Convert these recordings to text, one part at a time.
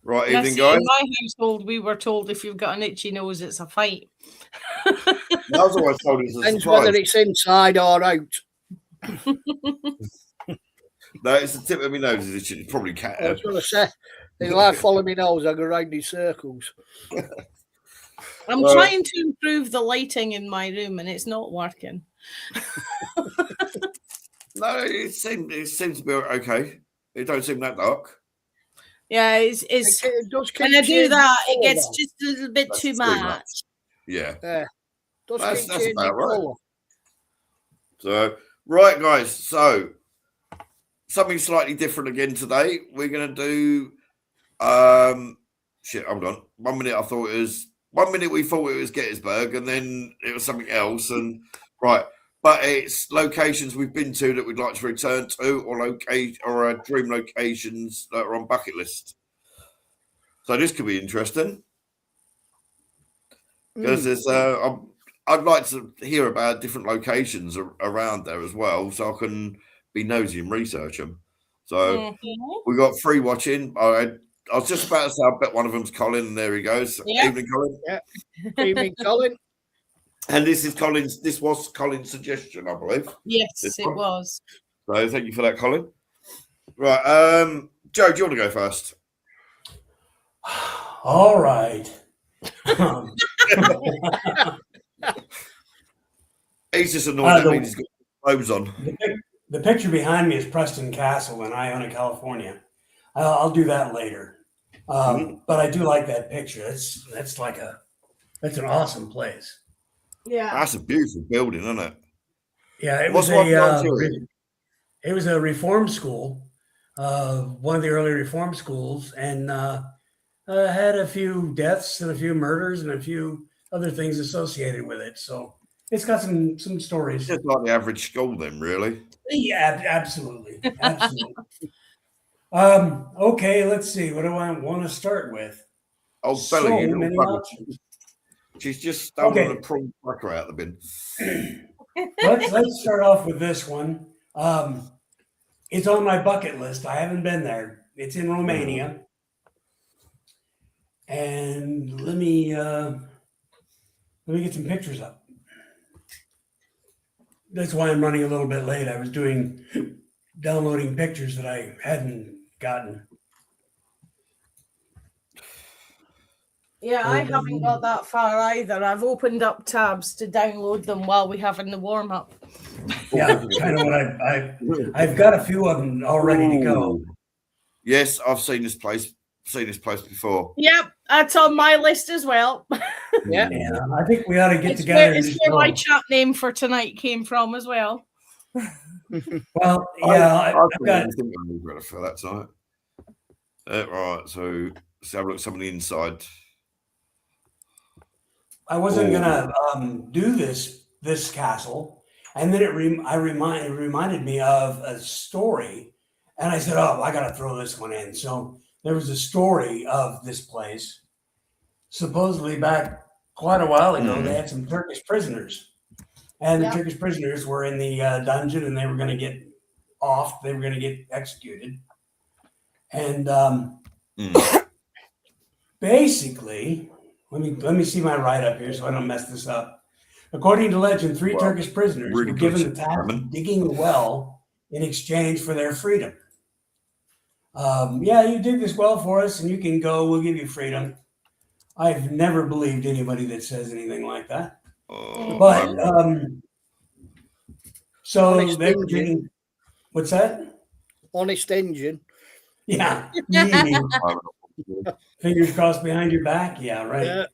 Right, Now, evening, see, guys. in my household, we were told if you've got an itchy nose, it's a fight. I was always told it's a Depends surprise. whether it's inside or out. No, it's the tip of my nose. It's probably cat I hair. was going to say, if I follow my nose, I go round in circles. I'm trying to improve the lighting in my room, and it's not working. No, it seems to be okay. It don't seem that dark. Yeah, it's It does keep when I do changing that, it colour, gets though. just a little bit That's too too much. much. Yeah. Yeah. Does That's keep changing about right. colour. So, right, guys. So, something slightly different again today. We're going to do. Hold on. 1 minute I thought it was. 1 minute we thought it was Gettysburg, and then it was something else. And right, but it's locations we've been to that we'd like to return to, or dream locations that are on bucket list. So this could be interesting because there's. I'd like to hear about different locations around there as well, so I can be nosy and research them. So we got free watching. I was just about to say, I bet one of them's Colin, and there he goes. Yep. Evening, Colin. Yeah. Evening, Colin. And this is Colin's. This was Colin's suggestion, I believe. Yes, it was. So thank you for that, Colin. Right, Joe, do you want to go first? All right. He's just annoyed that means he's got clothes on. The picture behind me is Preston Castle in Iona, California. I'll do that later. But I do like that picture. That's an awesome place. Yeah, That's a beautiful building, isn't it? Yeah, it What's was a reform school, one of the early reform schools, and had a few deaths and a few murders and a few other things associated with it. So it's got some stories. Just like the average school, then, really. Yeah, absolutely. Okay, let's see. What do I want to start with? Oh, So Bella, you many little bugger. options. She's just stolen a prawn cracker out of the bin. Let's start off with this one. It's on my bucket list. I haven't been there. It's in Romania. And let me get some pictures up. That's why I'm running a little bit late. I was downloading pictures that I hadn't gotten. Yeah, I haven't got that far either. I've opened up tabs to download them while we're having the warm up. Yeah, kind of what I've got a few of them all ready to go. Yes, I've seen this place before. Yep, that's on my list as well. Yeah, I think we ought to get together. It's where my chat name for tonight came from as well. Well, yeah, I've got for that tonight. Right, so let's have a look at some of the inside. I wasn't gonna do this castle, and then it reminded me of a story, and I said, "Oh, I got to throw this one in." So there was a story of this place. Supposedly, back quite a while ago, they had some Turkish prisoners, and the Turkish prisoners were in the dungeon, and they were going to get off. They were going to get executed, and basically. Let me see my write-up here so I don't mess this up. According to legend, three Turkish prisoners were given the task of digging a well in exchange for their freedom. You dig this well for us and you can go, we'll give you freedom. I've never believed anybody that says anything like that. So they were digging, what's that? Honest engine. Yeah. Fingers crossed behind your back. Yeah, right. Yeah.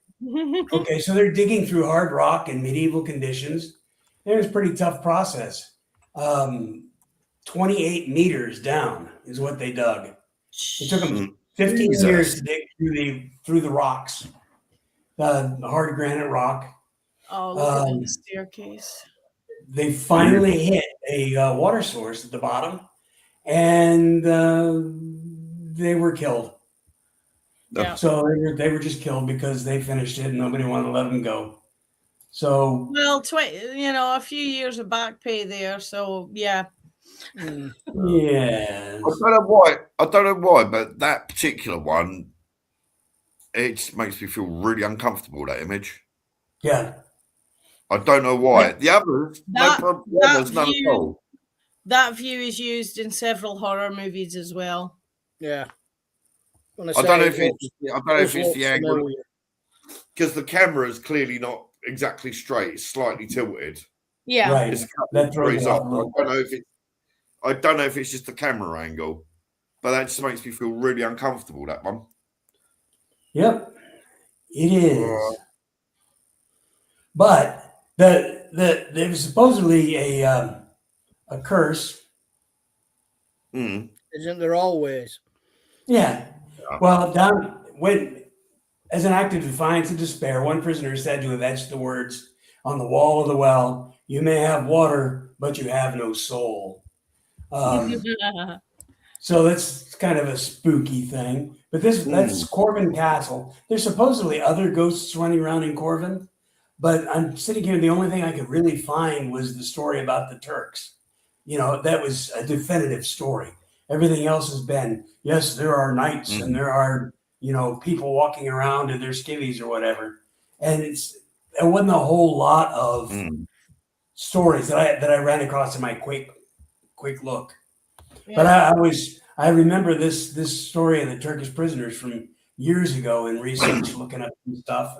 Okay, so they're digging through hard rock in medieval conditions. It was a pretty tough process. 28 meters down is what they dug. It took them 15 years to dig through the rocks, the hard granite rock. Oh, look at the staircase. They finally hit a water source at the bottom, and they were killed. Yeah. So they were just killed because they finished it and nobody wanted to let them go. So a few years of back pay there. So yeah. Yeah. I don't know why, but that particular one it just makes me feel really uncomfortable, that image. Yeah. I don't know why. The others, That- the others, none at view- all. That view is used in several horror movies as well. Yeah. I don't know if it's the angle, familiar. because the camera is clearly not exactly straight; it's slightly tilted. Yeah. Right. It's a couple That of throws degrees it off off. a I little don't know if it's just the camera angle, but that just makes me feel really uncomfortable. That one. Yep, it is. But there was supposedly a curse. Mm. Isn't there always? Yeah. Yeah. Well, as an act of defiance and despair, one prisoner is said to have etched the words on the wall of the well: "You may have water, but you have no soul." So that's kind of a spooky thing. But that's Corvin Castle. There's supposedly other ghosts running around in Corvin, but I'm sitting here. The only thing I could really find was the story about the Turks. That was a definitive story. Everything else has been, yes, there are knights and there are, people walking around in their skivvies or whatever. And there wasn't a whole lot of stories that I ran across in my quick look. Yeah. But I remember this story of the Turkish prisoners from years ago in research, looking up some stuff,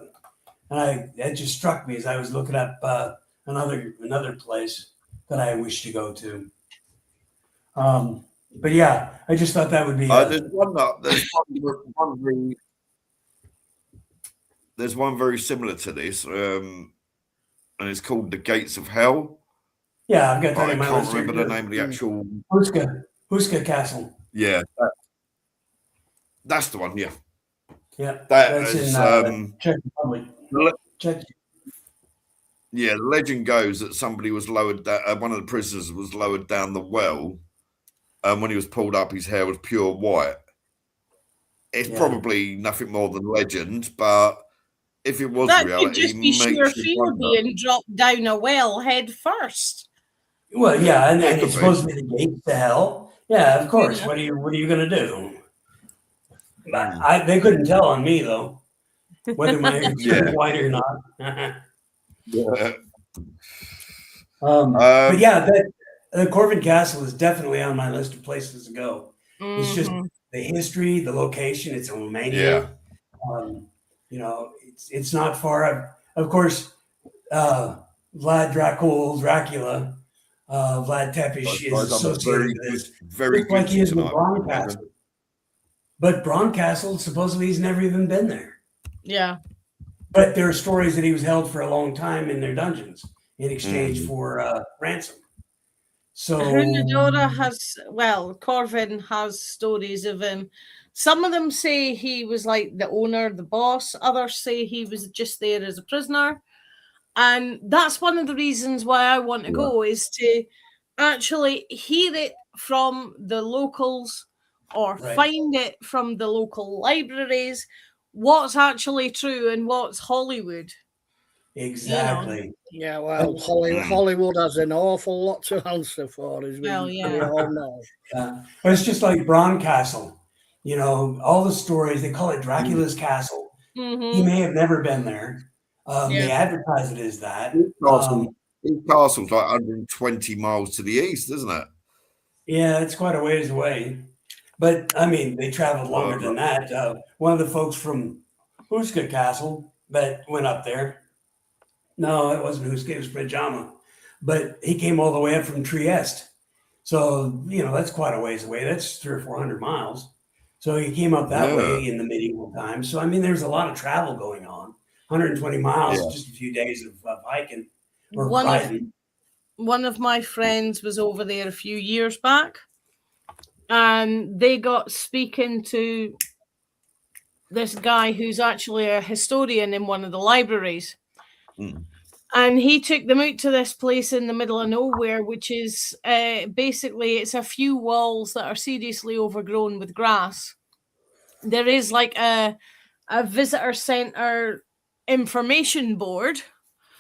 and it just struck me as I was looking up another place that I wish to go to. But yeah, I just thought that would be. There's one very similar to this, and it's called the Gates of Hell. Yeah, I've got that I in my can't list. remember the name of the actual. Huska Castle. Yeah, that's the one. Yeah, Yeah, that's in Czech Republic. Yeah, the legend goes that somebody was lowered. One of the prisoners was lowered down the well, and when he was pulled up, his hair was pure white. It's probably nothing more than legend, but if it was that reality, could just be sheer fear being dropped down a well head first. Well, yeah, and It it's could supposed to be the gates to hell. Yeah, of course. Yeah. What are you going to do? They couldn't tell on me though whether my hair was white or not. Yeah. But yeah, the Corvin Castle is definitely on my list of places to go. It's just the history, the location. It's in Romania. Yeah. It's not far. Of course, Vlad Dracula, Vlad Tepes is associated with this. Very like he is with tonight. Bron Castle. But Bron Castle, supposedly he's never even been there. Yeah. But there are stories that he was held for a long time in their dungeons in exchange for ransom. So Corvin has stories of him. Some of them say he was like the owner, the boss. Others say he was just there as a prisoner. And that's one of the reasons why I want to go, is to actually hear it from the locals or find it from the local libraries, what's actually true and what's Hollywood. Exactly. Yeah, well, Hollywood has an awful lot to answer for, as we all know. But it's just like Bron Castle. All the stories, they call it Dracula's Castle. He may have never been there. They advertise it as that. His castle's like 120 miles to the east, isn't it? Yeah, it's quite a ways away. But, I mean, they traveled longer than that. One of the folks from Huska Castle that went up there, no, it wasn't Huska, it was Pajama. But he came all the way up from Trieste. So, that's quite a ways away. That's 300 or 400 miles. So he came up that way in the medieval times. So, I mean, there's a lot of travel going on. 120 miles, just a few days of hiking or riding. One of my friends was over there a few years back, and they got speaking to this guy who's actually a historian in one of the libraries. And he took them out to this place in the middle of nowhere, which is basically, it's a few walls that are seriously overgrown with grass. There is like a visitor center information board,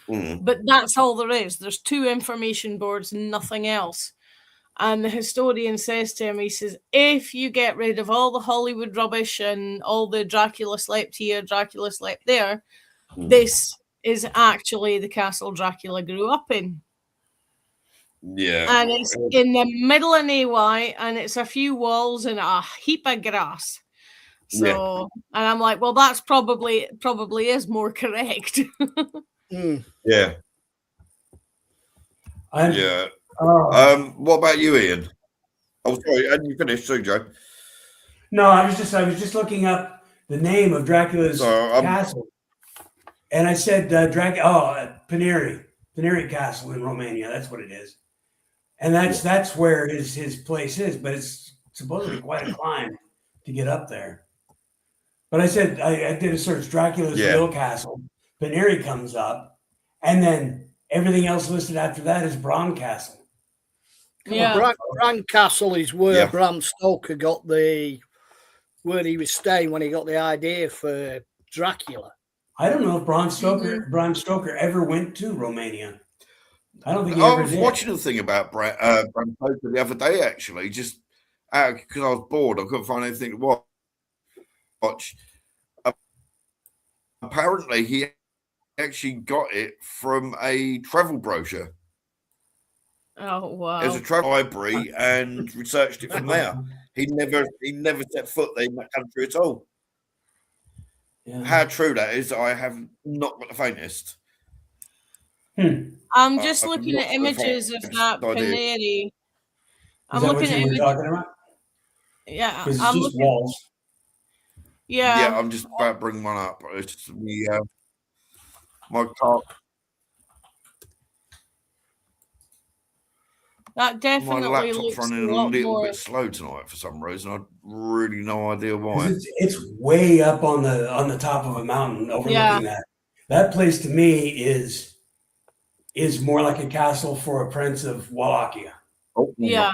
but that's all there is. There's 2 information boards and nothing else. And the historian says to him, he says, if you get rid of all the Hollywood rubbish and all the Dracula slept here, Dracula slept there, this is actually the castle Dracula grew up in. Yeah. And it's in the middle of nowhere, and it's a few walls and a heap of grass. So, and I'm like, well, that's probably is more correct. Yeah. Yeah. What about you, Ian? Oh, sorry, and you finished too, Joe? No, I was just looking up the name of Dracula's castle, and I said Paneri Castle in Romania. That's what it is, and that's where his place is. But it's supposedly quite a climb to get up there. But I said I did a search, Dracula's real castle. Paneri comes up, and then everything else listed after that is Bran Castle. Bran Castle is where Bram Stoker got where he was staying when he got the idea for Dracula. I don't know if Bram Stoker ever went to Romania. I don't think he I ever was did. watching a thing about Bram Stoker the other day, actually, just because I was bored. I couldn't find anything to watch. Apparently, he actually got it from a travel brochure. Oh wow! There's a travel library and researched it from there. He never set foot in that country at all. Yeah. How true that is, I have not got the faintest. I'm just looking at images of that Paneri. I'm looking at images. Talking about? Yeah, I'm looking at walls. Yeah, I'm just about to bring one up. It's just my car. That definitely my laptop's looks running a little bit slow tonight for some reason. I've really no idea why. It's way up on the top of a mountain overlooking that. That place to me is more like a castle for a prince of Wallachia. Oh, yeah.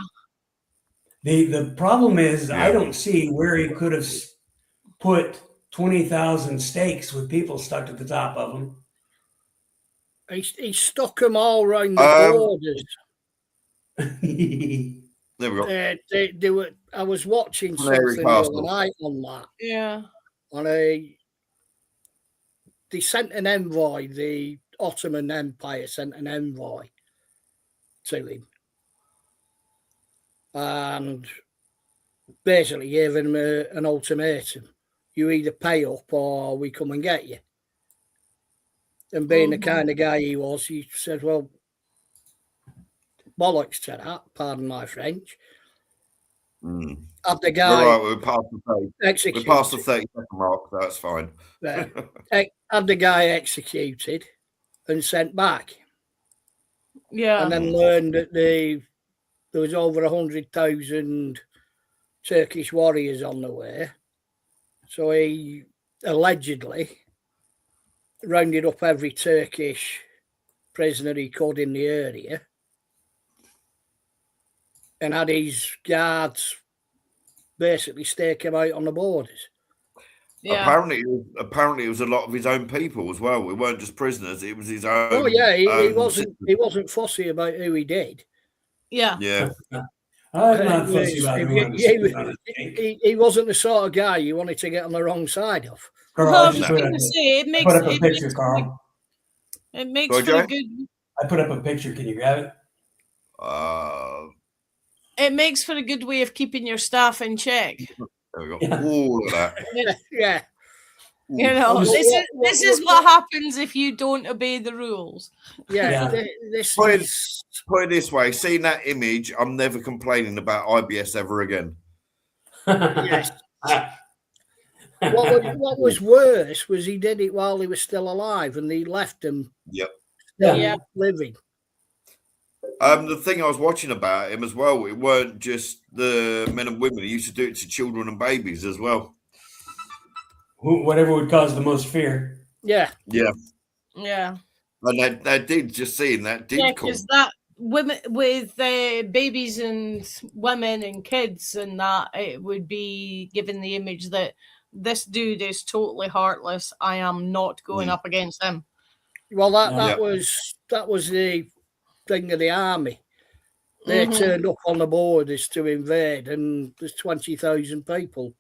The problem is I don't see where he could have put 20,000 stakes with people stuck to the top of them. He stuck them all around the borders. There we go. They were. I was watching something the other night on that. Yeah. They sent an envoy. The Ottoman Empire sent an envoy to him, and basically gave him an ultimatum: you either pay up or we come and get you. And being the kind of guy he was, he said, "Well, bollocks to that, pardon my French." Had the guy we're past the 30. We're past the 30-second mark, so that's fine. Had the guy executed and sent back. Yeah. And then learned that there was over 100,000 Turkish warriors on the way. So he allegedly rounded up every Turkish prisoner he could in the area and had his guards basically stake him out on the borders. Yeah. Apparently, it was a lot of his own people as well. We weren't just prisoners; it was his own. Oh yeah, he wasn't fussy about who he did. Yeah. Yeah. I'm not fussy about he wasn't the sort of guy you wanted to get on the wrong side of. Carl, I was going to say, it makes put up a picture, Carl. It makes for a good. I put up a picture. Can you grab it? It makes for a good way of keeping your staff in check. There we go. All of that. Yeah. You know, this is what happens if you don't obey the rules. Yeah. Put it this way: seeing that image, I'm never complaining about IBS ever again. Yes. What was worse was he did it while he was still alive, and he left him. Living. The thing I was watching about him as well, it weren't just the men and women. He used to do it to children and babies as well. Whatever would cause the most fear. Yeah. Yeah. Yeah. And that did, just seeing that did because that women with babies and women and kids and that, it would be given the image that this dude is totally heartless. I am not going up against him. Well, that was the thing of the army. They Mhm. turned up on the borders to invade, and there's 20,000 people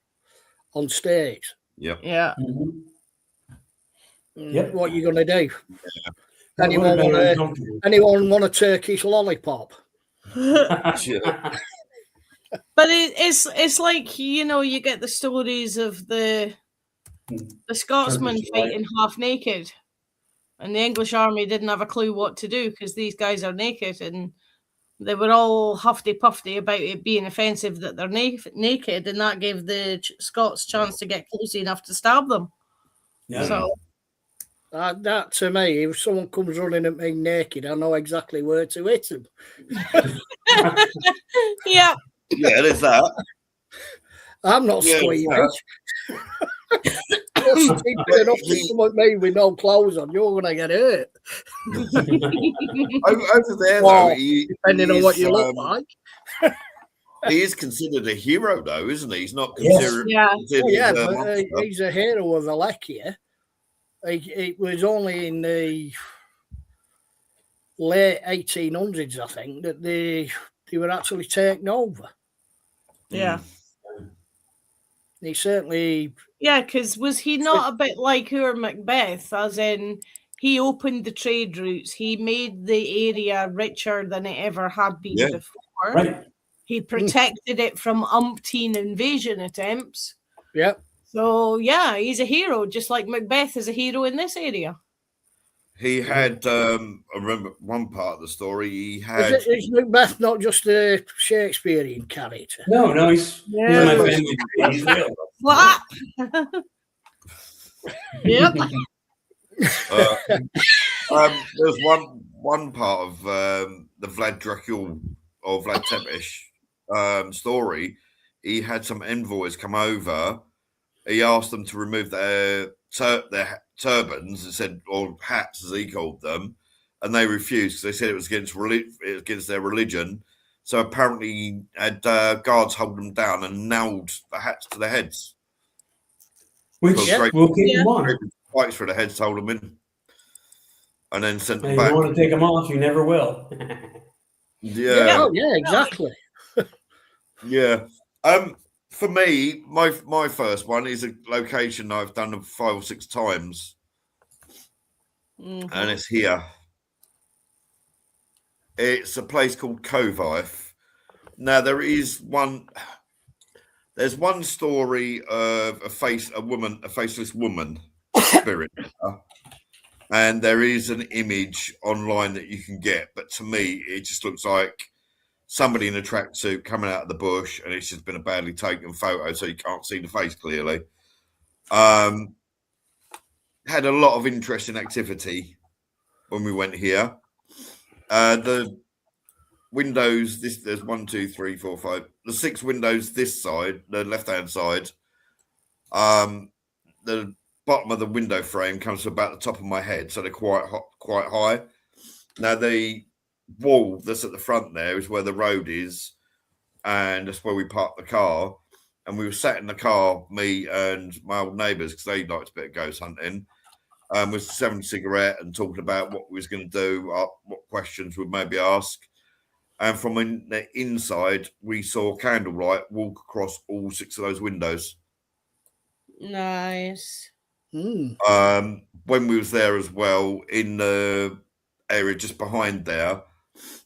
on stakes. Yep. Yeah. Mhm. And Yep. what you going to do? That would have been uncomfortable. Anyone want a Turkish lollipop? But it's like, you know, you get the stories of the Scotsman Turkish, right? fighting half naked, and the English army didn't have a clue what to do because these guys are naked, and they were all huffy puffy about it being offensive that they're naked, and that gave the Scots chance to get close enough to stab them. Yeah. So That to me, if someone comes running at me naked, I know exactly where to hit them. yeah, Yeah, there's that. I'm not Yeah, squeamish. You're stupid enough to come at me with no clothes on, you're going to get hurt. Over there, Well, though, depending on what you look like. He is considered a hero, though, isn't he? He's not Yes. considered. Yeah. considered Oh, yeah, a but monster. he's a hero of Alekia. It was only in the late 1800s, I think, that they were actually taken over. Yeah. He certainly. Yeah, because was he not a bit like our Macbeth, as in he opened the trade routes, he made the area richer than it ever had been Yeah. before. Right. He protected it from umpteen invasion attempts. Yep. So yeah, he's a hero, just like Macbeth is a hero in this area. He had, I remember one part of the story, he had... Is Macbeth not just a Shakespearean character? No, he's in my family tree. He's real. What? Yep. There's one part of the Vlad Dracul or Vlad Tepes story. He had some envoys come over. He asked them to remove their turbans and said, or hats as he called them, and they refused because they said it was against their religion. So apparently, he had guards hold them down and nailed the hats to their heads. Which will keep them on. Spikes for the heads, hold them in, and then sent them You back. don't want to take them off, you never will. Yeah. Oh, yeah, exactly. Yeah. For me, my first one is a location I've done 5 or 6 times, and it's here. It's a place called Covife. Now there's one story of a faceless woman spirit, and there is an image online that you can get, but to me, it just looks like somebody in a tracksuit coming out of the bush, and it's just been a badly taken photo, so you can't see the face clearly. Had a lot of interesting activity when we went here. The windows, there's 1, 2, 3, 4, 5. The 6 windows this side, the left-hand side. The bottom of the window frame comes to about the top of my head, so they're quite high. Now the wall that's at the front there is where the road is, and that's where we parked the car. And we were sat in the car, me and my old neighbours, because they liked a bit of ghost hunting. Was having a cigarette and talking about what we was going to do, what questions we'd maybe ask. And from the inside, we saw candlelight walk across all 6 of those windows. Nice. Mm. When we was there as well, in the area just behind there,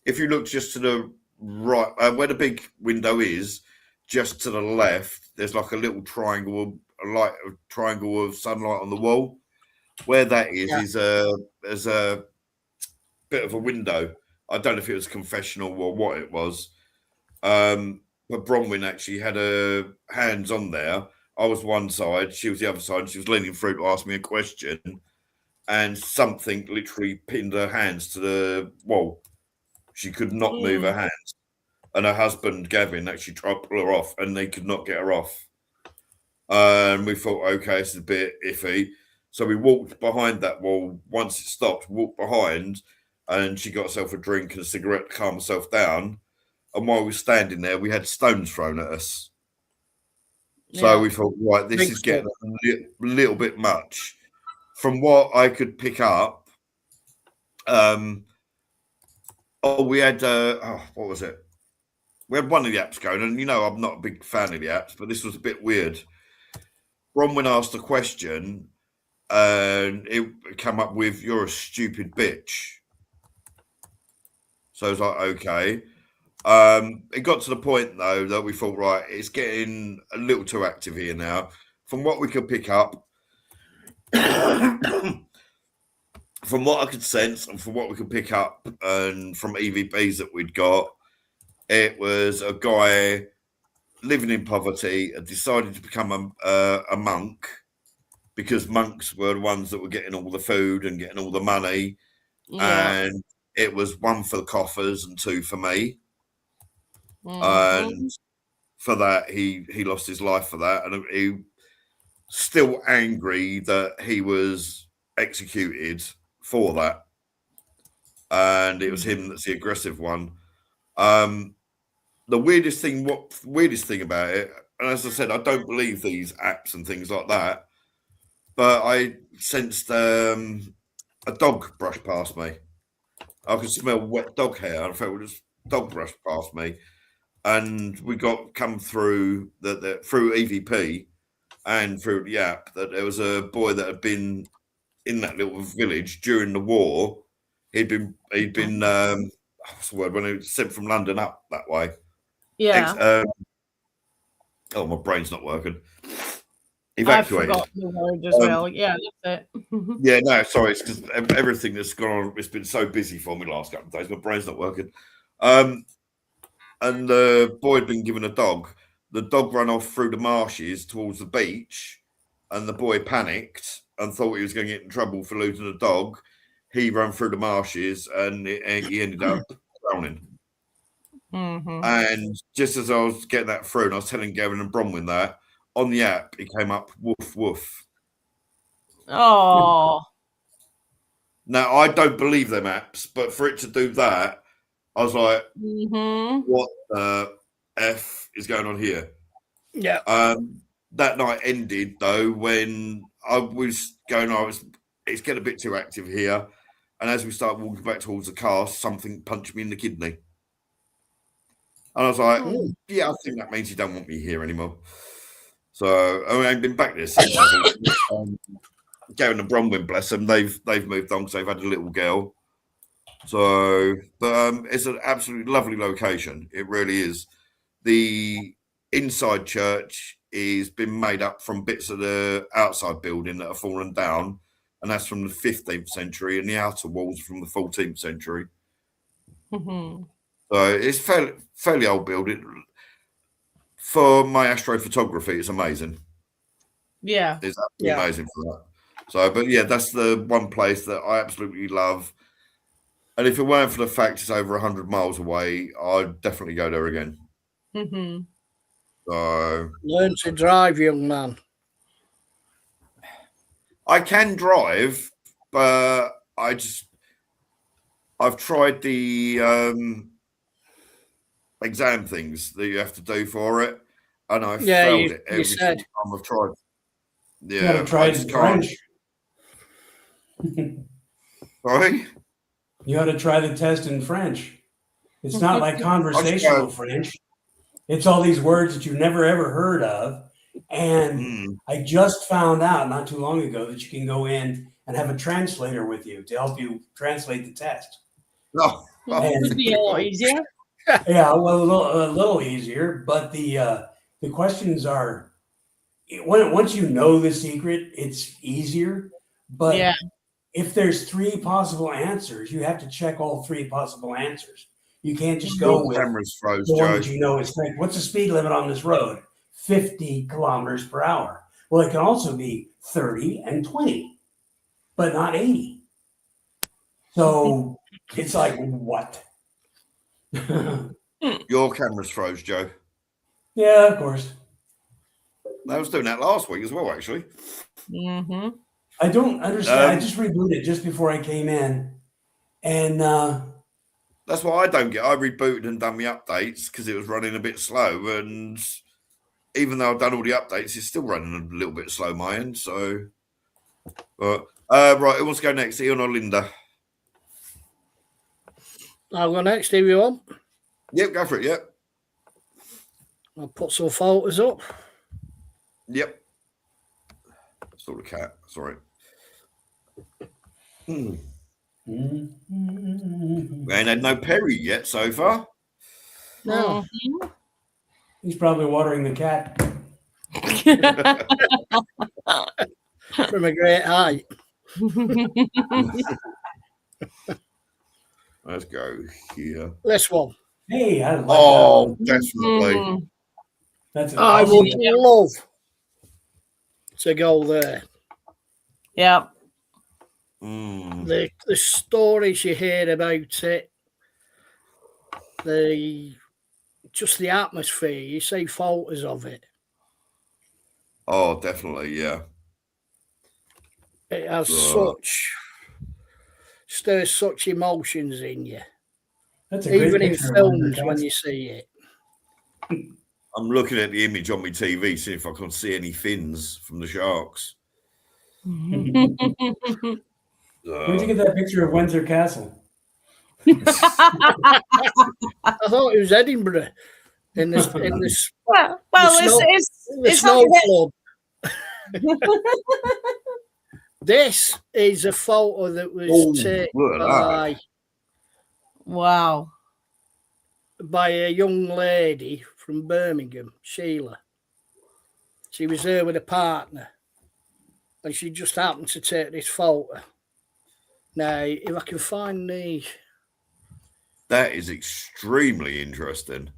if you look just to the right, where the big window is, just to the left, there's like a little triangle, a triangle of sunlight on the wall. Where that is there's a bit of a window. I don't know if it was confessional or what it was. But Bronwyn actually had her hands on there. I was one side, she was the other side, and she was leaning through to ask me a question, and something literally pinned her hands to the wall. She could not move her hands. And her husband, Gavin, actually tried to pull her off, and they could not get her off. And we thought, okay, this is a bit iffy. So we walked behind that wall. Once it stopped, walked behind, and she got herself a drink and a cigarette to calm herself down. And while we were standing there, we had stones thrown at us. So we thought, right, this is getting a little bit much. From what I could pick up, we had, what was it? we had one of the apps going, and I'm not a big fan of the apps, but this was a bit weird. Bronwyn asked a question, and it came up with, "You're a stupid bitch." So I was like, okay. It got to the point though that we thought, right, it's getting a little too active here now. From what we could pick up, from what I could sense, and from what we could pick up, and from EVPs that we'd got, it was a guy living in poverty had decided to become a monk, because monks were the ones that were getting all the food and getting all the money, and it was one for the coffers and two for me. And for that, he lost his life for that, and he still angry that he was executed for that, and it was him that's the aggressive one. The weirdest thing about it, and as I said, I don't believe these apps and things like that, but I sensed a dog brush past me. I could smell wet dog hair. I felt this dog brushed past me, and we come through through EVP and through the app that there was a boy that had been in that little village during the war. He'd been what's the word, when he was sent from London up that way. Yeah. Oh, my brain's not working. Evacuated. Evacuated. I forgot the word as well. Yeah, that's it. Yeah, no, sorry, it's because everything that's gone on, it's been so busy for me the last couple of days. My brain's not working. And the boy had been given a dog. The dog ran off through the marshes towards the beach, and the boy panicked and thought he was going to get in trouble for losing the dog. He ran through the marshes, and he ended up drowning. And just as I was getting that through, and I was telling Gavin and Bronwyn that, on the app, it came up, woof, woof. Oh. Now, I don't believe them apps, but for it to do that, I was like, what the F is going on here? Yeah. That night ended, though, when I was going, it's getting a bit too active here. And as we start walking back towards the car, something punched me in the kidney. And I was like, yeah, I think that means you don't want me here anymore. So I have been back there since. Gavin and Bronwyn, bless them, they've moved on because they've had a little girl. So, but it's an absolutely lovely location. It really is. The inside church is been made up from bits of the outside building that have fallen down, and that's from the 15th century, and the outer walls from the 14th century. So it's fairly old building. For my astrophotography, it's amazing. Yeah. It's absolutely amazing for that. So, but yeah, that's the one place that I absolutely love. And if it weren't for the fact it's over 100 miles away, I'd definitely go there again. So, learn to drive, young man. I can drive, but I've tried the exam things that you have to do for it, and I failed it every single time I've tried. Yeah, you tried French. Sorry? You ought to try the test in French. It's not like conversational French. It's all these words that you've never ever heard of. And I just found out not too long ago that you can go in and have a translator with you to help you translate the test. No, it would be a lot easier. Yeah, well, a little easier, but the questions are, once you know the secret, it's easier. But if there's 3 possible answers, you have to check all 3 possible answers. You can't just go with froze, the one Joe. that you know is correct. What's the speed limit on this road? 50 kilometers per hour. Well, it can also be 30 and 20, but not 80. So it's like, what? Your camera's froze, Joe. Yeah, of course. I was doing that last week as well, actually. I don't understand. I just rebooted just before I came in, and that's what I don't get. I rebooted and done the updates because it was running a bit slow, and even though I've done all the updates, it's still running a little bit slow my end. So, but right, who wants to go next? Ian or Linda? I'll go next if you want. Yep, go for it. Yep. I'll put some photos up. Yep. Saw the cat. Sorry. We ain't had no Perry yet so far. No. He's probably watering the cat. From a great height. Let's go here. This one. Hey, I like Oh, that. definitely. Mm. That's an I awesome would love to go there. Yeah. The stories you hear about it, just the atmosphere. You see photos of it. Oh, definitely, yeah. It has stirs such emotions in you. That's a great Even in picture of films Windsor when Castle. you see it. I'm looking at the image on my TV, see if I can see any fins from the sharks. Where'd you get that picture of Windsor Castle? I thought it was Edinburgh in this well, the it's snow not club. This is a photo that was taken look at that. wow. by a young lady from Birmingham, Sheila. She was there with a partner, and she just happened to take this photo. Now, if I can find That is extremely interesting.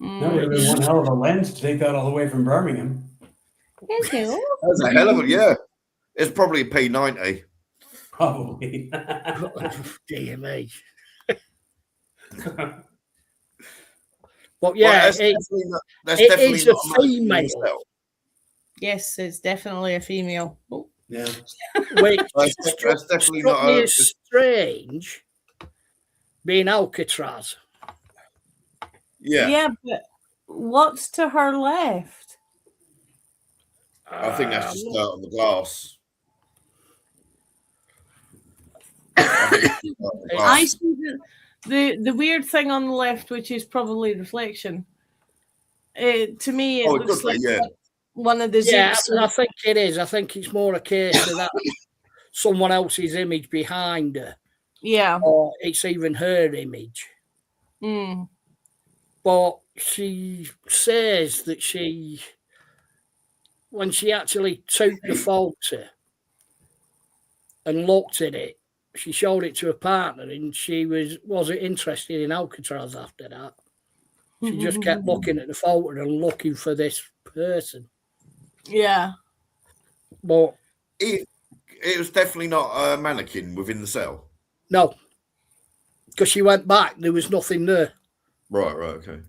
That would have been one hell of a lens to take that all the way from Birmingham. Thank you. That's a hell of a, yeah. It's probably a P90. Probably. dear me. But yeah, Well, that's definitely is a not American female. itself. Yes, it's definitely a female. Oh. Yeah. Which That's definitely struck not me a. as strange, being Alcatraz. Yeah, Yeah, but what's to her left? I think that's just dirt on the glass. I see the weird thing on the left, which is probably reflection. To me, it looks like one of the Yeah, Zeus. I think it is. I think it's more a case of that someone else's image behind her. Yeah. Or it's even her image. Mm. But she says that when she actually took the photo and looked at it, she showed it to her partner, and she wasn't interested in Alcatraz after that. She just kept looking at the photo and looking for this person. Yeah. But it was definitely not a mannequin within the cell. No, because she went back, there was nothing there. Right, okay.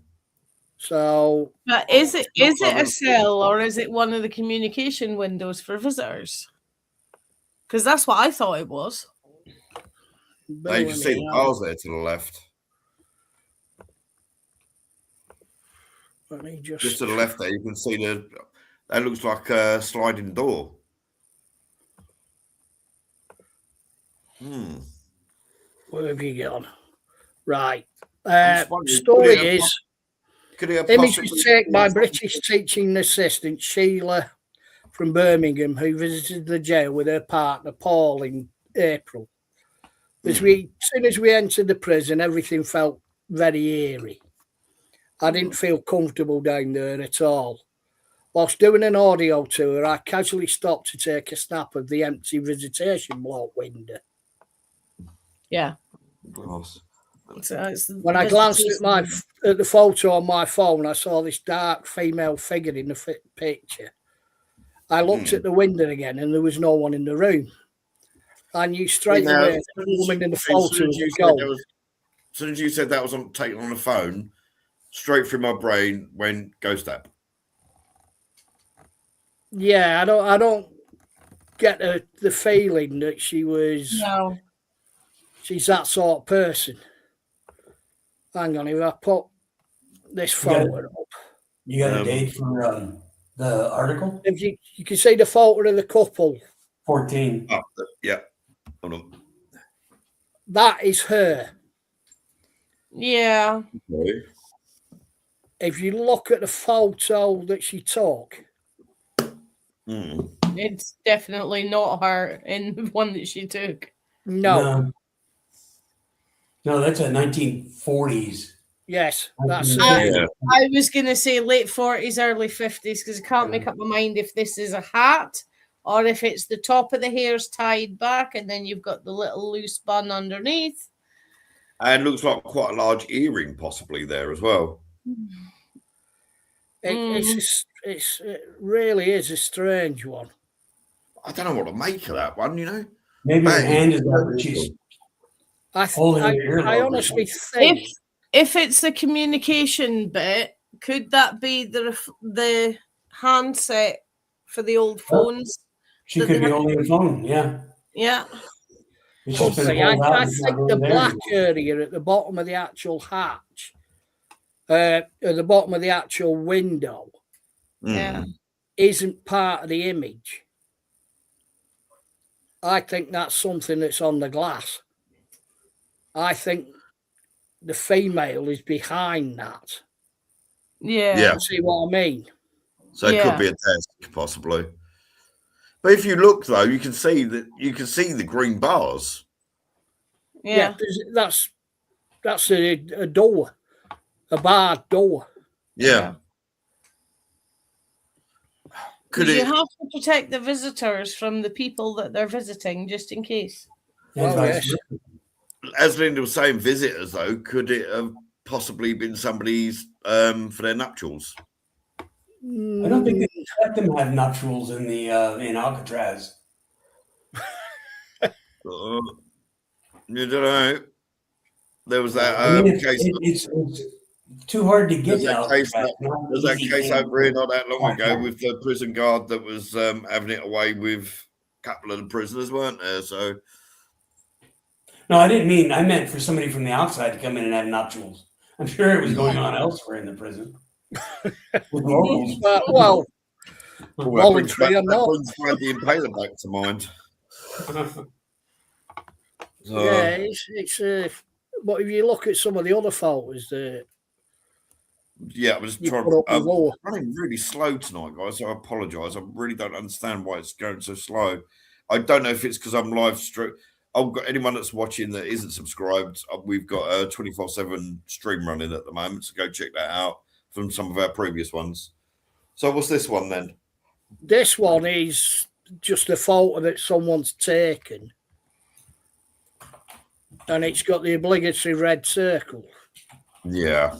So, but is it a cell, or is it one of the communication windows for visitors? Because that's what I thought it was. Now you can see the bars there to the left. Let me just to the left there, you can see that looks like a sliding door. Where have you gone? Right. Story is, image was taken by British teaching assistant Sheila from Birmingham, who visited the jail with her partner Paul in April. As soon as we entered the prison, everything felt very eerie. I didn't feel comfortable down there at all. Whilst doing an audio tour, I casually stopped to take a snap of the empty visitation block window. Yeah. When I glanced at the photo on my phone, I saw this dark female figure in the picture. I looked at the window again, and there was no one in the room. I knew straight away the woman in the photo was gone. As soon as you said that was taken on the phone, straight through my brain went ghost app. Yeah, I don't get the feeling that she was. No. She's that sort of person. Hang on, if I put this photo up. You got a date for the article? If you can see the photo of the couple. 14. Oh, yeah. Hold on. That is her. Yeah. Okay. if you look at the photo that she took, Mm. It's definitely not her in the one that she took. no. No, that's a 1940s. Yes, that's Yeah. I was going to say late 40s, early 50s, because I can't make up my mind if this is a hat or if it's the top of the hair's tied back and then you've got the little loose bun underneath. And looks like quite a large earring possibly there as well. it really is a strange one. I don't know what to make of that one, you know. Maybe her Bang. hand is up and she's holding her earlobe I or honestly something. think If it's the communication bit, could that be the handset for the old phones? She that could they be have- holding the phone, yeah. Yeah. It's just been possibly. pulled out I and it's not think really the there black anymore. area at the bottom of the actual hatch, at the bottom of the actual window, Yeah. isn't part of the image. I think that's something that's on the glass. I think the female is behind that. Yeah. Yeah. You see what I mean? So it Yeah. could be a desk, possibly. But if you look though, you can see the green bars. Yeah. That's a door, a barred door. Yeah. Could Because you it? have to protect the visitors from the people that they're visiting, just in case. And Oh, vice yes. versa. As Linda was saying, visitors though, could it have possibly been somebody's for their nuptials? I don't think they let them have nuptials in the in Alcatraz. You don't know. There was that I mean, case. it's too hard to get There's to that case, Alcatraz. Not an there's that easy case thing. over here not that long ago Okay. with the prison guard that was having it away with a couple of the prisoners, weren't there? So No, I didn't mean. I meant for somebody from the outside to come in and have nuptials. I'm sure it was going on elsewhere in the prison. With locals. Well, that brings voluntary or not. Brad the Impaler back to mind. So, yeah, it's. But if you look at some of the other photos, yeah, I was You trying. put up I'm with all. running really slow tonight, guys. So I apologise. I really don't understand why it's going so slow. I don't know if it's because I'm live stream. I've got anyone that's watching that isn't subscribed. We've got a 24/7 stream running at the moment, so go check that out from some of our previous ones. So what's this one then? This one is just a photo that someone's taken, and it's got the obligatory red circle. Yeah,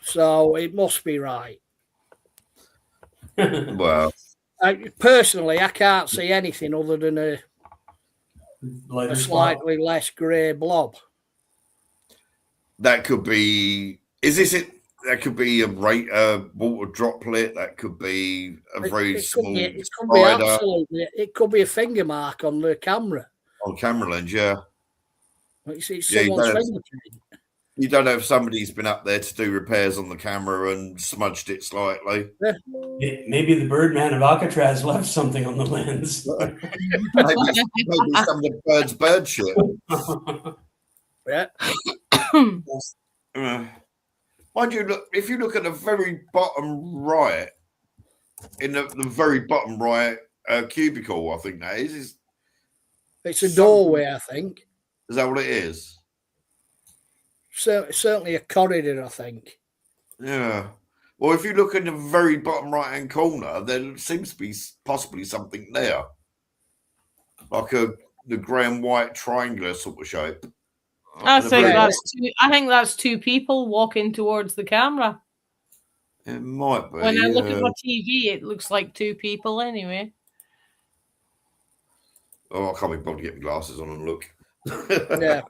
So it must be right. well, Personally, I can't see anything other than a Lighter spot. slightly less grey blob. that could be. Is this it? That could be a water droplet. That could be a very small It could be spider absolutely. It could be a finger mark on the camera. on camera lens. Yeah, It's Yeah, you someone's don't- fingerprint. you don't know if somebody's been up there to do repairs on the camera and smudged it slightly. Maybe the Birdman of Alcatraz left something on the lens. Maybe some of the bird shit. Yeah. Mind you, look, if you look at the very bottom right, in the very bottom right cubicle, I think that is It's a doorway, I think. that what it is? Certainly a corridor, I think. Yeah. Well, if you look in the very bottom right-hand corner, there seems to be possibly something there, like the grey and white triangular sort of shape. I And a think very- that's two people walking towards the camera. It might be. When I look at my TV, it looks like two people anyway. Oh, I can't be bothered to get my glasses on and look. Yeah,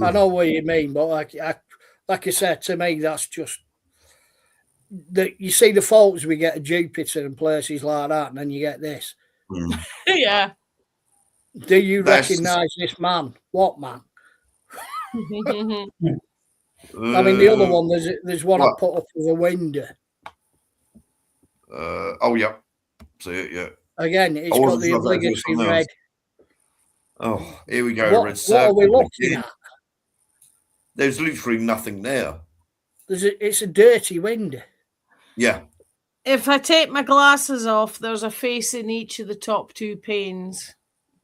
I know what you mean, but like I said, to me, that's just that you see the photos we get of Jupiter and places like that, and then you get this. Mm. Yeah. Do you That's- recognise this man? What man? I mean, the other one, there's one I what? put up as a window. Oh, yeah. See it, yeah. Again, it's I got wasn't the sure if that was obligatory something red. else. Oh, here we go. What red are circle we looking again. at? There's literally nothing there. it's a dirty window. Yeah. If I take my glasses off, there's a face in each of the top 2 panes.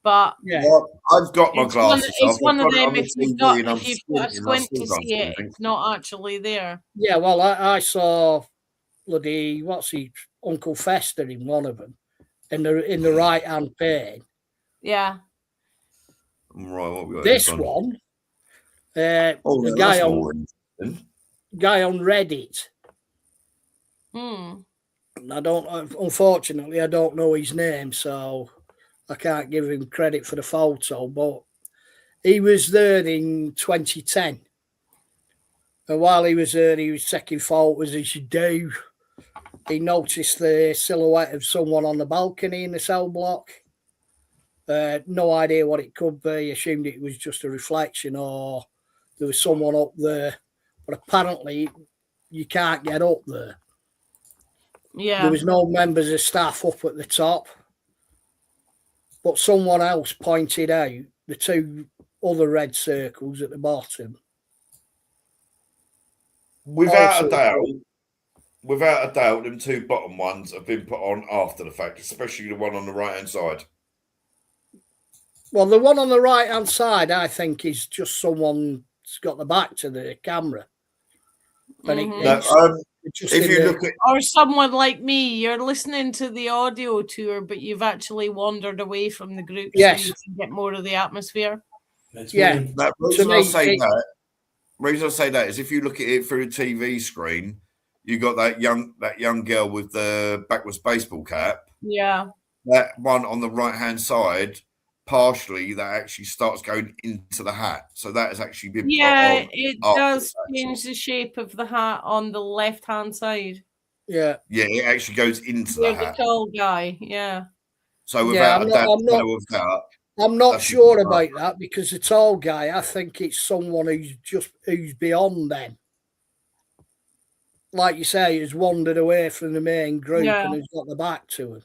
But Yeah. Well, I've got my it's one, glasses it's off. one I've of got it them. on the If you've TV got and I'm if you've got a squinting, I squint still to can't see see it, anything. it's not actually there. Yeah, well, I saw bloody Uncle Fester in one of them in the right hand pane. Yeah. Right, what we got This this one, Oh, the no, guy that's on more interesting. Reddit. Hmm. Unfortunately, I don't know his name, so I can't give him credit for the photo. But he was there in 2010, and while he was there, he was taking photos as you do. He noticed the silhouette of someone on the balcony in the cell block. No idea what it could be. Assumed it was just a reflection or there was someone up there. But apparently, you can't get up there. Yeah. There was no members of staff up at the top. But someone else pointed out the 2 other red circles at the bottom. Without Also, a doubt, them 2 bottom ones have been put on after the fact, especially the one on the right-hand side. well, the one on the right-hand side, I think, is just someone's got the back to the camera. And Mhm. it's just If in you the- look at Or someone like me, you're listening to the audio tour, but you've actually wandered away from the group Yes. so you can get more of the atmosphere. That's Yeah. me. that, To reason me, I say it- that, reason I say that is if you look at it through a TV screen, you got that young girl with the backwards baseball cap. Yeah. That one on the right-hand side, partially, that actually starts going into the hat. So that has actually been Yeah, put on. it after does the fact. change the shape of the hat on the left-hand side. yeah. Yeah, it actually goes into the Near the hat. tall guy, yeah. So Yeah, without I'm a not- doubt, I'm not- shadow of doubt, I'm not That's sure just- about that because the tall guy, I think it's someone who's beyond them. Like you say, has wandered away from the main group Yeah. and has got the back to him.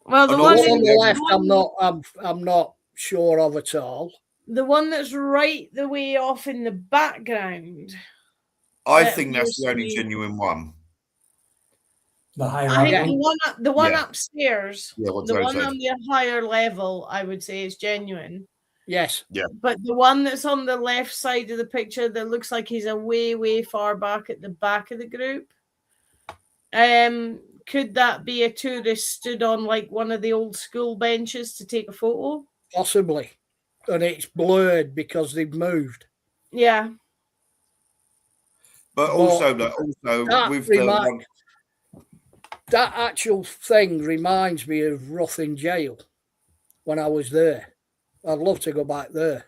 Well, the And The one, one also- on the in- left, one- I'm not sure of at all. the one that's right the way off in the background. I That think that's the only mostly- genuine one. The higher I up think one. the one Yeah. upstairs, Yeah, what the Joe one said. on the higher level, I would say is genuine. Yes. But the one that's on the left side of the picture that looks like he's a way far back at the back of the group. Could that be a tourist stood on like one of the old school benches to take a photo? Possibly. And it's blurred because they've moved. Yeah. But also with the one, That actual thing reminds me of Ruthin Jail when I was there. I'd love to go back there.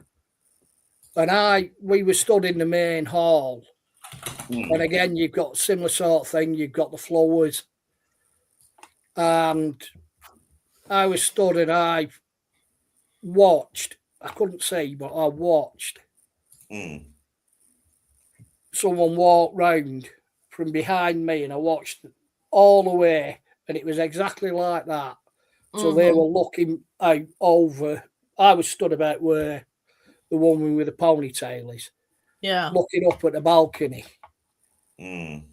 And we were stood in the main hall. And again, you've got similar sort of thing. You've got the floors. And I was stood and I watched. I couldn't see, but I watched someone walk round from behind me, and I watched all the way, and it was exactly like that. So they were looking out over. I was stood about where the woman with the ponytail is, looking up at the balcony. Mm.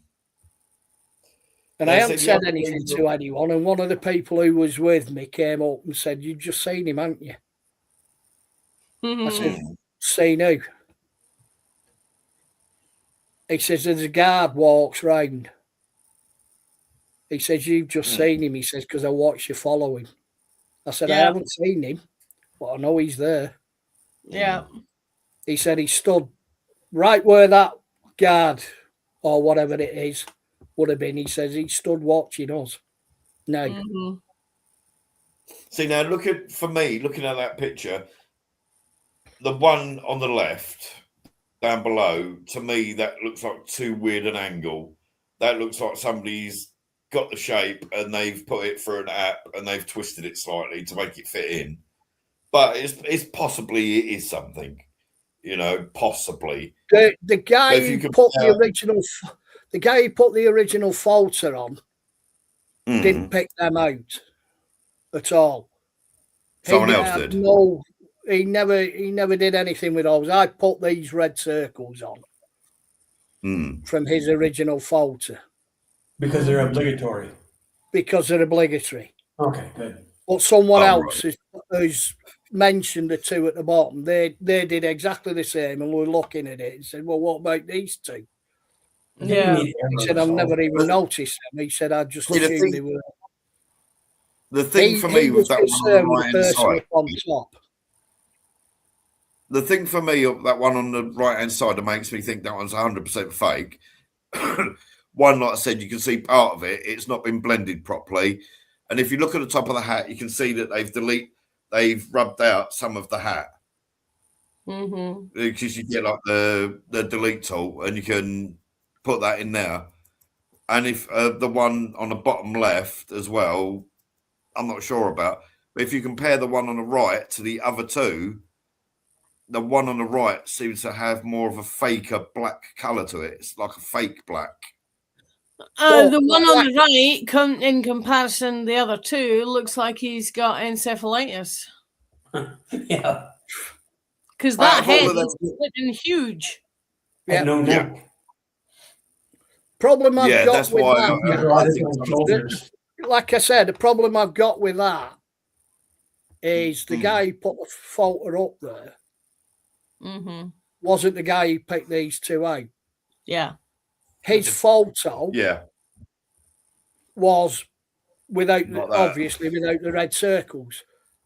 And I hadn't said anything to anyone. And one of the people who was with me came up and said, "You've just seen him, haven't you?" I said, "Seen who?" He says, "As a guard walks round." He says, "You've just seen him." He says, "Because I watched you follow him." I said, "I haven't seen him, but I know he's there." Yeah. He said he stood right where that guard or whatever it is would have been. He says he stood watching us. No. See, now looking at that picture, the one on the left down below, to me, that looks like too weird an angle. That looks like somebody's got the shape and they've put it through an app and they've twisted it slightly to make it fit in. But it's possibly it is something, possibly. The guy who put the guy who put the original photo on didn't pick them out at all. Someone else did. No, he never did anything with those. I put these red circles on. from his original photo Because they're obligatory. because they're obligatory. Okay, good. But someone Oh, else has mentioned the two at the bottom. They did exactly the same, and we were looking at it and said, "Well, what about these two?" I think we Yeah. need He error said, "I've never resolve. even noticed them." He said, "I just See, the assumed thing- they were." The thing for me He with was that one on concerned the with right the hand person side, up on top. the thing for me of that one on the right hand side that makes me think that one's 100% fake. One, like I said, you can see part of it; it's not been blended properly. And if you look at the top of the hat, you can see that they've rubbed out some of the hat. Because you get like the delete tool and you can put that in there. And if the one on the bottom left as well, I'm not sure about, but if you compare the one on the right to the other two, the one on the right seems to have more of a faker black color to it. It's like a fake black. The one on the right, in comparison, the other two looks like he's got encephalitis Yeah. because that Out of all head of them- is flipping huge. Yeah. And no neck. Problem I've Yeah, got that's with why that, I think Shoulders. like I said, the problem I've got with that is the guy who put the photo up there wasn't the guy who picked these two out. Yeah. His photo yeah, was Like that. obviously without the red circles.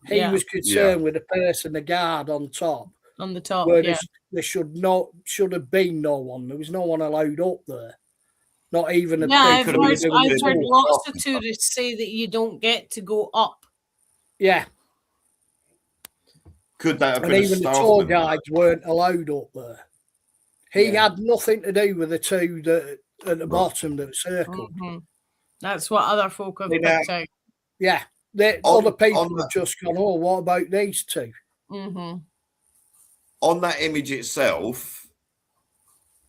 He Yeah. was concerned with the person, the guard on top, On the top, where yeah. there should have been no one. There was no one allowed up there. Not even a Yeah, I've could have been heard, doing I've it heard all lots up. of tourists say that you don't get to go up. Yeah, Could that have and been a even the staff tour member? guides weren't allowed up there. He had nothing to do with the two that at the bottom that circled. That's what other folk have See, now- picked out. Yeah, other people have just gone, "Oh, what about these two?" On that image itself,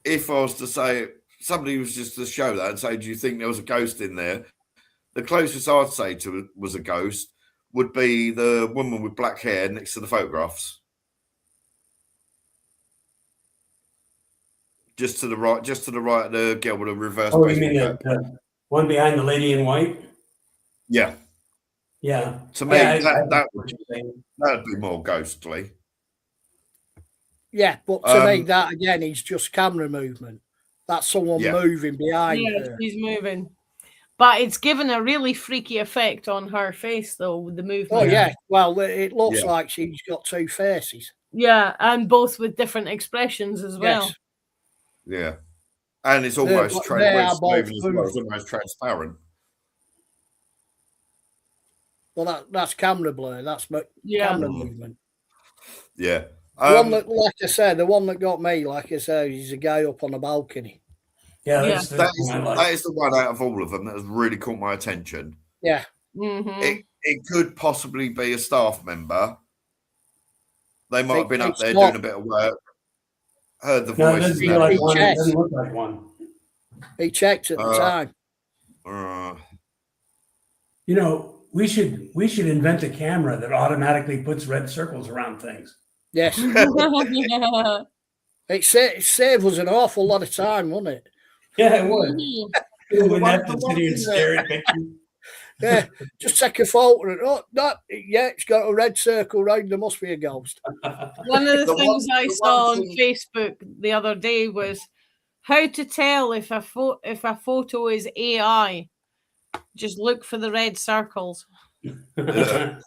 if I was to say, somebody was just to show that and say, do you think there was a ghost in there? The closest I'd say to it was a ghost would be the woman with black hair next to the photographs. Just to the right, the girl with a reverse Oh, you baseball mean cap. the one behind the lady in white? Yeah. Yeah. To me, Yeah, that what you're saying. would be more ghostly. Yeah, but to me, that again is just camera movement. That's someone moving behind Yeah, her. she's moving. But it's given a really freaky effect on her face, though, with the movement. Oh, yeah. Well, it looks like she's got two faces. Yeah, and both with different expressions as well. Yes. Yeah. And it's almost both moving as well. moving. It's almost transparent. Well, that's camera blur. That's camera movement. Yeah. The one that, like I said, the one that got me, like I said, is a guy up on the balcony. Yeah, that is the one out of all of them that has really caught my attention. Yeah. It could possibly be a staff member. They might have been up there doing a bit of work. Heard the voices. It doesn't look like one. He checked at the time. You know, we should invent a camera that automatically puts red circles around things. Yes. It saved us an awful lot of time, wouldn't it? Yeah, it would. We wouldn't have to sit here and stare at pictures. Yeah, just take a photo and it's got a red circle round. There must be a ghost. One of the things I saw on Facebook the other day was how to tell if a photo is AI. Just look for the red circles. Yeah.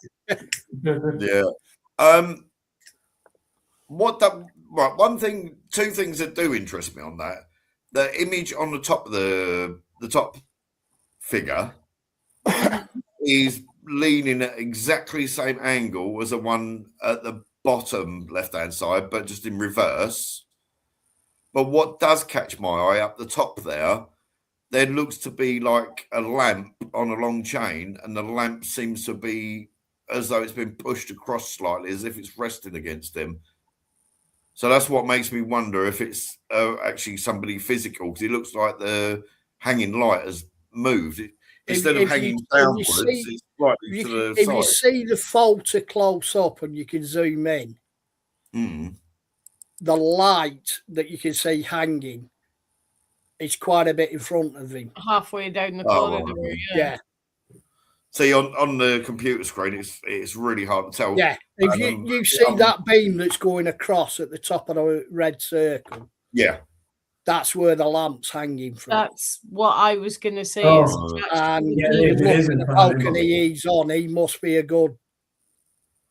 Two things that do interest me on that. The image on the top of the top figure is leaning at exactly the same angle as the one at the bottom left-hand side, but just in reverse. But what does catch my eye up the top there looks to be like a lamp on a long chain, and the lamp seems to be as though it's been pushed across slightly, as if it's resting against him. So that's what makes me wonder if it's actually somebody physical, because it looks like the hanging light has moved. Instead of hanging downwards, it's slightly to the side. If you see the photo close up and you can zoom in, the light that you can see hanging It's quite a bit in front of him. halfway down the Oh, corridor. right. Yeah. See, on the computer screen, it's really hard to tell. Yeah. If you see that beam that's going across at the top of the red circle, Yeah. that's where the lamp's hanging from. That's what I was going to say. Oh. And Yeah, you if it look is at in the front of him. balcony he's on, he must be a good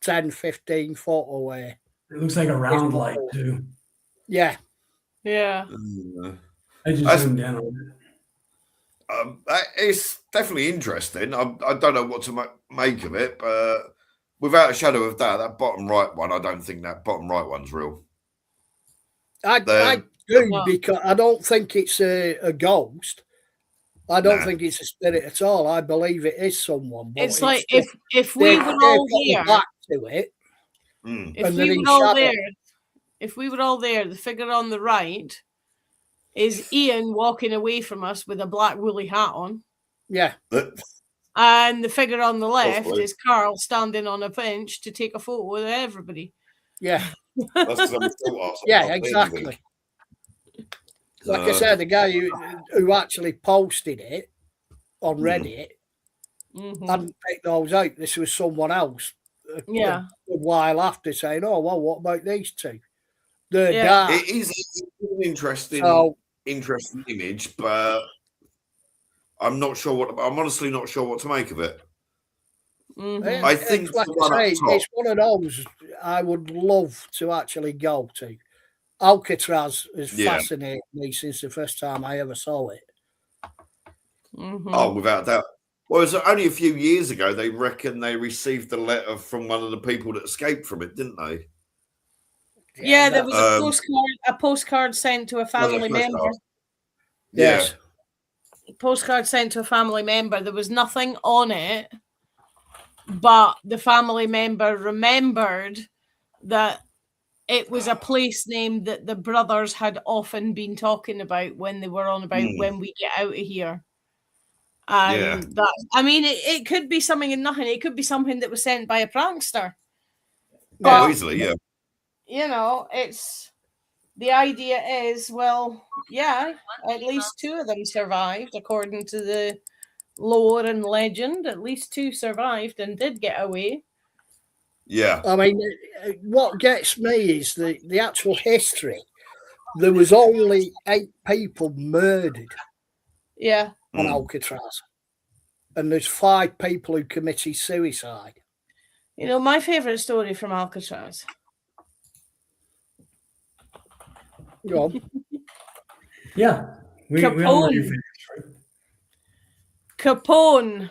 10, 15 foot away. It looks like a round light too. Yeah. Yeah. I just zoomed in on it. It's definitely interesting. I don't know what to make of it, but without a shadow of doubt, that bottom right one, I don't think that bottom right one's real. I do, because I don't think it's a ghost. I don't think it's a spirit at all. I believe it is someone. But It's like if we were all there, back to it, if we were all there, the figure on the right is Ian walking away from us with a black woolly hat on. Yeah. And the figure on the left Hopefully. is Carl standing on a bench to take a photo of everybody. Yeah. That's yeah, exactly. Like I said, the guy who actually posted it on Reddit hadn't picked those out. This was someone else. A while after saying, "Oh well, what about these two?" It is an interesting image, but I'm not sure I'm honestly not sure what to make of it. I think like I say, it's one of those I would love to actually go to. Alcatraz has fascinated me since the first time I ever saw it. Oh, without doubt. Well, it was only a few years ago they reckon they received a letter from one of the people that escaped from it, didn't they? Yeah, there was a postcard sent to a family member. Yes. Postcard sent to a family member. There was nothing on it, but the family member remembered that it was a place name that the brothers had often been talking about when they were on about when we get out of here. And it could be something in nothing. It could be something that was sent by a prankster. But, easily, yeah. You know, it's the idea is, well, yeah, at least two of them survived, according to the lore and legend. At least two survived and did get away. Yeah. I mean, what gets me is the actual history. There was only 8 people murdered. Yeah. On Alcatraz. And there's 5 people who committed suicide. You know, my favourite story from Alcatraz. Go on. Yeah. We all know your favorite story. Capone.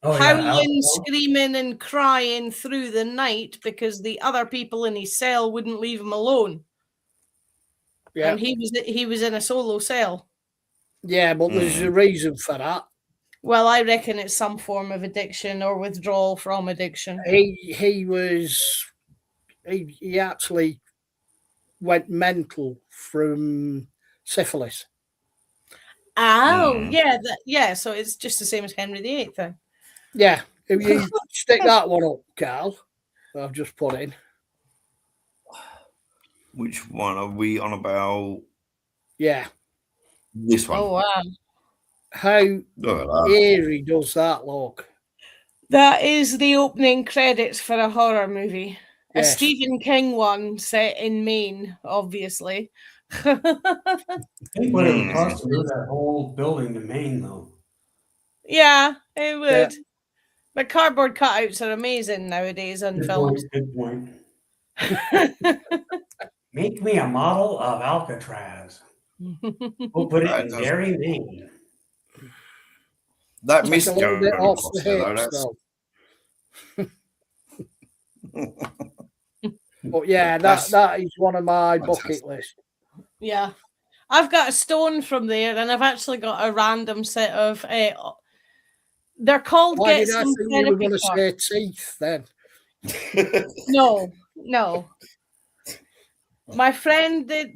Howling, screaming and crying through the night because the other people in his cell wouldn't leave him alone. Yeah. And he was in a solo cell. Yeah, but there's a reason for that. Well, I reckon it's some form of addiction or withdrawal from addiction. He actually went mental from syphilis. Oh, yeah. So it's just the same as Henry VIII then. Yeah. If you stick that one up, Carl, I've just put in. Which one are we on about? Yeah. This one. Oh, wow. How eerie does that look? That is the opening credits for a horror movie. Yes. A Stephen King one set in Maine, obviously. I think what it would cost to move that whole building to Maine, though. Yeah, it would. Yeah. But cardboard cutouts are amazing nowadays on films. Good point. Make me a model of Alcatraz. We'll put it in Derry, Maine. That missed a little bit off the hips, but yeah, that is one of my bucket lists. Yeah, I've got a stone from there, and I've actually got a random set of. They're called. Why did I think you were going to say teeth then? No. My friend that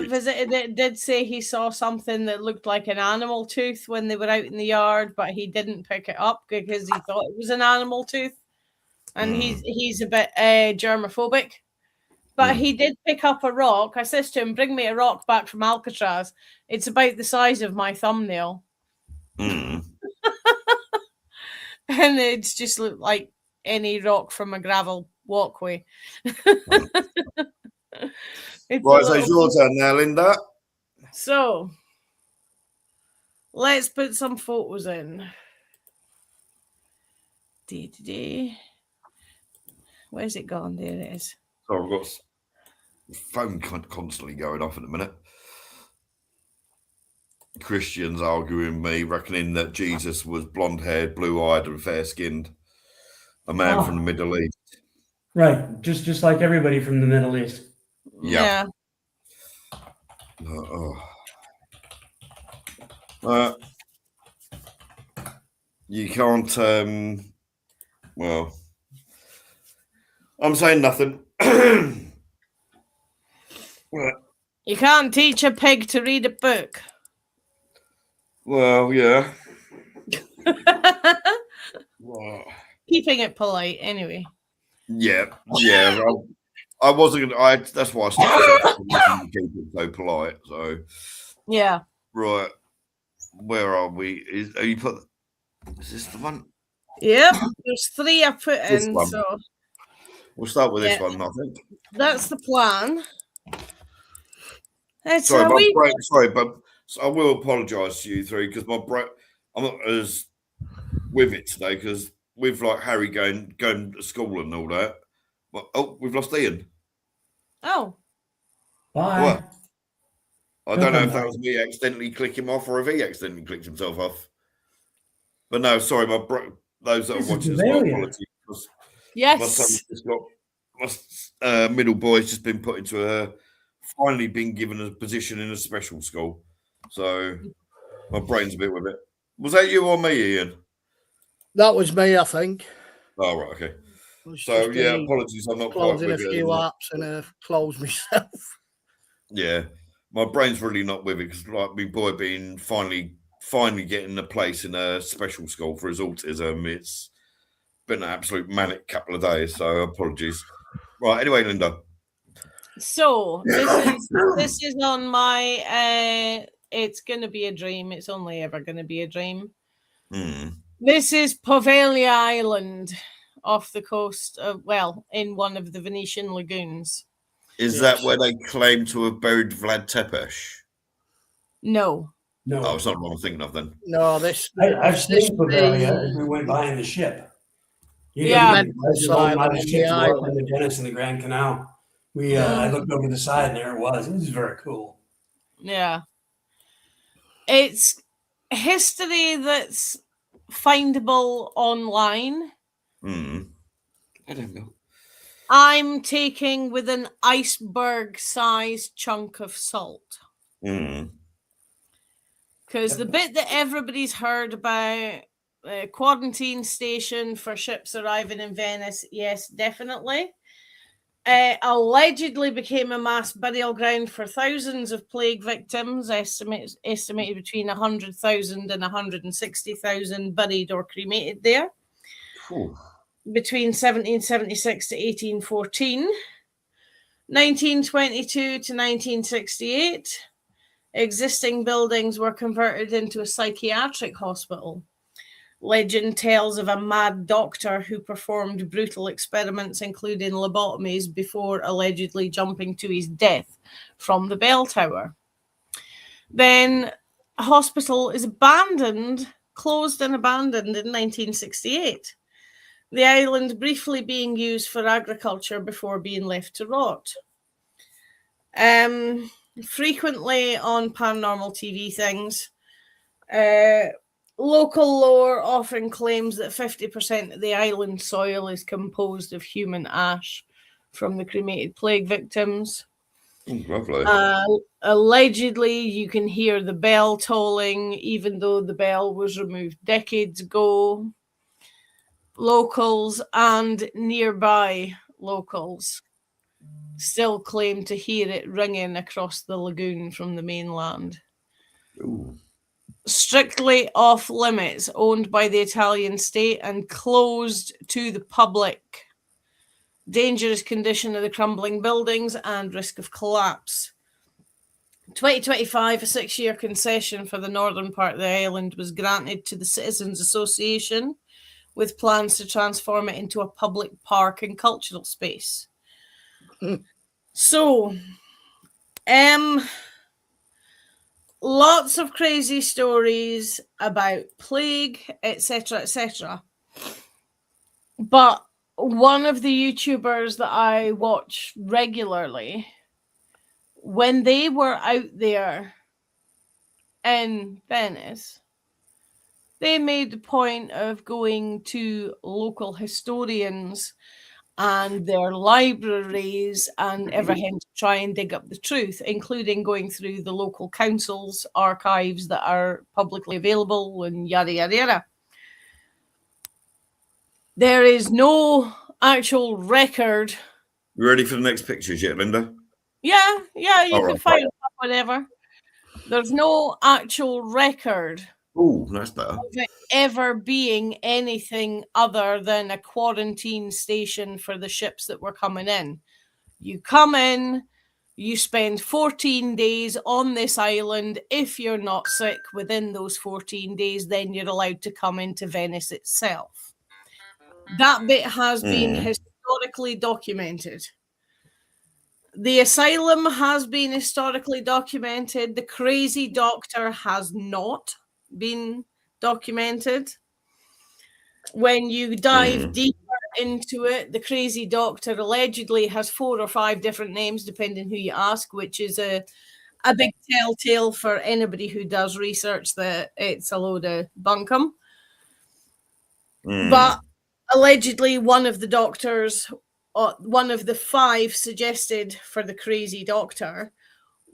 visited it did say he saw something that looked like an animal tooth when they were out in the yard, but he didn't pick it up because he thought it was an animal tooth, and he's a bit germophobic. But he did pick up a rock. I says to him, bring me a rock back from Alcatraz. It's about the size of my thumbnail. Mm. And it's just looked like any rock from a gravel walkway. It's Right, a so it's little- your turn now, Linda. So, let's put some photos in. Where's it gone? There it is. Sorry, I've got phone constantly going off at the minute. Christians arguing with me, reckoning that Jesus was blonde-haired, blue-eyed, and fair-skinned, a man from the Middle East. Right, just like everybody from the Middle East. Yeah. You can't. Well, I'm saying nothing. You can't teach a pig to read a book. Well, yeah. Well, Keeping it polite, anyway. yeah. I wasn't gonna. That's why I started to keep it so polite. So, Yeah. right, where are we? Is this the one? Yep. There's 3 I put This in, one. so We'll start with this one, I think. that's the plan. It's Sorry, a my wee- brain. Sorry, but I will apologise to you three because my brain. I'm not as with it today because with like Harry going to school and all that. Well, oh, we've lost Ian. Oh, Bye. What? I don't know if that back. was me accidentally clicking him off or if he accidentally clicked himself off. But no, sorry, those that are This is watching as well, Bavaria. apologies. My yes. son's just got my middle boy's just been put into finally been given a position in a special school. So my brain's a bit with it. Was that you or me, Ian? That was me, I think. Oh, right, okay. I was So, just, yeah, apologies. I'm not quite closing a with few it. apps and closed myself. Yeah, my brain's really not with it because, like, my boy being finally getting a place in a special school for his autism. It's been an absolute manic couple of days. So, apologies. Right, anyway, Linda. So this is on my it's gonna be a dream. It's only ever gonna be a dream. This is Poveglia Island off the coast of in one of the Venetian lagoons. Is that where they claim to have buried Vlad Tepes? No. No, Oh, it's not what I'm thinking of then. No, this. I've seen Bavaria the- as we went by in the ship. Yeah. The Dennis and the Grand Canal. I looked over the side and there it was. It was very cool. Yeah. It's history that's findable online. I don't know. I'm taking with an iceberg-sized chunk of salt. Because the bit that everybody's heard about, quarantine station for ships arriving in Venice, yes, definitely. Allegedly became a mass burial ground for thousands of plague victims, estimated between 100,000 and 160,000 buried or cremated there. Between 1776 to 1814, 1922 to 1968, existing buildings were converted into a psychiatric hospital. Legend tells of a mad doctor who performed brutal experiments, including lobotomies, before allegedly jumping to his death from the bell tower. Then a hospital is closed and abandoned in 1968. The island briefly being used for agriculture before being left to rot. Frequently on paranormal TV things, local lore often claims that 50% of the island soil is composed of human ash from the cremated plague victims. Lovely. Allegedly, you can hear the bell tolling, even though the bell was removed decades ago. Locals and nearby locals still claim to hear it ringing across the lagoon from the mainland. Ooh. Strictly off limits, owned by the Italian state and closed to the public. dangerous condition of the crumbling buildings, and risk of collapse. 2025, a 6-year concession for the northern part of the island was granted to the Citizens Association, with plans to transform it into a public park and cultural space. So, lots of crazy stories about plague, etc., etc. But one of the YouTubers that I watch regularly, when they were out there in Venice, they made the point of going to local historians and their libraries and everything to try and dig up the truth, including going through the local council's archives that are publicly available and yada, yada, yada. There is no actual record. You ready for the next pictures yet, Linda? Yeah, you All can right. find it up whatever. There's no actual record Oh, that's better. of it ever being anything other than a quarantine station for the ships that were coming in. You come in, you spend 14 days on this island. If you're not sick within those 14 days, then you're allowed to come into Venice itself. That bit has been historically documented. The asylum has been historically documented. The crazy doctor has not been documented. When you dive deeper into it, the crazy doctor allegedly has 4 or 5 different names, depending who you ask, which is a big telltale for anybody who does research that it's a load of bunkum. But allegedly, one of the doctors, one of the 5 suggested for the crazy doctor,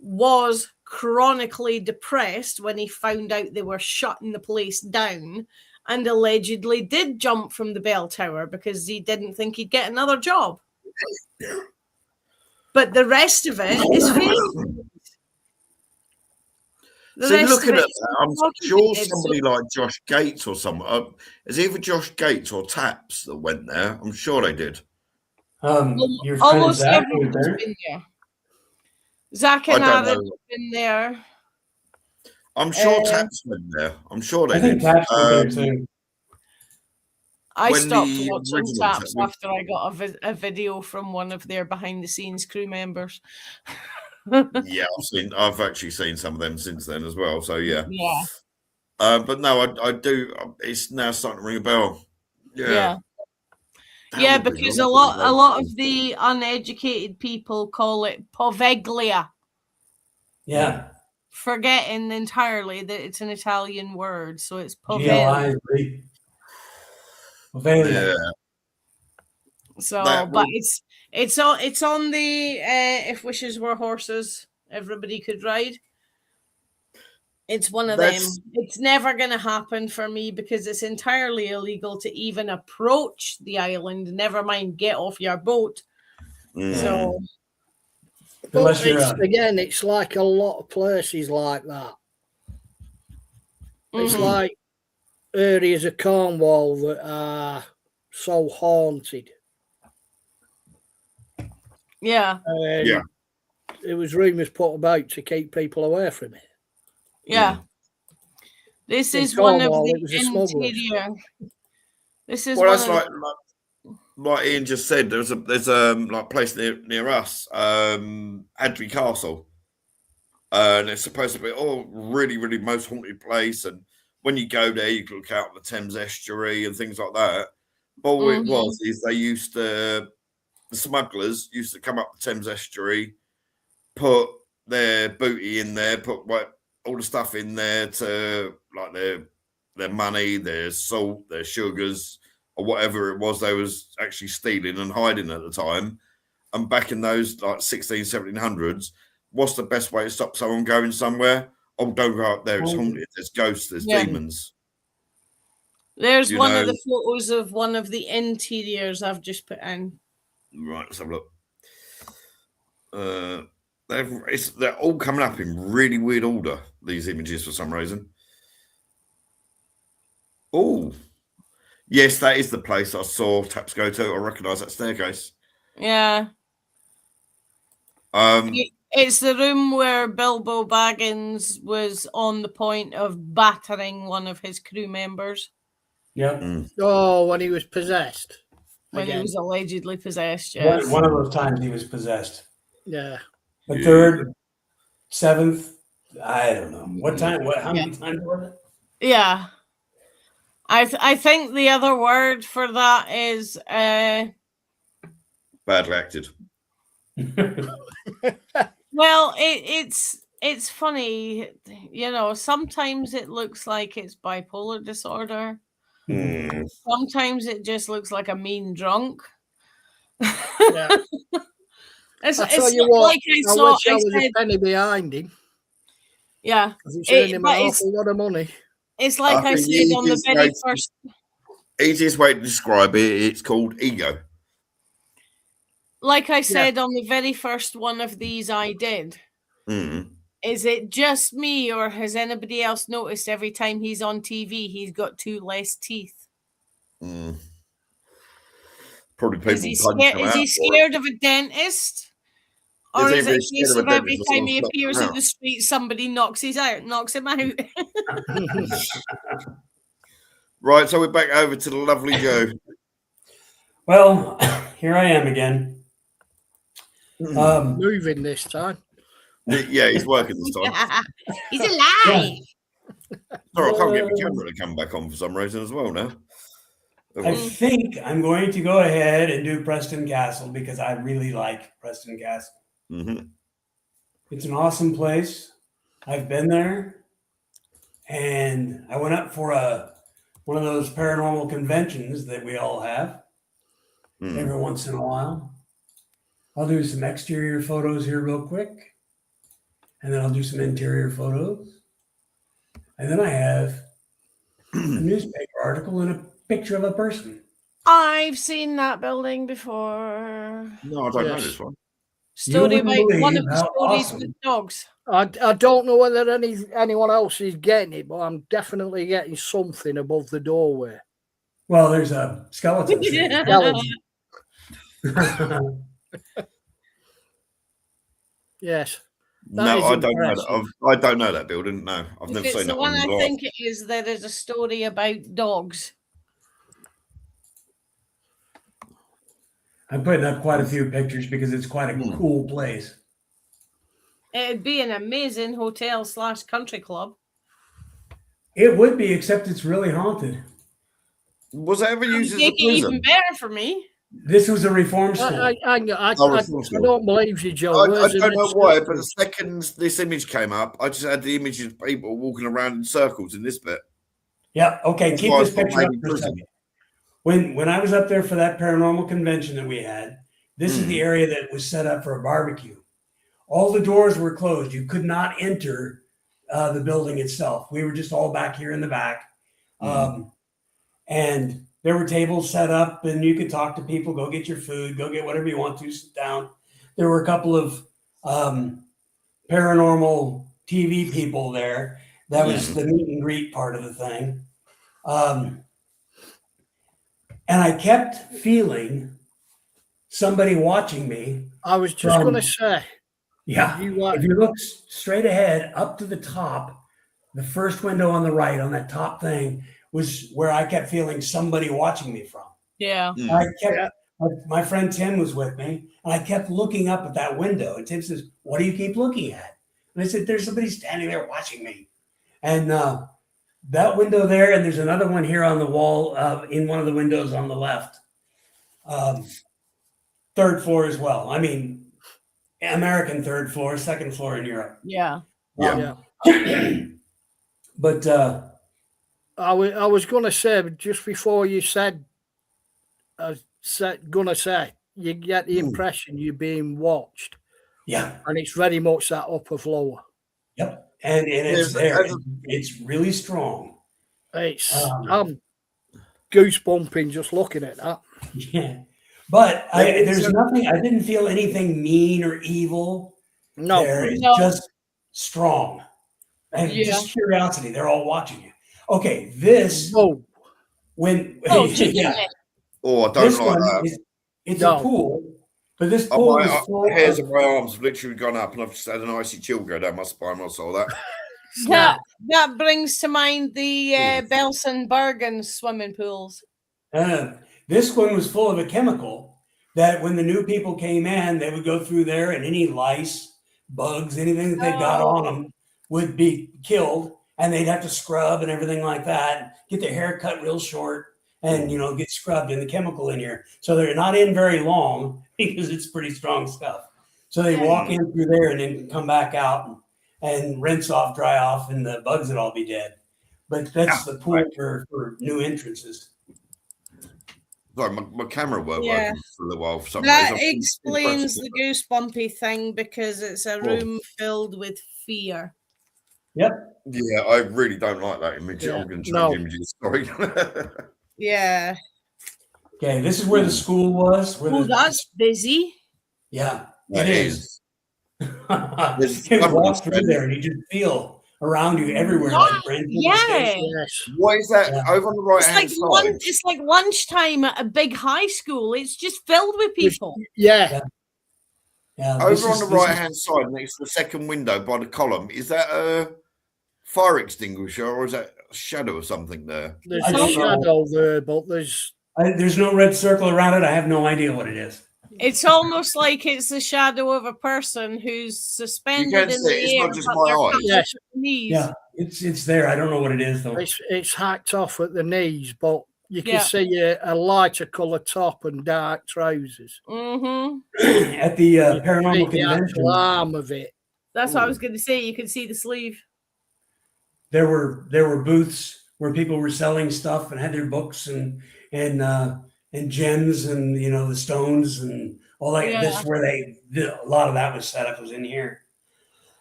was chronically depressed when he found out they were shutting the place down, and allegedly did jump from the bell tower because he didn't think he'd get another job. But the rest of it is fake. See, looking at that, I'm sure somebody like Josh Gates or someone, it's either Josh Gates or Taps that went there. I'm sure they did. Your friend Almost Zach everyone's was there. been there. Zach and Aaron have been there. I'm sure Taps went there. I'm sure they I think did. Taps went there too. I when stopped the watching original Taps Taps- after I got a video from one of their behind-the-scenes crew members. Yeah, I've actually seen some of them since then as well. So yeah. Yeah. But no, I do. It's now starting to ring a bell. Yeah. Yeah, because a lot of the uneducated people call it poveglia. Yeah. Forgetting entirely that it's an Italian word, so it's poveglia. Yeah. So, but it's on the if wishes were horses, everybody could ride. It's one of them. It's never going to happen for me because it's entirely illegal to even approach the island. Never mind get off your boat. So, it's like a lot of places like that. It's like areas of Cornwall that are so haunted. Yeah. There was rumours put about to keep people away from it. Yeah. This is one of the interior. This is well, that's like Ian just said. There's a like place near us, Adry Castle, and it's supposed to be really, really most haunted place. And when you go there, you can look out on the Thames estuary and things like that. But what it was is the smugglers used to come up the Thames estuary, put their booty in there, put all the stuff in there to like their money, their salt, their sugars, or whatever it was they was actually stealing and hiding at the time. And back in those like 1700s, what's the best way to stop someone going somewhere? Oh, don't go up there, it's haunted, there's ghosts, there's demons. There's one of the photos of one of the interiors I've just put in. Right, let's have a look. They're all coming up in really weird order, these images, for some reason. Oh, yes, that is the place I saw Taps go to. I recognise that staircase. Yeah. Um, It's the room where Bilbo Baggins was on the point of battering one of his crew members Yep. Oh, when he was possessed. when he Again. was allegedly possessed. Yes. One of those times he was possessed. Yeah. The Yeah. third, seventh, I don't know. What time? How many times was it? Yeah. I think the other word for that is badly acted. well, it's funny, you know, sometimes it looks like it's bipolar disorder. Mm. Sometimes it just looks like a mean drunk. Yeah. It's I tell it's you not what, like I wish I was said, a penny behind him. yeah. Because it's earning him But an awful lot of money. it's like I think said the on the easiest very way to- first. Easiest way to describe it, it's called ego. Like I said on the very first one of these I did. Mm. Is it just me, or has anybody else noticed every time he's on TV, he's got 2 less teeth? Mm. Probably people Is he punching scared? them Is out he for it. scared of a dentist? Or Is he is it really a scared case of a of every dentist or time someone he slapping appears him in out? the street, somebody knocks him out? Right, so we're back over to the lovely Joe. Well, here I am again. Moving this time. Yeah, he's working this time. He's alive. Sorry, I can't get my camera to come back on for some reason as well now. I think I'm going to go ahead and do Preston Castle because I really like Preston Castle. Mm-hmm. It's an awesome place. I've been there, and I went up for one of those paranormal conventions that we all have every once in a while. I'll do some exterior photos here real quick, and then I'll do some interior photos. And then I have a newspaper article and a picture of a person. I've seen that building before. No, I don't know this one. Story wouldn't about one believe of the how stories awesome. with dogs. I don't know whether anyone else is getting it, but I'm definitely getting something above the doorway. Well, there's a skeleton. Yes. No, I don't know that. I don't know that building. No, I've If never it's seen the that one one. I think it is, there is a story about dogs. I'm putting up quite a few pictures because it's quite a cool place. It'd be an amazing hotel / country club. It would be, except it's really haunted. Was it ever used as a Make it even prison? better for me. This was a reform school. I don't believe you, Joe. I don't know why, but the second this image came up, I just had the images of people walking around in circles in this bit. Yeah. Okay. That's Keep why I this thought picture up maybe for a prison. second. When I was up there for that paranormal convention that we had, this is the area that was set up for a barbecue. All the doors were closed. You could not enter the building itself. We were just all back here in the back. And there were tables set up and you could talk to people, go get your food, go get whatever you want to, sit down. There were a couple of paranormal TV people there. That was the meet and greet part of the thing. And I kept feeling somebody watching me. I was just going to say. Yeah. If you look straight ahead up to the top, the first window on the right on that top thing was where I kept feeling somebody watching me from. Yeah. My friend Tim was with me, and I kept looking up at that window. And Tim says, "What do you keep looking at?" And I said, "There's somebody standing there watching me." And that window there, and there's another one here on the wall in one of the windows on the left. Third floor as well. I mean, American third floor, second floor in Europe. Yeah. But I was going to say, just before you said, you get the impression you're being watched. Yeah. And it's very much that upper floor. Yep. And it's there. It's really strong. I'm goosebumping just looking at that. Yeah. But there's nothing, I didn't feel anything mean or evil. No. There. It's just strong. And just curiosity. They're all watching you. Okay, this when I don't like that. it's a pool, But this pool was full the hairs of of my arms have literally gone up, and I've just had an icy chill go down my spine when I saw that. That brings to mind the Belson Bergen swimming pools. this one was full of a chemical that when the new people came in, they would go through there and any lice, bugs, anything that they got on them would be killed, and they'd have to scrub and everything like that, get their hair cut real short and, get scrubbed in the chemical in here. So they're not in very long because it's pretty strong stuff. So they walk in through there and then come back out and rinse off, dry off, and the bugs would all be dead. But that's the pool for new entrances. Sorry, my camera weren't working for a little while for some That reason. explains the goosebumpy thing because it's a room filled with fear. Yep. Yeah, I really don't like that image. Yeah. I'm going to change images. Sorry. Yeah. Okay, this is where the school was. That's busy. Yeah, That it is. There's You some walk of through this- there and you just feel around you everywhere. Like brand new Yeah. station. Yes. What is that Yeah. over on the right It's hand like side? it's like lunchtime at a big high school. It's just filled with people. Yeah. Yeah, Over on the right hand side, next to the second window by the column, is that a fire extinguisher or is that a shadow or something there? There's I a don't know. shadow there, but there's no red circle around it. I have no idea what it is. It's almost like it's the shadow of a person who's suspended in see it. the It's air. not just but my they're eyes. touching Yes. their knees. Yeah, it's there. I don't know what it is though. it's hacked off at the knees, but you can Yeah. see a lighter colour top and dark trousers. Mm-hmm. At the paranormal See the convention, actual arm of it. That's what I was going to say. You can see the sleeve. there were booths where people were selling stuff and had their books and gems and the stones and all that. Yeah. That's where they did a lot of that was set up was in here.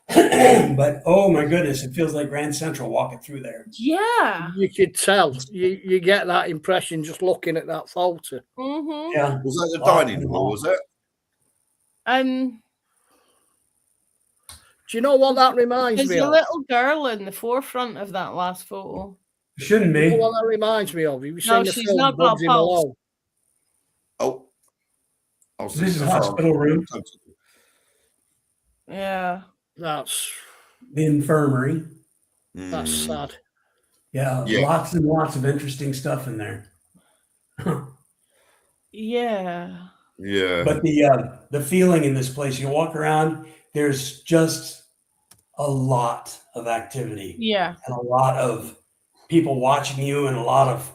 But oh my goodness, it feels like Grand Central walking through there. Yeah. You could tell. You get that impression just looking at that photo. Mm-hmm. Yeah, Was that the Wow. dining hall? Was it? Do you know what that reminds There's me a of? little girl in the forefront of that last photo. shouldn't You be. know what that reminds me of? You've No, seen the she's film not got Bugsy a pulse. Malone. Oh. I'll see This is the a hospital room, Yeah. That's the infirmary. that's sad. Yeah, Yeah. lots and lots of interesting stuff in there. Yeah. Yeah. But the feeling in this place, you walk around, there's just a lot of activity Yeah. and a lot of people watching you and a lot of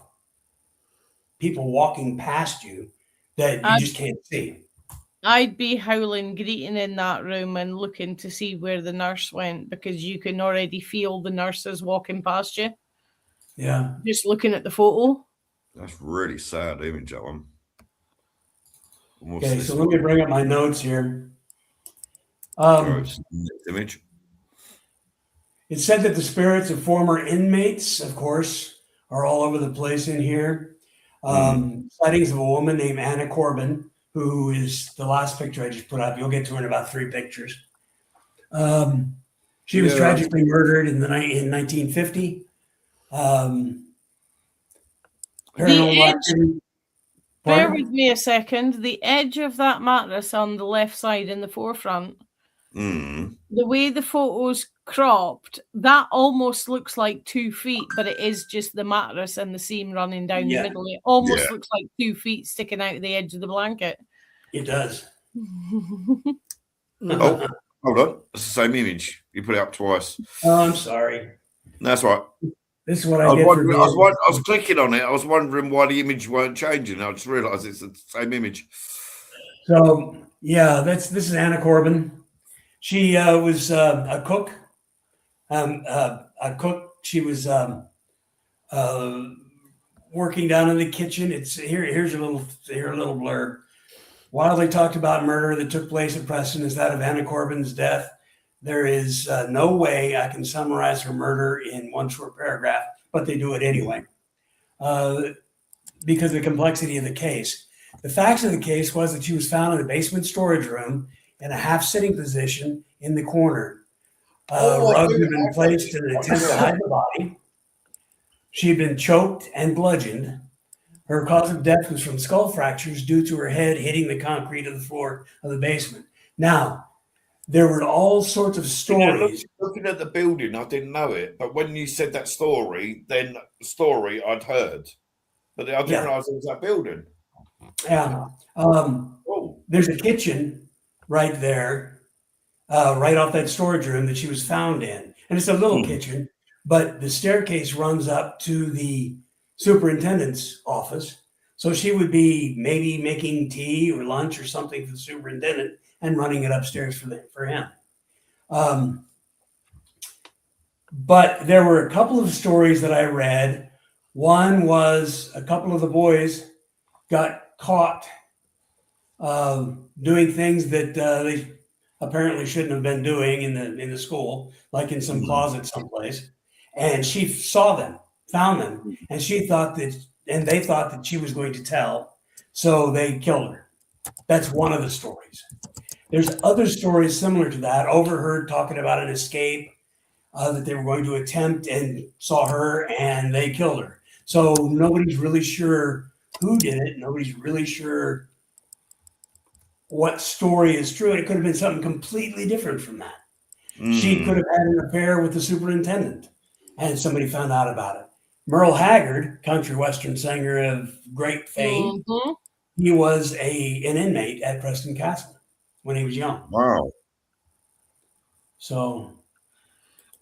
people walking past you that you just can't see. I'd be howling, greeting in that room and looking to see where the nurse went because you can already feel the nurses walking past you. Yeah. Just looking at the photo. That's really sad image, that one. What's Okay, this so let me one? bring up my notes here. Next image. It said that the spirits of former inmates, of course, are all over the place in here. Sightings of a woman named Anna Corbin, who is the last picture I just put up. You'll get to her in about 3 pictures. She was tragically murdered in 1950. Paranormal activity. Bear Pardon? with me a second. The edge of that mattress on the left side in the forefront, Mm. the way the photo's cropped, that almost looks like 2 feet, but it is just the mattress and the seam running down Yeah. the middle. It almost Yeah. looks like 2 feet sticking out of the edge of the blanket. It does. Oh, hold on. It's the same image. You put it up twice. Oh, I'm sorry. No, that's right. This is what I I was, get for wondering, I, being- was clicking on it. I was wondering why the image weren't changing. I just realised it's the same image. So yeah, this is Anna Corbin. She was a cook. She was working down in the kitchen. It's here's a little blurb. Widely talked about murder that took place at Preston is that of Anna Corbin's death. There is no way I can summarize her murder in one short paragraph, but they do it anyway because of the complexity of the case. The facts of the case was that she was found in a basement storage room in a half-sitting position in the corner. Rugs had been placed in an attempt to hide the body. She had been choked and bludgeoned. Her cause of death was from skull fractures due to her head hitting the concrete of the floor of the basement. Now, there were all sorts of stories. Looking at the building, I didn't know it, but when you said that story, then the story I'd heard, but I didn't realize it was that building. Yeah. There's a kitchen right there, right off that storage room that she was found in. And it's a little kitchen, but the staircase runs up to the superintendent's office. So she would be maybe making tea or lunch or something for the superintendent and running it upstairs for him. But there were a couple of stories that I read. One was a couple of the boys got caught doing things that they apparently shouldn't have been doing in the school, like in some closet someplace. And she saw them, found them, and they thought that she was going to tell, so they killed her. That's one of the stories. There's other stories similar to that. Overheard talking about an escape that they were going to attempt and saw her and they killed her. So nobody's really sure who did it. Nobody's really sure what story is true. It could have been something completely different from that. She could have had an affair with the superintendent and somebody found out about it. Merle Haggard, country western singer of great fame, he was an inmate at Preston Castle when he was young. Wow. So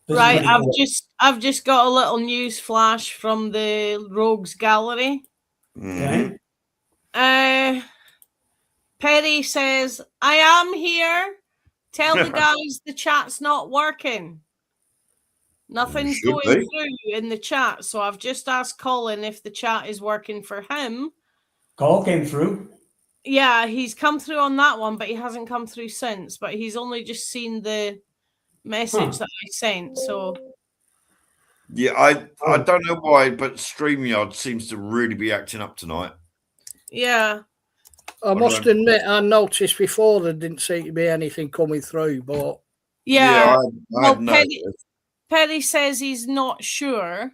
right, I've just got a little news flash from the Rogues Gallery. Okay. Perry says, I am here. Tell the guys the chat's not working. Nothing's going through in the chat. So I've just asked Colin if the chat is working for him. Call came through. Yeah, he's come through on that one, but he hasn't come through since. But he's only just seen the message that I sent. So yeah, I don't know why, but StreamYard seems to really be acting up tonight. Yeah. I must admit, I noticed before there didn't seem to be anything coming through, but yeah, well, Perry says he's not sure.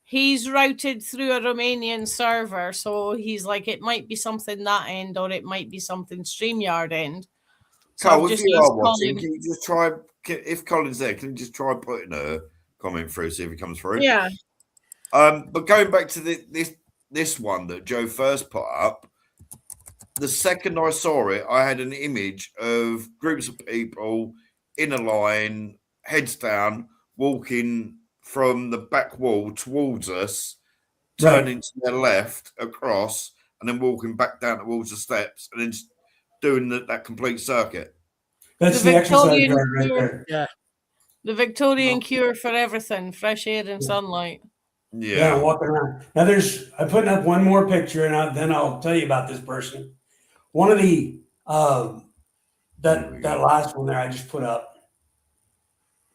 He's routed through a Romanian server, so he's like, it might be something that end, or it might be something StreamYard end. So Carl, if you are watching, can you just try? If Colin's there, can you just try putting a comment through, see if it comes through? Yeah. But going back to this one that Joe first put up, the second I saw it, I had an image of groups of people in a line, heads down, walking from the back wall towards us, turning to their left across, and then walking back down towards the steps, and then just doing that complete circuit. That's the exercise guard right there. Yeah. The Victorian cure for everything, fresh air and sunlight. Yeah, walking around. Now I'm putting up one more picture, and then I'll tell you about this person. One of the that last one there I just put up.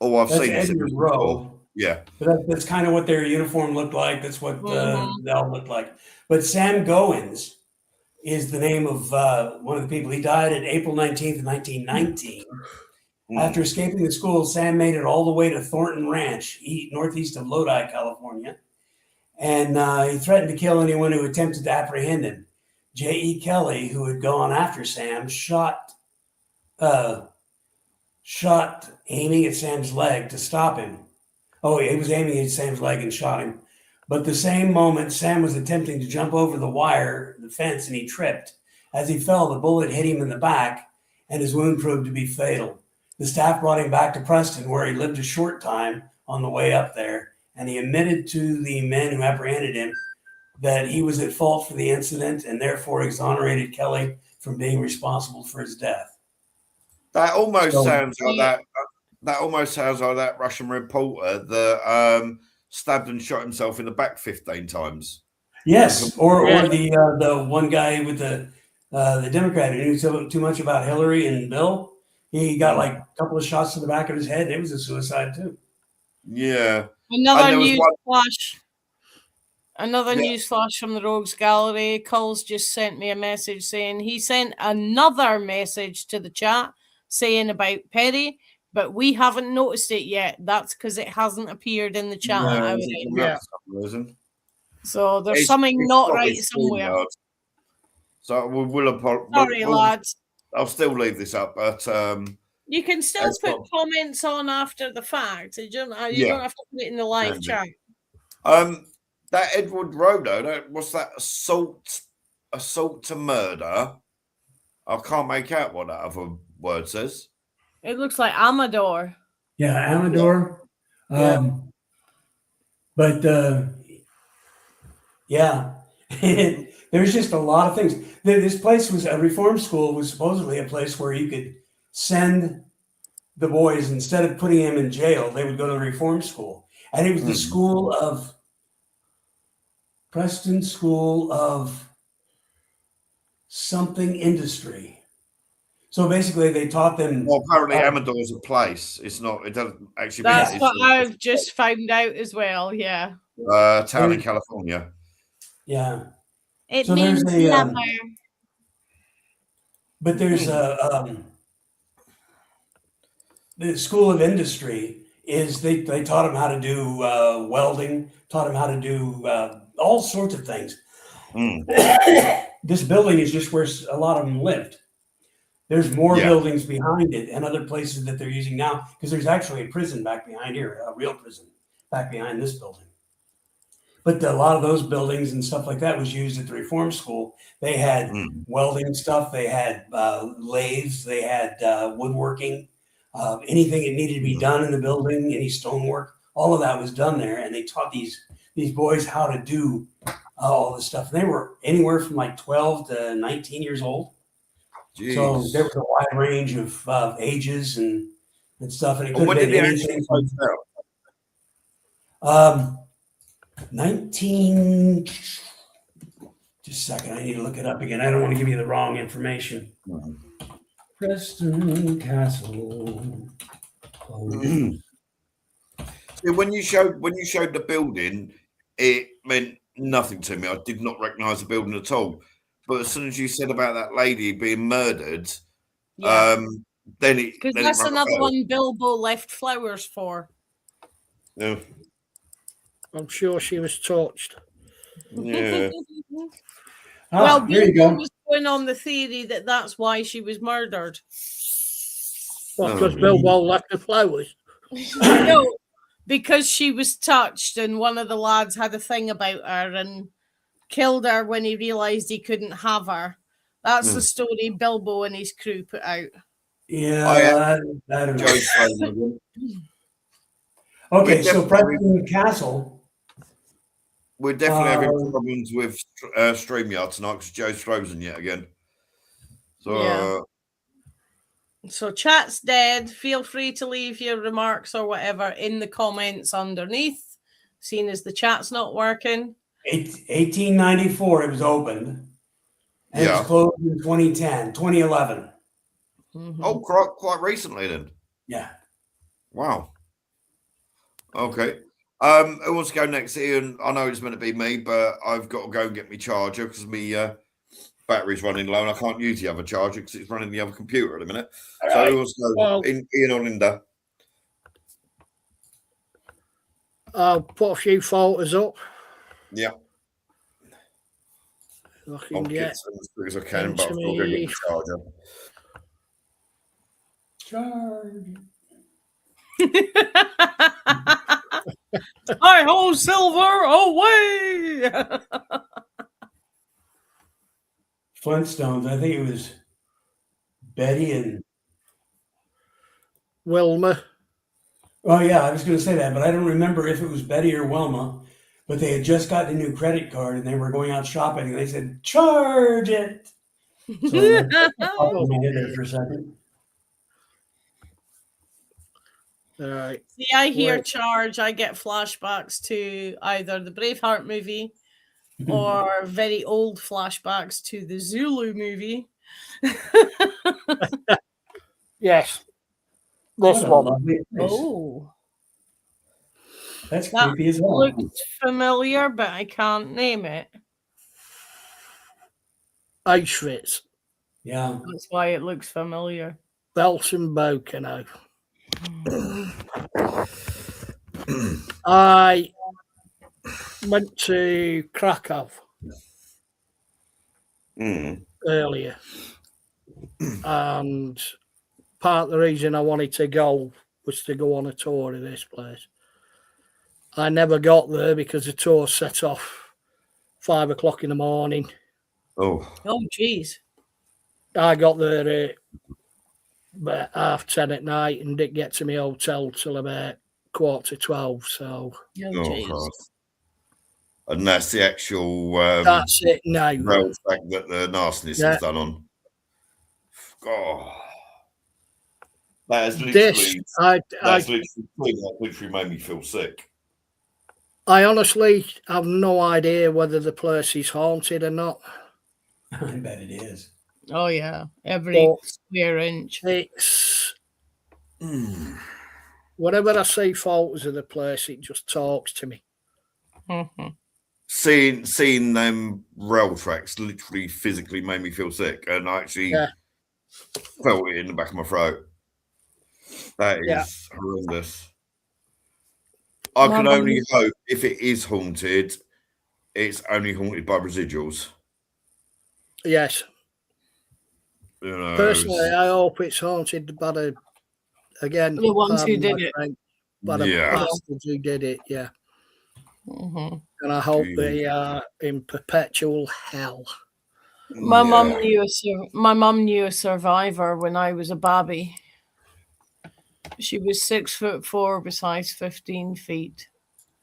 Oh, I've seen this. Row. Yeah, that's kind of what their uniform looked like. That's what they all looked like. But Sam Goins is the name of one of the people. He died on April 19th, 1919. After escaping the school, Sam made it all the way to Thornton Ranch, northeast of Lodi, California. And he threatened to kill anyone who attempted to apprehend him. J.E. Kelly, who had gone after Sam, shot aiming at Sam's leg to stop him. Oh, he was aiming at Sam's leg and shot him. But the same moment, Sam was attempting to jump over the fence, and he tripped. As he fell, the bullet hit him in the back, and his wound proved to be fatal. The staff brought him back to Preston, where he lived a short time on the way up there, and he admitted to the men who apprehended him that he was at fault for the incident and therefore exonerated Kelly from being responsible for his death. That almost sounds like that. That almost sounds like that Russian reporter that stabbed and shot himself in the back 15 times. Yes, or the one guy with the Democrat who knew too much about Hillary and Bill. He got like a couple of shots to the back of his head. It was a suicide too. Yeah. Another news flash from the Rogues Gallery. Cole's just sent me a message saying he sent another message to the chat saying about Perry, but we haven't noticed it yet. That's because it hasn't appeared in the chat. So there's It's- something it's not probably right somewhere. StreamYard. So we'll apologize. Sorry, lads. I'll still leave this up, but You can still It's put not- comments on after the fact. You don't Yeah. have to put it in the live Can do. chat. that Edward Road though, what's that assault to murder? I can't make out what that other word says. It looks like Amador. Yeah, Amador. Yeah. But yeah, there's just a lot of things. This place was a reform school, was supposedly a place where you could send the boys, instead of putting them in jail, they would go to the reform school. And it was the school of Preston School of something industry. So basically they taught them. Well, apparently Amador is a place. It's not. It doesn't actually. That's mean what I've just found out as well. Yeah. Town in California. Yeah. It So means there's a, never. But there's the School of Industry is they taught them how to do welding, taught them how to do all sorts of things. This building is just where a lot of them lived. There's more buildings behind it and other places that they're using now, because there's actually a prison back behind here, a real prison back behind this building. But a lot of those buildings and stuff like that was used at the reform school. They had welding stuff, they had lathes, they had woodworking, anything that needed to be done in the building, any stonework, all of that was done there. And they taught these boys how to do all this stuff. And they were anywhere from like 12 to 19 years old. Jeez. So there was a wide range of ages and stuff. And it And could when have did been they anything actually from close down? 19. Just a second. I need to look it up again. I don't want to give you the wrong information. Preston Castle. See, when you showed the building, it meant nothing to me. I did not recognise the building at all. But as soon as you said about that lady being murdered, then it Because then that's it rang a another bell. one Bilbo left flowers for. Yeah. I'm sure she was torched. Yeah. Well, Here you Bilbo go. was going on the theory that that's why she was murdered. Well, because Bilbo left the flowers. No, because she was touched and one of the lads had a thing about her and killed her when he realised he couldn't have her. That's the story Bilbo and his crew put out. Yeah, I don't know. Joe's phone. Okay, We're so definitely- Preston Castle. We're definitely having problems with StreamYard tonight because Joe's frozen yet again. So Yeah. So chat's dead. Feel free to leave your remarks or whatever in the comments underneath, seeing as the chat's not working. 1894 it was opened. And it was closed in 2011. oh, quite recently then. Yeah. Wow. Okay. Who wants to go next? Ian, I know it's meant to be me, but I've got to go and get my charger because my battery's running low and I can't use the other charger because it's running the other computer at the minute. All so right. who wants to go? Ian or Linda? I'll put a few photos up. Yeah. I can I'll get get some as quick as I can, but I've into got to go get me. the charger. Charge. Hi ho, Silver, away! Flintstones. I think it was Betty and. Wilma. Oh, yeah, I was going to say that, but I don't remember if it was Betty or Wilma. But they had just gotten a new credit card and they were going out shopping and they said, charge it. So I did there for a second. All right. See, I hear Wait. charge, I get flashbacks to either the Braveheart movie or very old flashbacks to the Zulu movie. Yes. This What a one. lovely place. Oh, That's that creepy as well. looks familiar, but I can't name it. Auschwitz. Yeah. That's why it looks familiar. Belsen-Bokenau. I went to Krakow Mm. earlier, and part of the reason I wanted to go was to go on a tour of this place. I never got there because the tour set off 5 o'clock in the morning. Oh, Oh, geez. I got there at about 10:30 at night and didn't get to my hotel till about 11:45. So Oh, oh, geez. Christ. And that's the actual that's it now. rail track that the nastiness was done on. God, that has literally, literally made me feel sick. I honestly have no idea whether the place is haunted or not. I bet it is. Oh, yeah. Every square inch. It's whenever I see photos of the place, it just talks to me. Mm-hmm. Seeing them rail tracks literally physically made me feel sick, and I actually felt it in the back of my throat. That is horrendous. I can only hope if it is haunted, it's only haunted by residuals. Yes. You know, personally, I hope it's haunted by the ones who did it. By the bastards who did it, yeah. Mm-hmm. And I hope they are in perpetual hell. My mum knew a survivor when I was a babby. She was 6'4" besides 15 feet.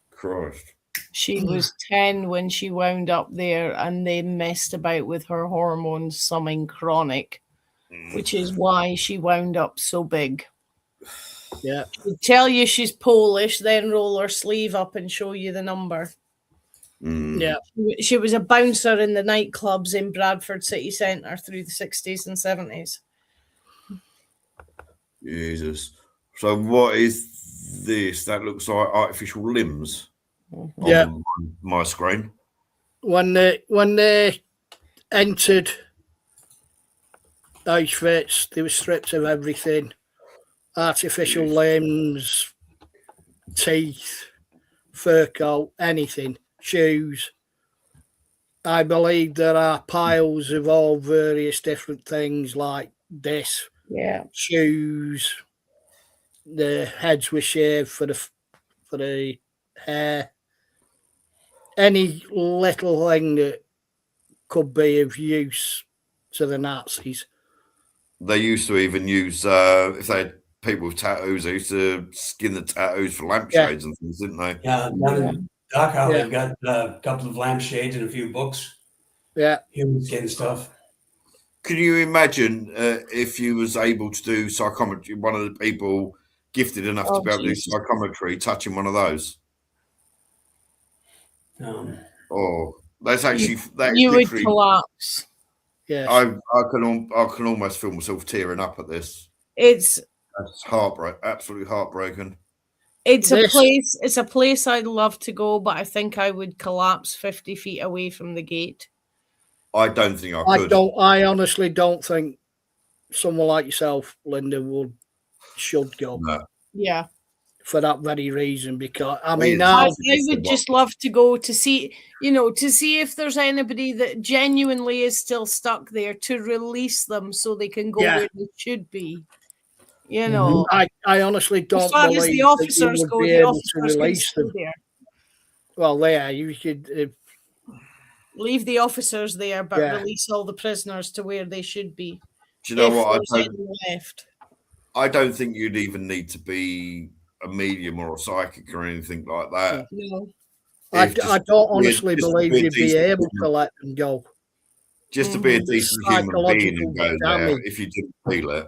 Christ. She was 10 when she wound up there, and they messed about with her hormones, something chronic, which is why she wound up so big. Yeah. She'd tell you she's Polish, then roll her sleeve up and show you the number. Yeah. She was a bouncer in the nightclubs in Bradford city centre through the 60s and 70s. Jesus. So what is this? That looks like artificial limbs on my screen. When they entered Auschwitz, they were stripped of everything. Artificial limbs, teeth, fur coat, anything, shoes. I believe there are piles of all various different things like this. Yeah. Shoes. The heads were shaved for the hair. Any little thing that could be of use to the Nazis. They used to even use if they had people with tattoos, they used to skin the tattoos for lampshades and things, didn't they? Yeah, down in Dachau, they've got a couple of lampshades and a few books. Yeah. Human skin stuff. Can you imagine if you was able to do psychometry, one of the people gifted enough to be able to do psychometry, touching one of those? That's actually you would collapse. Yes. I can almost feel myself tearing up at this. That's absolutely heartbreaking. It's a place I'd love to go, but I think I would collapse 50 feet away from the gate. I don't think I could. I honestly don't think someone like yourself, Linda, should go. No. Yeah. For that very reason, because I would just love to go to see, to see if there's anybody that genuinely is still stuck there, to release them so they can go where they should be. I honestly don't as far believe as the officers that you would go, be the able officers to can release stay them. there. Well, you could leave the officers there, but release all the prisoners to where they should be. Do you know what? I don't think you'd even need to be a medium or a psychic or anything like that. No. I don't honestly believe you'd be able to let them go. Just to be a decent human being and go there if you didn't feel it.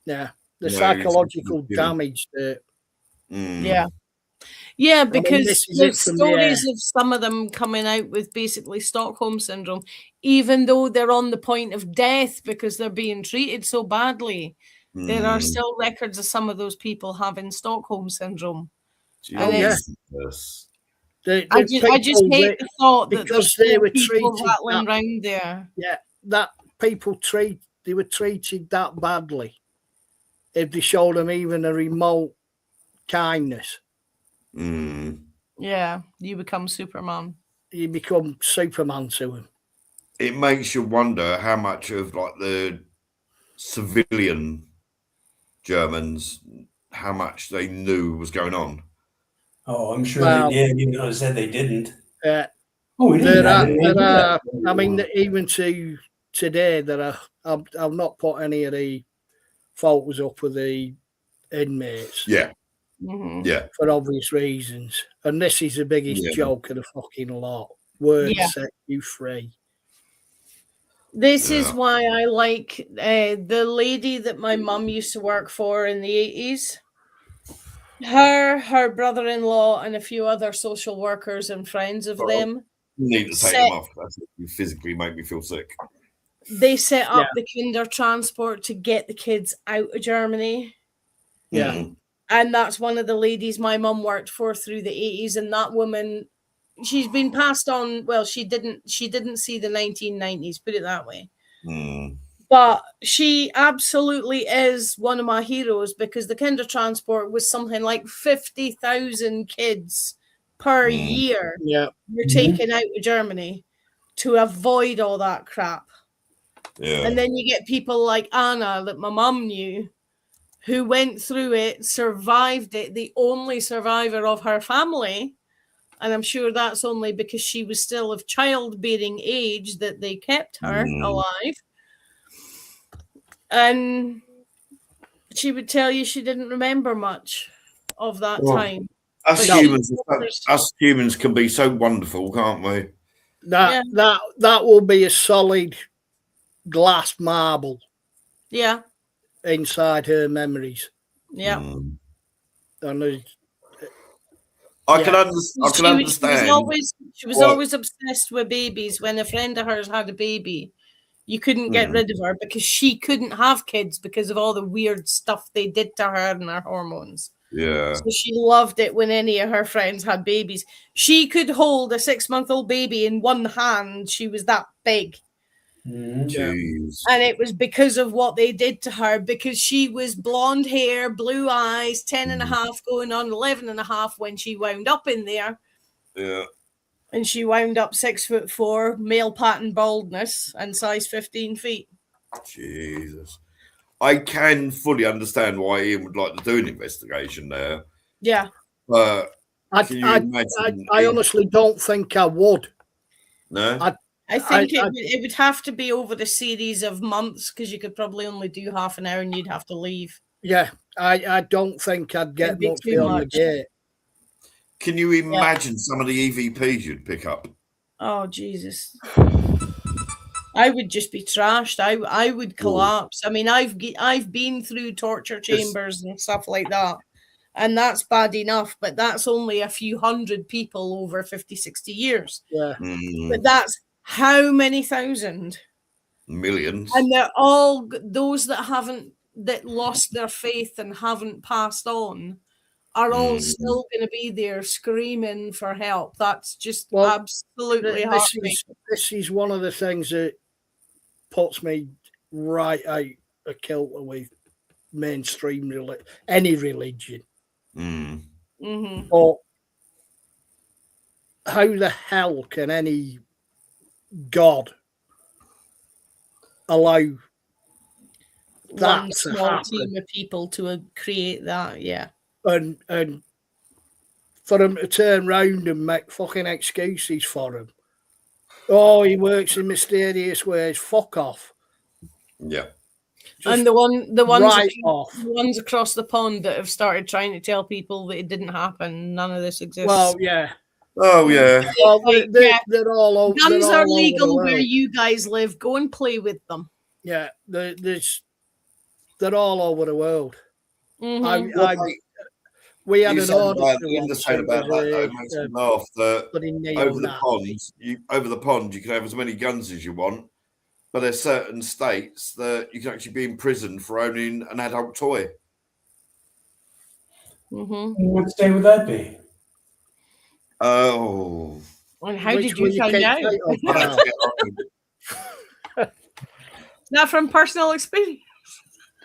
Yeah. The psychological damage that. Yeah. Yeah, because there's stories of some of them coming out with basically Stockholm syndrome, even though they're on the point of death because they're being treated so badly. There are still records of some of those people having Stockholm syndrome. I just hate the thought that because they were treated rattling around there. Yeah, that they were treated that badly. If they showed them even a remote kindness. Yeah, you become Superman. You become Superman to him. It makes you wonder how much of like the civilian Germans, how much they knew was going on. Oh, I'm sure Well, they did, even though they said they didn't. Yeah, Oh, we didn't. I didn't even do there that. are. I mean, even to today, there are. I've not put any of the photos up with the inmates. Yeah, Mhm. yeah. For obvious reasons, and this is the biggest Yeah. joke of the fucking lot. Words Yeah. set you free. This is Yeah. why I like the lady that my mum used to work for in the 80s. Her brother-in-law, and a few other social workers and friends of Sorry. them. You need to take them off. That's you physically make me feel sick. They set up the kinder transport to get the kids out of Germany. Yeah. Mhm. And that's one of the ladies my mum worked for through the 80s. And that woman, she's been passed on. Well, she didn't see the 1990s, put it that way. Mm. But she absolutely is one of my heroes, because the kinder transport was something like 50,000 kids per year Yeah. were taken out of Germany to avoid all that crap. Yeah. And then you get people like Anna that my mum knew, who went through it, survived it, the only survivor of her family. And I'm sure that's only because she was still of childbearing age that they kept her alive. And she would tell you she didn't remember much of that time. Us But humans can be so wonderful, can't we? That will be a solid glass marble. Yeah. Inside her memories. Yeah. And I can understand. She was always obsessed with babies. When a friend of hers had a baby, you couldn't get rid of her because she couldn't have kids because of all the weird stuff they did to her and her hormones. Yeah. So she loved it when any of her friends had babies. She could hold a 6-month-old baby in one hand. She was that big. Jeez. And it was because of what they did to her, because she was blonde hair, blue eyes, 10 and a half going on 11 and a half when she wound up in there. Yeah. And she wound up 6'4", male pattern baldness, and size 15 feet. Jesus. I can fully understand why Ian would like to do an investigation there. Yeah. But I honestly don't think I would. No? I think it would have to be over the series of months, because you could probably only do half an hour and you'd have to leave. Yeah, I don't think I'd get much beyond the gate. Can you imagine some of the EVPs you'd pick up? Oh, Jesus. I would just be trashed. I would collapse. I mean, I've been through torture chambers and stuff like that, and that's bad enough, but that's only a few hundred people over 50, 60 years. Yeah. But that's how many thousand? Millions. And they're all those that lost their faith and haven't passed on are all still going to be there screaming for help. That's just absolutely heartbreaking. This is one of the things that puts me right out of kilter with mainstream any religion. But how the hell can any God allow that one to small happen? Team of people to create that? Yeah. And for them to turn round and make fucking excuses for him. Oh, he works in mysterious ways. Fuck off. Yeah. And the ones across the pond that have started trying to tell people that it didn't happen, none of this exists. Well, yeah. Oh, yeah. Well, they're all over. Guns are legal where you guys live. Go and play with them. Yeah, they're all over the world. We had an order. The saying about that though makes me laugh that over the pond you can have as many guns as you want, but there's certain states that you can actually be in prison for owning an adult toy. What state would that be? Oh. And how did you find out? Not from personal experience.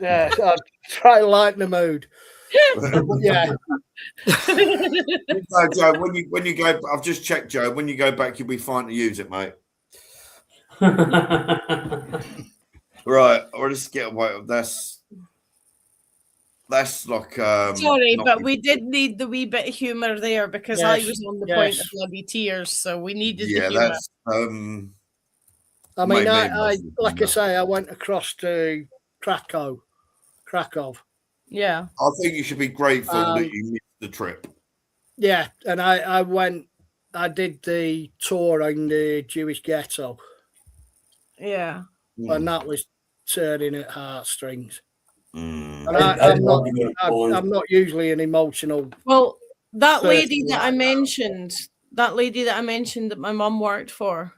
Yeah, I'd try to lighten the mood. Yeah, No, Joe, when you go, I've just checked, Joe. When you go back, you'll be fine to use it, mate. Right, or just get away. That's like Sorry, not but we did need the wee bit of humour there because I Yes, was on the point of yes. bloody tears, so we needed the yeah, humour. that's I mean, made me I emotional. like I say, I went across to Krakow. Yeah. I think you should be grateful that you missed the trip. Yeah, and I went. I did the tour in the Jewish ghetto, Yeah. and that was turning at heartstrings. Mm. And I'd I'm love not. to go to Poland. I'm not usually an emotional. Well, that lady Person that I like that. mentioned, that my mum worked for,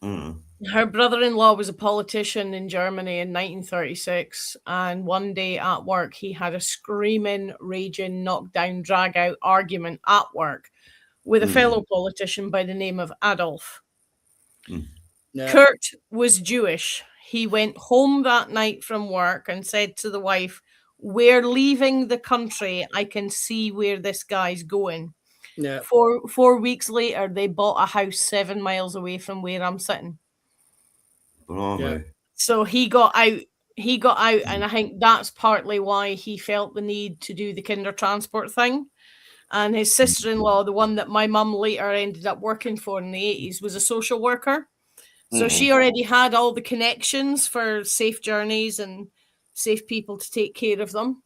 Mm. her brother-in-law was a politician in Germany in 1936, and one day at work he had a screaming, raging, knockdown, drag-out argument at work with a fellow politician by the name of Adolf. Yeah, Kurt was Jewish. He went home that night from work and said to the wife, "We're leaving the country. I can see where this guy's going." yeah, 4 weeks later, they bought a house 7 miles away from where I'm sitting. Blimey. So he got out. He got out, and I think that's partly why he felt the need to do the kinder transport thing. And his sister-in-law, the one that my mum later ended up working for in the 80s, was a social worker. So she already had all the connections for safe journeys and safe people to take care of them.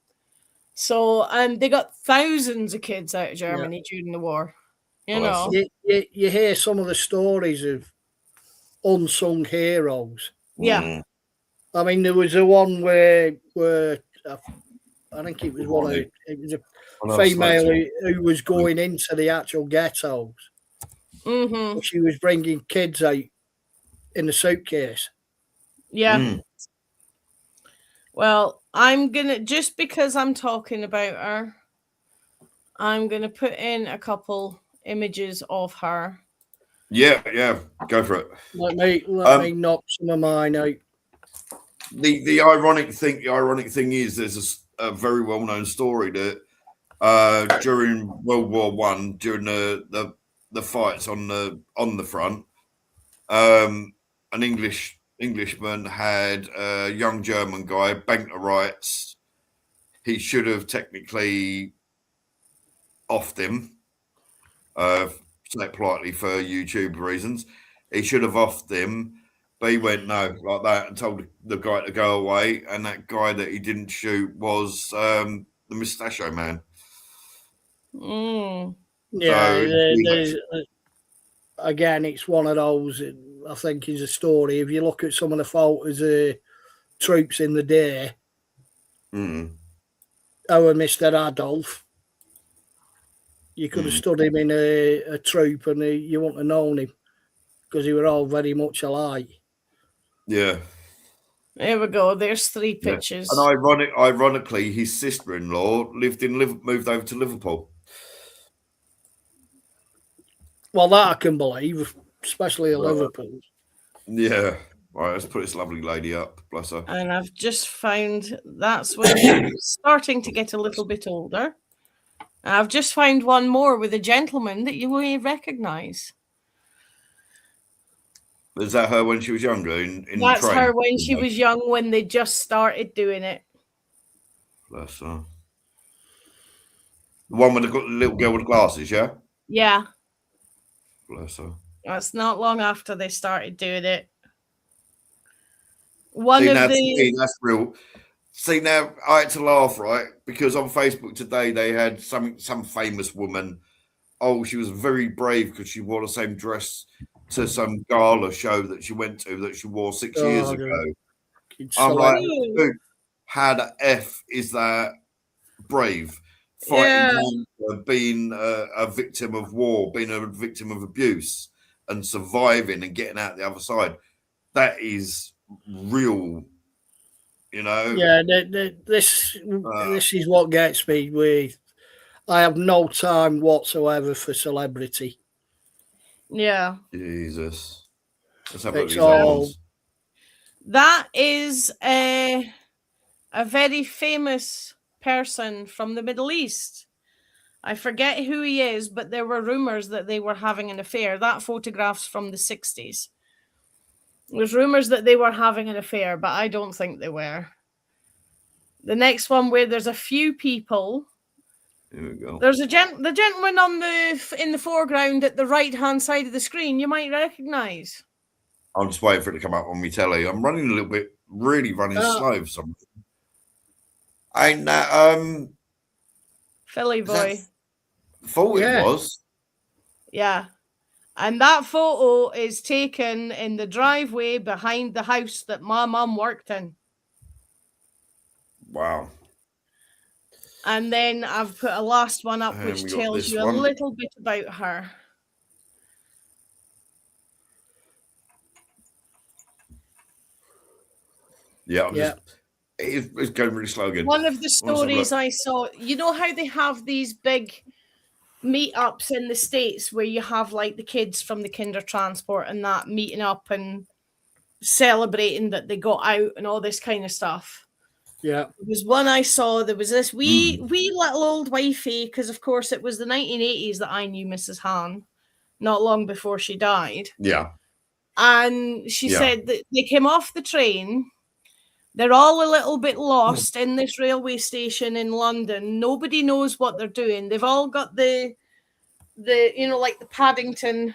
So, and they got thousands of kids out of Germany during the war. You know, you hear some of the stories of unsung heroes. yeah, I mean, there was a one where I think it was it was a female who was going into the actual ghettos. mm-hmm. She was bringing kids out in a suitcase. Yeah. Well, I'm gonna, just because I'm talking about her, I'm gonna put in a couple images of her. Yeah, go for it. Let me knock some of mine out. The ironic thing is there's a very well known story that during World War One, during the fights on the front, an Englishman had a young German guy banked the rights. He should have technically offed him, say it politely for YouTube reasons. He should have offed him, but he went no like that and told the guy to go away. And that guy that he didn't shoot was the Mustachio Man. Yeah, So again, it's one of those. I think is a story. If you look at some of the photos of troops in the day, our Mr. Adolf, you could have stood him in a troop and you wouldn't have known him because he were all very much alike. Yeah. There we go. There's 3 pictures. And ironically, his sister-in-law moved over to Liverpool. Well, that I can believe, especially at Liverpool. Yeah. Right, let's put this lovely lady up. Bless her. And I've just found that's when she was starting to get a little bit older. I've just found one more with a gentleman that you may recognise. Is that her when she was younger? That's train? her when she was young, when they just started doing it. Bless her. The one with the little girl with glasses, yeah? Yeah. Bless her. That's not long after they started doing it. That's real. See, now I had to laugh, right? Because on Facebook today they had some famous woman. Oh, she was very brave because she wore the same dress to some gala show that she went to that she wore 6 years ago. I'm like, dude, how the F is that brave? Fighting cancer, being a victim of war, being a victim of abuse, and surviving and getting out the other side. That is real, you know. Yeah, this is what gets me. I have no time whatsoever for celebrity. Yeah. Jesus. Let's have It's all. That is a very famous person from the Middle East. I forget who he is, but there were rumors that they were having an affair. That photograph's from the 60s. There's rumors that they were having an affair, but I don't think they were. The next one, where there's a few people. Here we go. There's the gentleman in the foreground at the right-hand side of the screen. You might recognise. I'm just waiting for it to come up on my telly. I'm running a little bit, really running slow for some reason. Ain't that Philly boy. thought it was. Yeah. And that photo is taken in the driveway behind the house that my mum worked in. Wow. And then I've put a last one up, And which we got tells this you a one. little bit about her. Yeah, it's going really slow again. One of the stories I saw, you know how they have these big meetups in the States where you have like the kids from the kinder transport and that meeting up and celebrating that they got out and all this kind of stuff. Yeah. There was one I saw, there was this wee little old wifey, because of course it was the 1980s that I knew Mrs. Hahn, not long before she died. Yeah. And she said that they came off the train. They're all a little bit lost in this railway station in London. Nobody knows what they're doing. They've all got the like the Paddington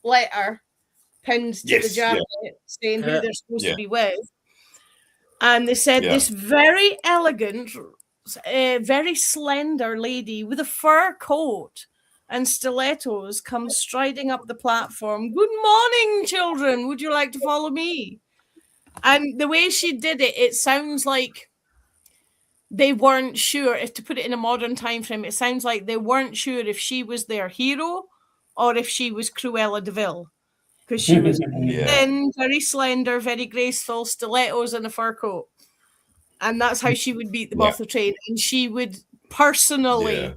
letter pinned to the jacket saying who they're supposed to be with. And they said this very elegant, very slender lady with a fur coat and stilettos comes striding up the platform. Good morning, children. Would you like to follow me? And the way she did it, it sounds like they weren't sure. If to put it in a modern time frame, it sounds like they weren't sure if she was their hero or if she was Cruella de Vil. Because she was thin, very slender, very graceful, stilettos and a fur coat. And that's how she would beat them off the train. And she would personally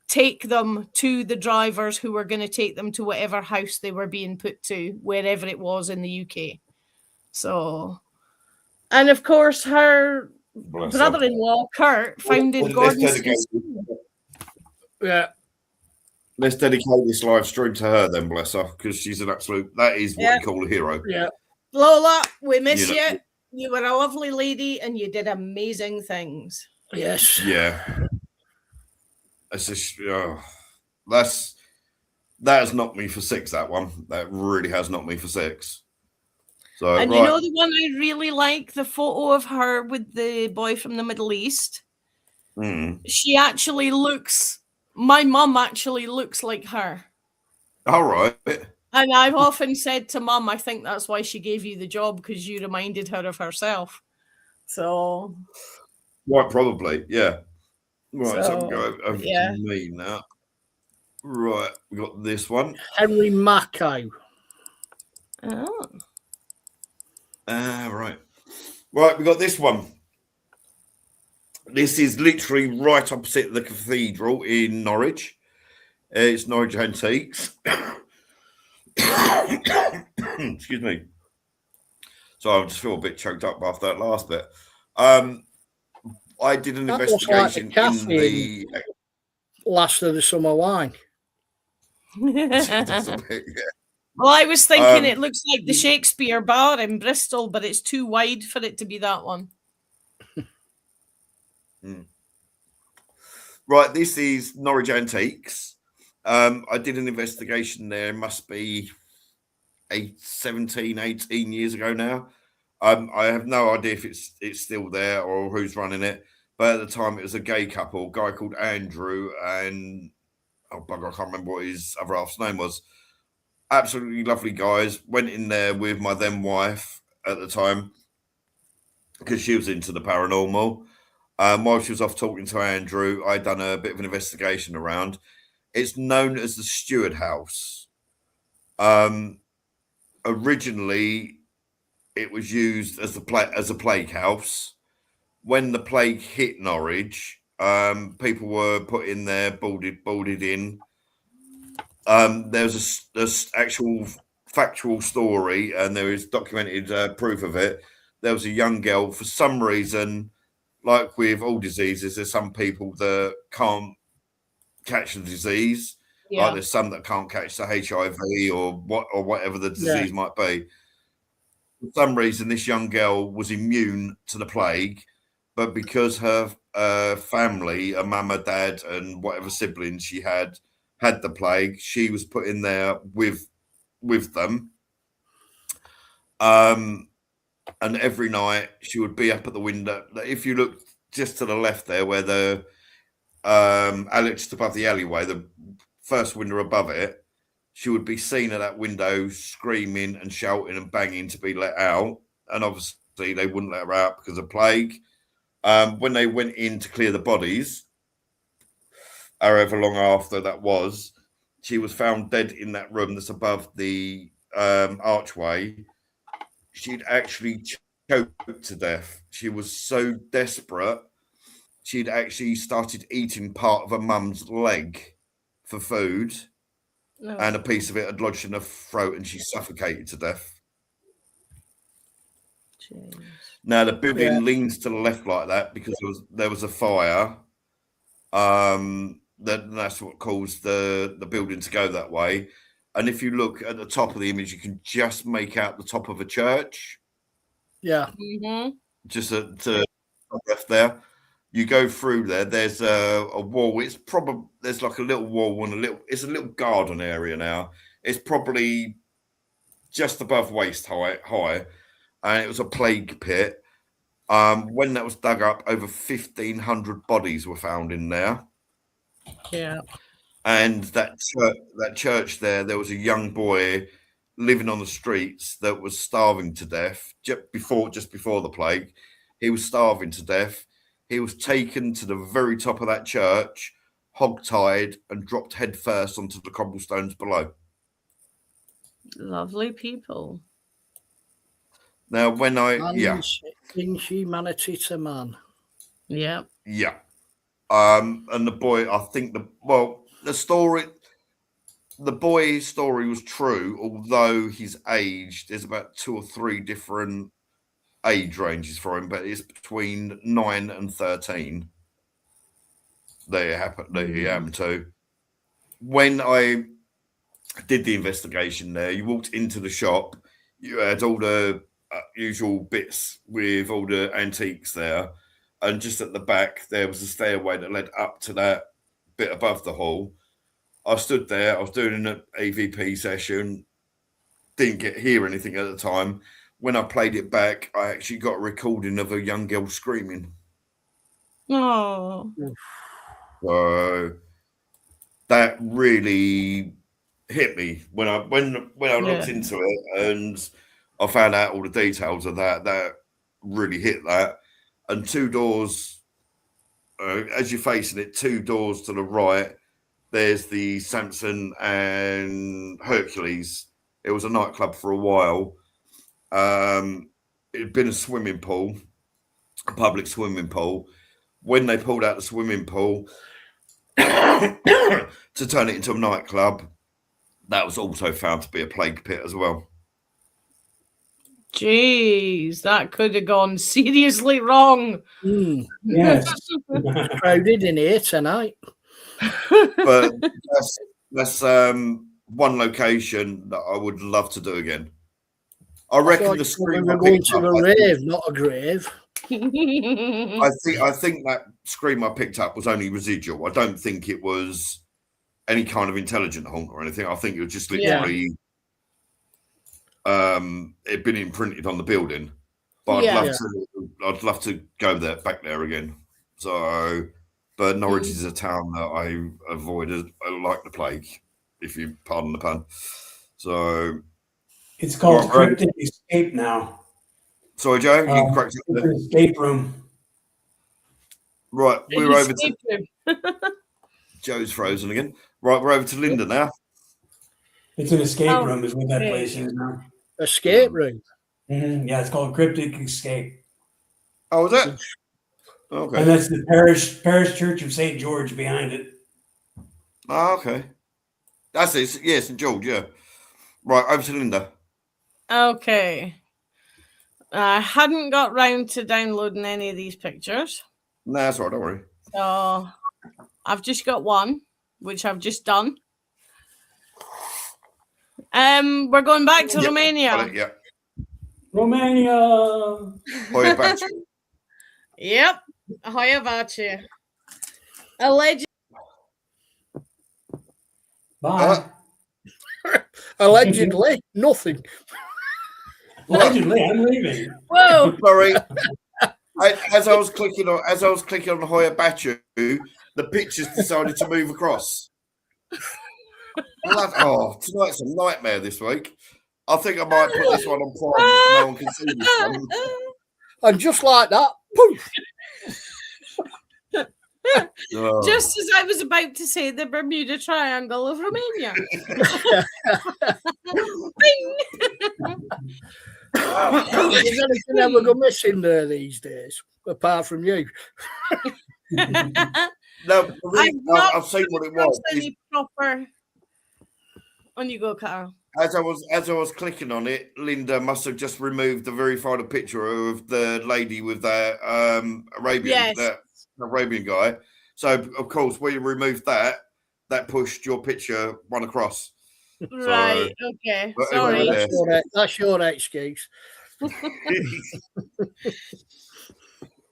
take them to the drivers who were going to take them to whatever house they were being put to, wherever it was in the UK. So, and of course, her brother-in-law, Kurt, founded Gordon's. Yeah. Let's dedicate this live stream to her then, bless her, because she's an absolute, that is what we call a hero. Yeah. Lola, we miss you. You were a lovely lady and you did amazing things. Yes. Yeah. It's just, that has knocked me for six, that one. That really has knocked me for six. So, and you know the one I really like, the photo of her with the boy from the Middle East? She actually looks, my mum actually looks like her. All right. And I've often said to Mum, I think that's why she gave you the job, because you reminded her of herself. So. Quite probably, yeah. Right, so go over to me now. Right, we got this one. Henry Macko. Oh. Right. Right, we got this one. This is literally right opposite the cathedral in Norwich. It's Norwich Antiques. Excuse me. So I just feel a bit choked up after that last bit. I did an investigation in the Last of the Summer Wine. Well, I was thinking it looks like the Shakespeare Bar in Bristol, but it's too wide for it to be that one. Right, this is Norwich Antiques. I did an investigation there, must be 17, 18 years ago now. I have no idea if it's still there or who's running it, but at the time it was a gay couple, a guy called Andrew and, oh bugger, I can't remember what his other half's name was. Absolutely lovely guys. Went in there with my then wife at the time because she was into the paranormal. While she was off talking to Andrew, I'd done a bit of an investigation around. It's known as the Stewart House. Originally, it was used as a plague house. When the plague hit Norwich, people were put in there, boarded in. There's a actual factual story, and there is documented proof of it. There was a young girl, for some reason, like with all diseases, there's some people that can't catch the disease. Yeah. Like there's some that can't catch the HIV or whatever the disease might be. For some reason, this young girl was immune to the plague, but because her family, her mum, her dad, and whatever siblings she had the plague, she was put in there with them. And every night she would be up at the window. If you look just to the left there, where the just above the alleyway, the first window above it, she would be seen at that window screaming and shouting and banging to be let out. And obviously they wouldn't let her out because of plague. When they went in to clear the bodies, however long after that was, she was found dead in that room that's above the archway. She'd actually choked to death. She was so desperate, she'd actually started eating part of her mum's leg for food. No. And a piece of it had lodged in her throat, and she suffocated to death. Jeez. Now the building leans to the left like that because there was a fire. That's what caused the building to go that way. And if you look at the top of the image, you can just make out the top of a church. Yeah. Mm-hmm. Just to the left there. You go through there. There's a wall. It's probably there's like a little wall and it's a little garden area now. It's probably just above waist high, and it was a plague pit. When that was dug up, over 1,500 bodies were found in there. Yeah. And that church there was a young boy living on the streets that was starving to death just before the plague. He was starving to death. He was taken to the very top of that church, hog-tied, and dropped head first onto the cobblestones below. Lovely people. Now, when inhumanity to man. Yeah. Yeah. And the boy, I think the boy's story was true, although his age, there's about 2 or 3 different age ranges for him, but it's between 9 and 13 that he happened to. When I did the investigation there, you walked into the shop, you had all the usual bits with all the antiques there, and just at the back there was a stairway that led up to that bit above the hall. I stood there, I was doing an AVP session, didn't hear anything at the time. When I played it back, I actually got a recording of a young girl screaming. Oh. So that really hit me when I looked into it, and I found out all the details of that. That really hit that. And 2 doors, as you're facing it, 2 doors to the right, there's the Samson and Hercules. It was a nightclub for a while. It had been a swimming pool, a public swimming pool. When they pulled out the swimming pool to turn it into a nightclub, that was also found to be a plague pit as well. Jeez, that could have gone seriously wrong. Yes. Crowded in here tonight. But that's one location that I would love to do again. I reckon the scream I picked up. A rave, not a grave. I think that scream I picked up was only residual. I don't think it was any kind of intelligent haunt or anything. I think it was just literally it'd been imprinted on the building. But I'd love to go back there again. So, but Norwich is a town that I avoided like the plague, if you pardon the pun. So it's called Cryptic Escape now. Sorry, Joe, you correct it. It's an escape room. Right, we're over to Joe's frozen again. Right, we're over to Linda now. It's an escape room, is what that place is now. Escape room. Mm-hmm. Yeah, it's called Cryptic Escape. Oh, is it? Okay. And that's the parish church of St. George behind it. Oh, okay. That's it. Yeah, St. George. Yeah. Right, over to Linda. Okay. I hadn't got round to downloading any of these pictures. No, that's all right, don't worry. So I've just got one, which I've just done. We're going back to Yep, Romania. got it, yeah. Romania. Hoya Batch. Yep. Hoya Baci. Alleged. Bye. Allegedly, nothing. Allegedly, I'm leaving. Whoa. Sorry. As I was clicking on Hoya Batch, the pictures decided to move across. Tonight's a nightmare this week. I think I might put this one on Prime so no one can see this one. And just like that, poof. Oh. Just as I was about to say the Bermuda Triangle of Romania. Bing! Is anything ever go missing there these days, apart from you? No, really, I've seen what it was. Any proper. On you go, Carl. As I was clicking on it, Linda must have just removed the verified picture of the lady with the Arabian, that Arabian guy. So of course, when you removed that pushed your picture one across. Right. Okay. But Sorry. That's your excuse.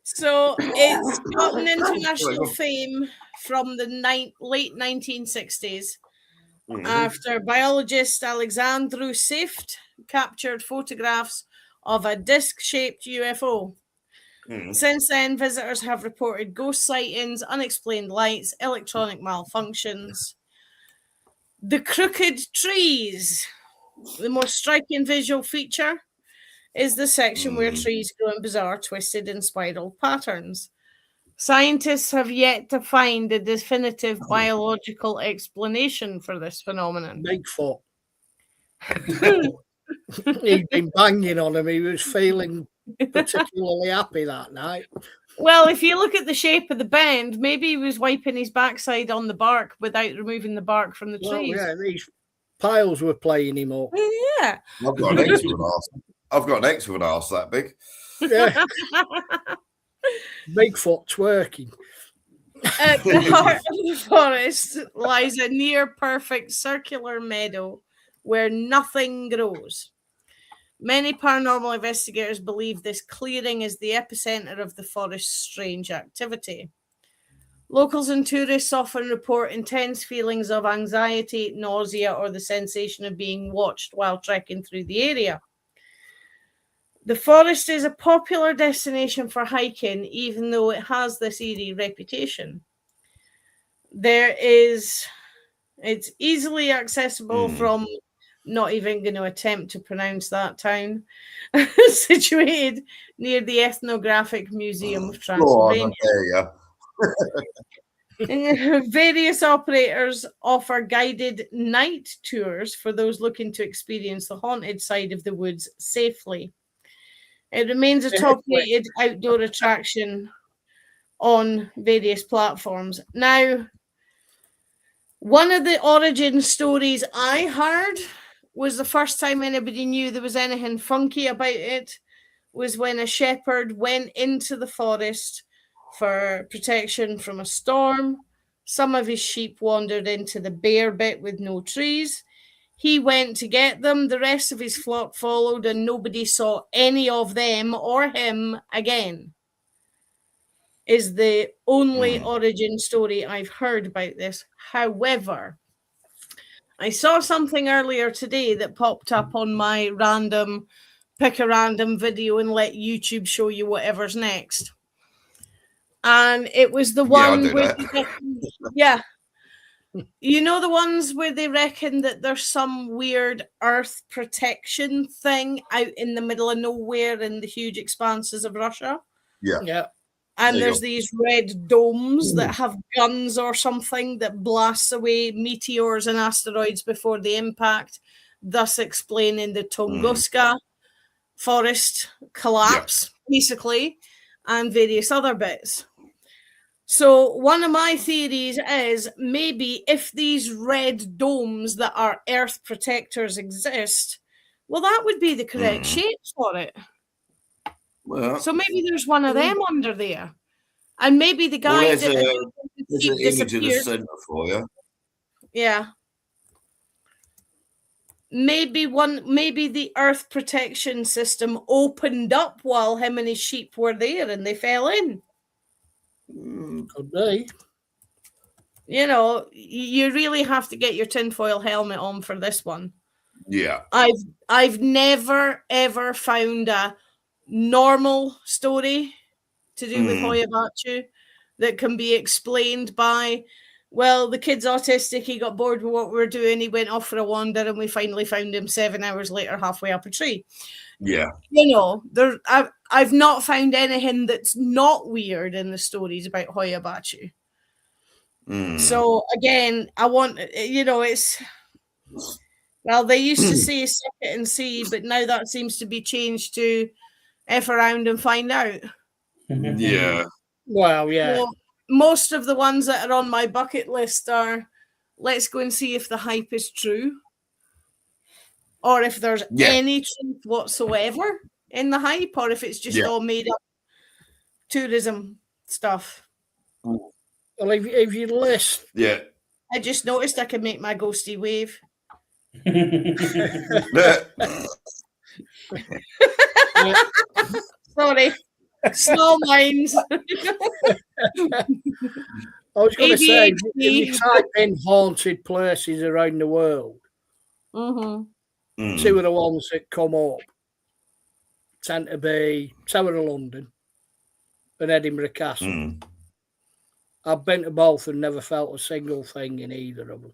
So it's gotten international fame from the late 1960s. After biologist Alexandru Seift captured photographs of a disc-shaped UFO. Since then, visitors have reported ghost sightings, unexplained lights, electronic malfunctions. The crooked trees. The most striking visual feature is the section where trees grow in bizarre, twisted and spiral patterns. Scientists have yet to find a definitive biological explanation for this phenomenon. Bigfoot. He'd been banging on him. He was feeling particularly happy that night. Well, if you look at the shape of the bend, maybe he was wiping his backside on the bark without removing the bark from the trees. Yeah, these piles were playing him up. Yeah. I've got an X with an arse. I've got an X with an arse that big. Yeah. Bigfoot twerking. At the heart of the forest lies a near perfect circular meadow where nothing grows. Many paranormal investigators believe this clearing is the epicenter of the forest's strange activity. Locals and tourists often report intense feelings of anxiety, nausea, or the sensation of being watched while trekking through the area. The forest is a popular destination for hiking, even though it has this eerie reputation. It's easily accessible from, not even going to attempt to pronounce that town, situated near the Ethnographic Museum of Transylvania. Various operators offer guided night tours for those looking to experience the haunted side of the woods safely. It remains a top-rated outdoor attraction on various platforms. Now, one of the origin stories I heard was the first time anybody knew there was anything funky about it was when a shepherd went into the forest for protection from a storm. Some of his sheep wandered into the bare bit with no trees. He went to get them. The rest of his flock followed, and nobody saw any of them or him again. Is the only origin story I've heard about this. However, I saw something earlier today that popped up on my pick a random video and let YouTube show you whatever's next. And it was the one where you know the ones where they reckon that there's some weird earth protection thing out in the middle of nowhere in the huge expanses of Russia? Yeah. And there's these red domes that have guns or something that blasts away meteors and asteroids before they impact, thus explaining the Tunguska forest collapse, basically, and various other bits. So one of my theories is maybe if these red domes that are earth protectors exist, well, that would be the correct shape for it. Well, So maybe there's one of them under there. And maybe the Well, guy there's that an sheep image of the disappeared. centre for you. Yeah. Maybe the earth protection system opened up while him and his sheep were there and they fell in. Could be. You know, you really have to get your tinfoil helmet on for this one. Yeah. I've never ever found a normal story to do with Hoyabachu that can be explained by, well, the kid's autistic, he got bored with what we were doing, he went off for a wander, and we finally found him 7 hours later halfway up a tree. Yeah. You know, I've not found anything that's not weird in the stories about Hoyabachu. So again, I want, you know, it's, well, they used to say suck it and see, but now that seems to be changed to F around and find out. Yeah. Well, yeah. So most of the ones that are on my bucket list are, let's go and see if the hype is true, or if there's any truth whatsoever in the hype, or if it's just all made up tourism stuff. Well, if you list... Yeah. I just noticed I can make my ghosty wave. Sorry. Small minds. I was going to say, if you type in haunted places around the world, two of the ones that come up tend to be Tower of London and Edinburgh Castle. I've been to both and never felt a single thing in either of them.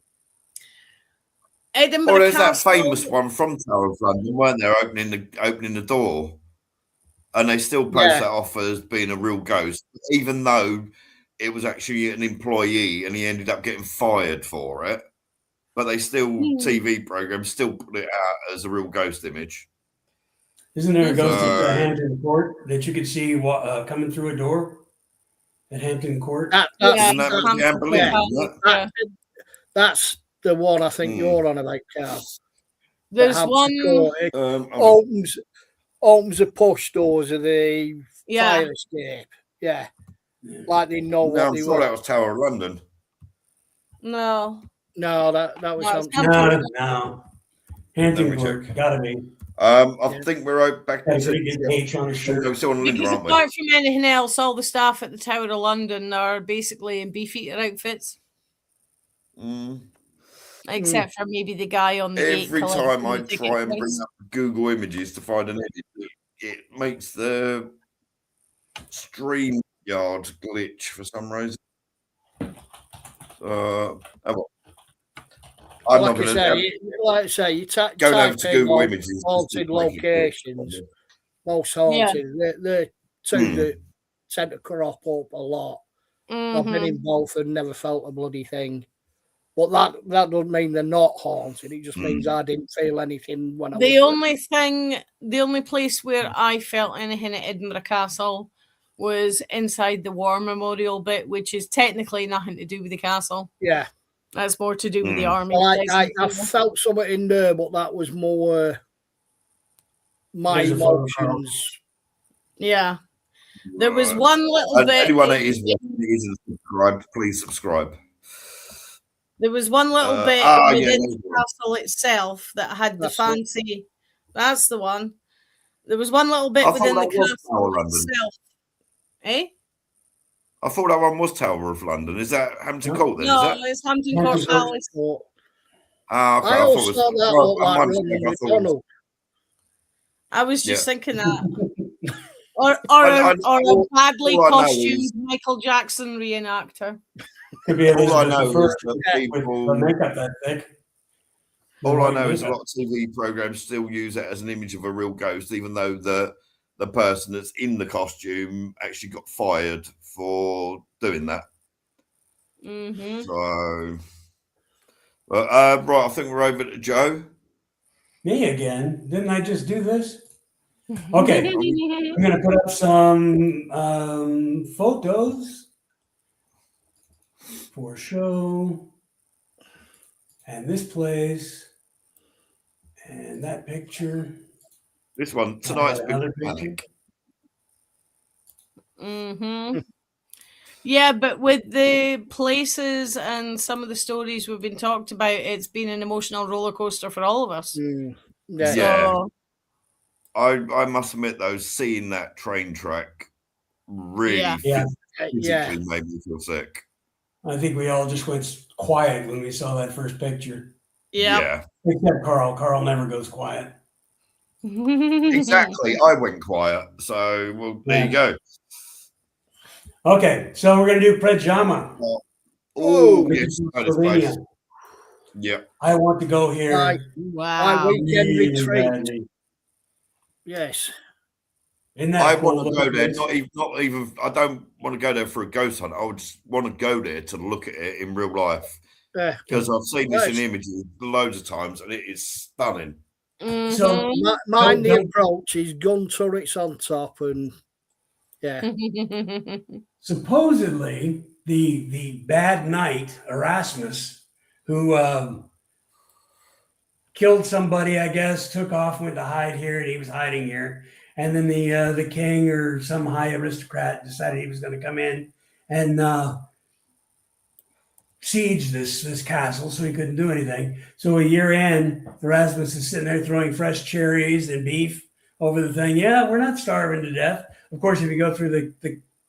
Edinburgh Well, there's Castle. that famous one from Tower of London, weren't there, opening the door, and they still post that off as being a real ghost, even though it was actually an employee and he ended up getting fired for it. But they still TV programs still put it out as a real ghost image. Isn't there a ghost at Hampton Court that you could see coming through a door at Hampton Court? That's the one I think you're on about, Carl. There's one opens the push doors of the fire escape. Yeah. Like they know what they want. That was Tower of London. No, that was something. No. Hampton Court, gotta be. I think we're back to H on his shirt. Because apart from anything else, all the staff at the Tower of London are basically in Beefeater outfits. Except for maybe the guy on the gate. Every time I try and bring up Google Images to find an edit, it makes the StreamYard glitch for some reason. I'm not going to. Like I say, you type over to Google Images. Haunted locations, most haunted. They're two that tend to crop up a lot. I've been in both and never felt a bloody thing. But that doesn't mean they're not haunted. It just means I didn't feel anything when I was there. The only place where I felt anything at Edinburgh Castle was inside the War Memorial bit, which is technically nothing to do with the castle. Yeah. That's more to do with the army. Well, I felt something in there, but that was more my emotions. Yeah. There was one little bit. Anyone that isn't subscribed, please subscribe. There was one little bit within the castle itself that had the fancy. That's the one. There was one little bit within the castle itself. Eh? I thought that one was Tower of London. Is that Hampton Court then? No, it's Hampton Court Palace. Okay. I always thought that looked like Roman McDonald. I was just thinking that. Or a badly costumed Michael Jackson reenactor. Could be all I know is that people makeup that thick. All I know is a lot of TV programs still use it as an image of a real ghost, even though the person that's in the costume actually got fired for doing that. So, right, I think we're over to Joe. Me again? Didn't I just do this? Okay, I'm going to put up some photos for show. And this place. And that picture. This one, tonight's big panic. Yeah, but with the places and some of the stories we've been talked about, it's been an emotional roller coaster for all of us. Yeah. Yeah. So, I must admit though, seeing that train track really Yeah. physically made me feel sick. I think we all just went quiet when we saw that first picture. yeah. Except Carl. Carl never goes quiet. Exactly. I went quiet. So well, there you go. Okay, so we're gonna do pajama. Oh, This yes. is in That is place. Slovenia. Yeah. I want to go here. My Wow. weekend really retreat. badly. Yes. Isn't that I cool want to little go there. place? Not even. I don't want to go there for a ghost hunt. I would just want to go there to look at it in real life Yeah. because I've seen this in Yes. images loads of times and it is stunning. So Mine, the Don't- approach is gun turrets on top, and yeah, supposedly the bad knight Erasmus, who killed somebody, I guess, took off, went to hide here, and he was hiding here. And then the king or some high aristocrat decided he was going to come in and siege this castle, so he couldn't do anything. So a year in, Erasmus is sitting there throwing fresh cherries and beef over the thing. Yeah, we're not starving to death. Of course, if you go through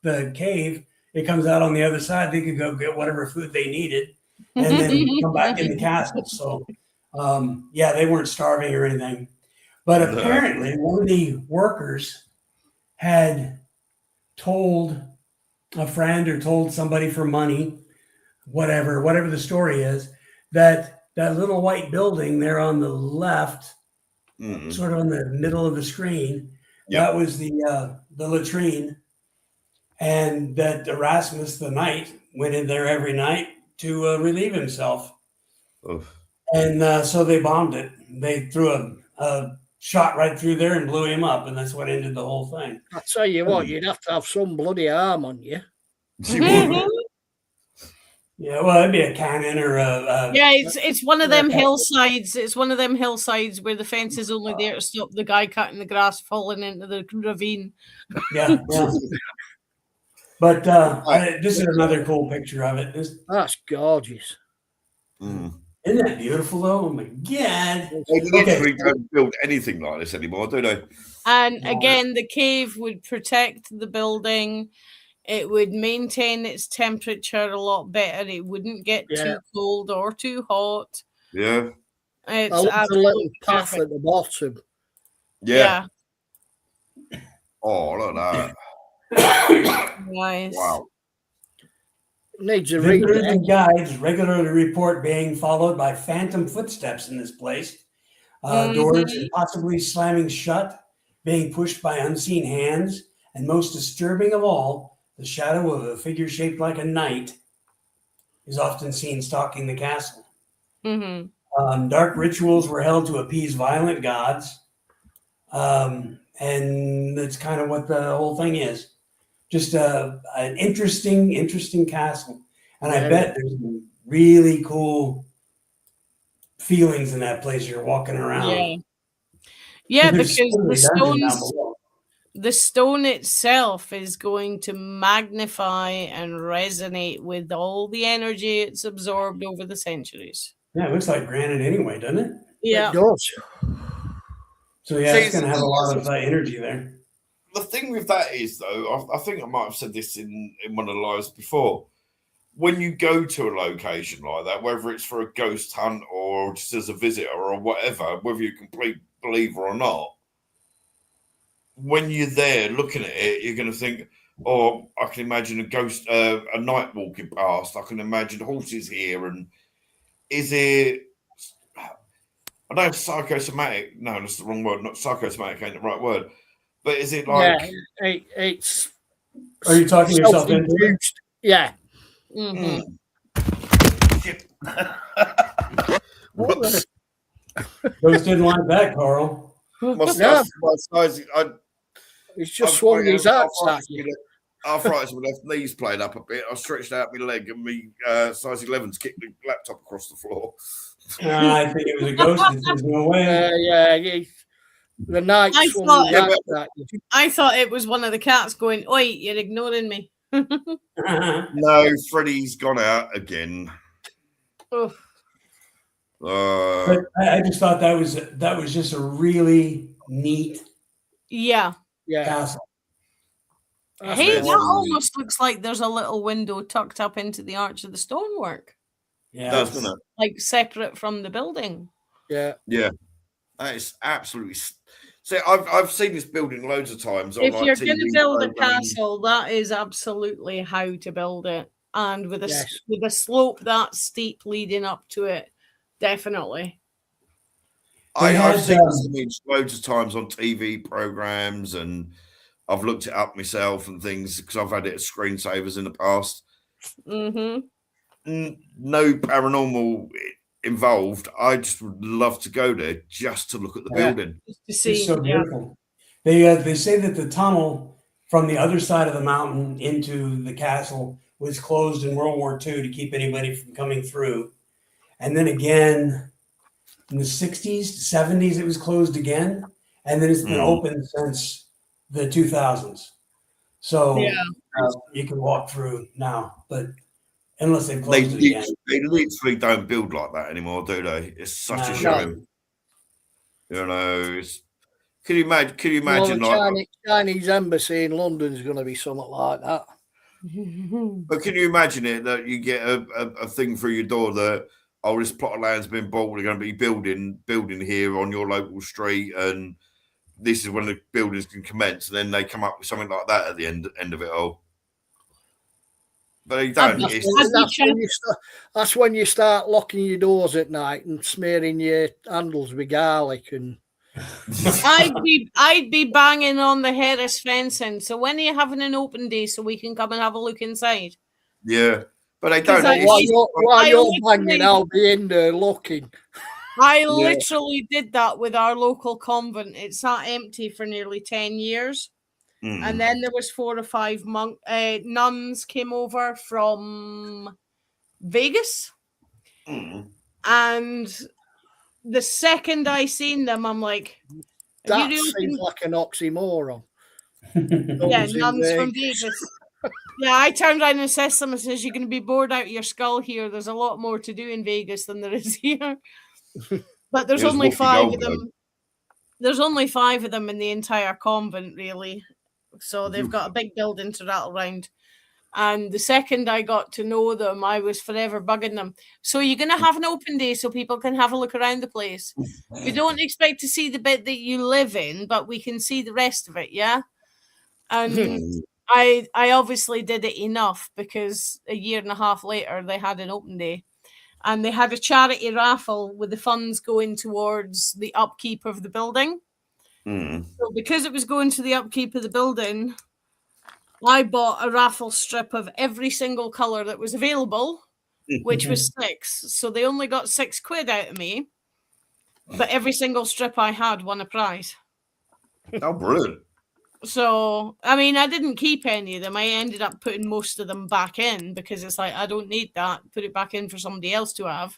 the cave, it comes out on the other side. They could go get whatever food they needed and then come back in the castle. So, yeah, they weren't starving or anything. But apparently, one of the workers had told a friend or told somebody for money, whatever the story is, that little white building there on the left, sort of in the middle of the screen, that was the latrine, and that Erasmus the knight went in there every night to relieve himself. Oof. And so they bombed it. They threw a shot right through there and blew him up, and that's what ended the whole thing. I tell you what, you'd have to have some bloody arm on you. Yeah, well, it'd be a cannon or a Yeah, it's one of them hillsides. It's one of them hillsides where the fence is only there to stop the guy cutting the grass falling into the ravine. yeah. But this is another cool picture of it. That's gorgeous. Isn't that beautiful, though? Oh my God! They literally don't build anything like this anymore, do they? And again, the cave would protect the building. It would maintain its temperature a lot better. It wouldn't get too cold or too hot. Yeah. It's I love the little path perfect. at the bottom. Yeah. Oh, look at that. Nice. Wow. Needs a Visitors and guides regularly report being followed by phantom footsteps in this place. Doors possibly slamming shut, being pushed by unseen hands, and most disturbing of all, the shadow of a figure shaped like a knight is often seen stalking the castle. Dark rituals were held to appease violent gods, and that's kind of what the whole thing is. Just an interesting castle, and I bet there's some really cool feelings in that place. You're walking around. Yeah, because the stone itself is going to magnify and resonate with all the energy it's absorbed over the centuries. Yeah, it looks like granite anyway, doesn't it? Yeah, it does. So yeah, it's going to have a lot of energy there. The thing with that is, though, I think I might have said this in one of the lives before. When you go to a location like that, whether it's for a ghost hunt or just as a visitor or whatever, whether you're a complete believer or not, when you're there looking at it, you're going to think, oh, I can imagine a ghost, a knight walking past. I can imagine horses here. And is it, I know psychosomatic. No, that's the wrong word. Not psychosomatic ain't the right word. But is it like... Yeah, it's... Are you talking yourself into it? Yeah. Ghost didn't like that, Carl. My size, He's just swung his arms at you. Arthritis, my left knee's playing up a bit. I stretched out my leg and my size 11's kicked the laptop across the floor. I think it was a ghost. There's no way. The night I thought it was one of the cats going, "Oi, you're ignoring me." No, Freddie's gone out again. Oh, Uh, But I just thought that was just a really neat yeah. Yeah. castle. That's Hey, the that one. almost looks like there's a little window tucked up into the arch of the stonework, Yeah, does, doesn't it? like separate from the building. Yeah. Yeah, that is absolutely. See, I've seen this building loads of times on If like you're TV going to build a programs. castle, that is absolutely how to build it, and with a Yes. with a slope that steep leading up to it, definitely. They I've had, seen this image loads of times on TV programs, and I've looked it up myself and things because I've had it as screensavers in the past. Mm-hmm. No paranormal involved. I just would love to go there just to look at the Yeah. building. Just to it's see, so yeah. beautiful. They say that the tunnel from the other side of the mountain into the castle was closed in World War II to keep anybody from coming through, and then again in the 60s, 70s, it was closed again, and then it's been open since the 2000s. So Yeah. you can walk through now, but unless they've closed it again. They literally don't build like that anymore, do they? It's such a No. shame. You know, can you imagine? Well, the Like, Chinese embassy in London is going to be something like that. but can you imagine it that you get a thing through your door that this plot of land's been bought, we're going to be building here on your local street, and this is when the buildings can commence, and then they come up with something like that at the end of it all. But they don't. That's when you start locking your doors at night and smearing your handles with garlic. And I'd be banging on the Harris fencing. So when are you having an open day so we can come and have a look inside? Yeah, but they 'Cause don't. while you're literally- banging, I'll be in there looking. I literally did that with our local convent. It sat empty for nearly 10 years. And then there was 4 or 5 nuns came over from Vegas. And the second I seen them, I'm like, that seems like an oxymoron. Yeah, nuns from Vegas. Yeah, I turned around and assessed them and says, you're going to be bored out of your skull here. There's a lot more to do in Vegas than there is here. But there's only 5 of them. There's only 5 of them in the entire convent, really. So they've got a big building to rattle around. And the second I got to know them, I was forever bugging them. So you're going to have an open day so people can have a look around the place. We don't expect to see the bit that you live in, but we can see the rest of it, yeah? And I obviously did it enough because a year and a half later, they had an open day. And they had a charity raffle with the funds going towards the upkeep of the building. So because it was going to the upkeep of the building, I bought a raffle strip of every single colour that was available, which was 6. So they only got £6 out of me, but every single strip I had won a prize. Oh, brilliant. So, I mean, I didn't keep any of them. I ended up putting most of them back in because it's like, I don't need that. Put it back in for somebody else to have.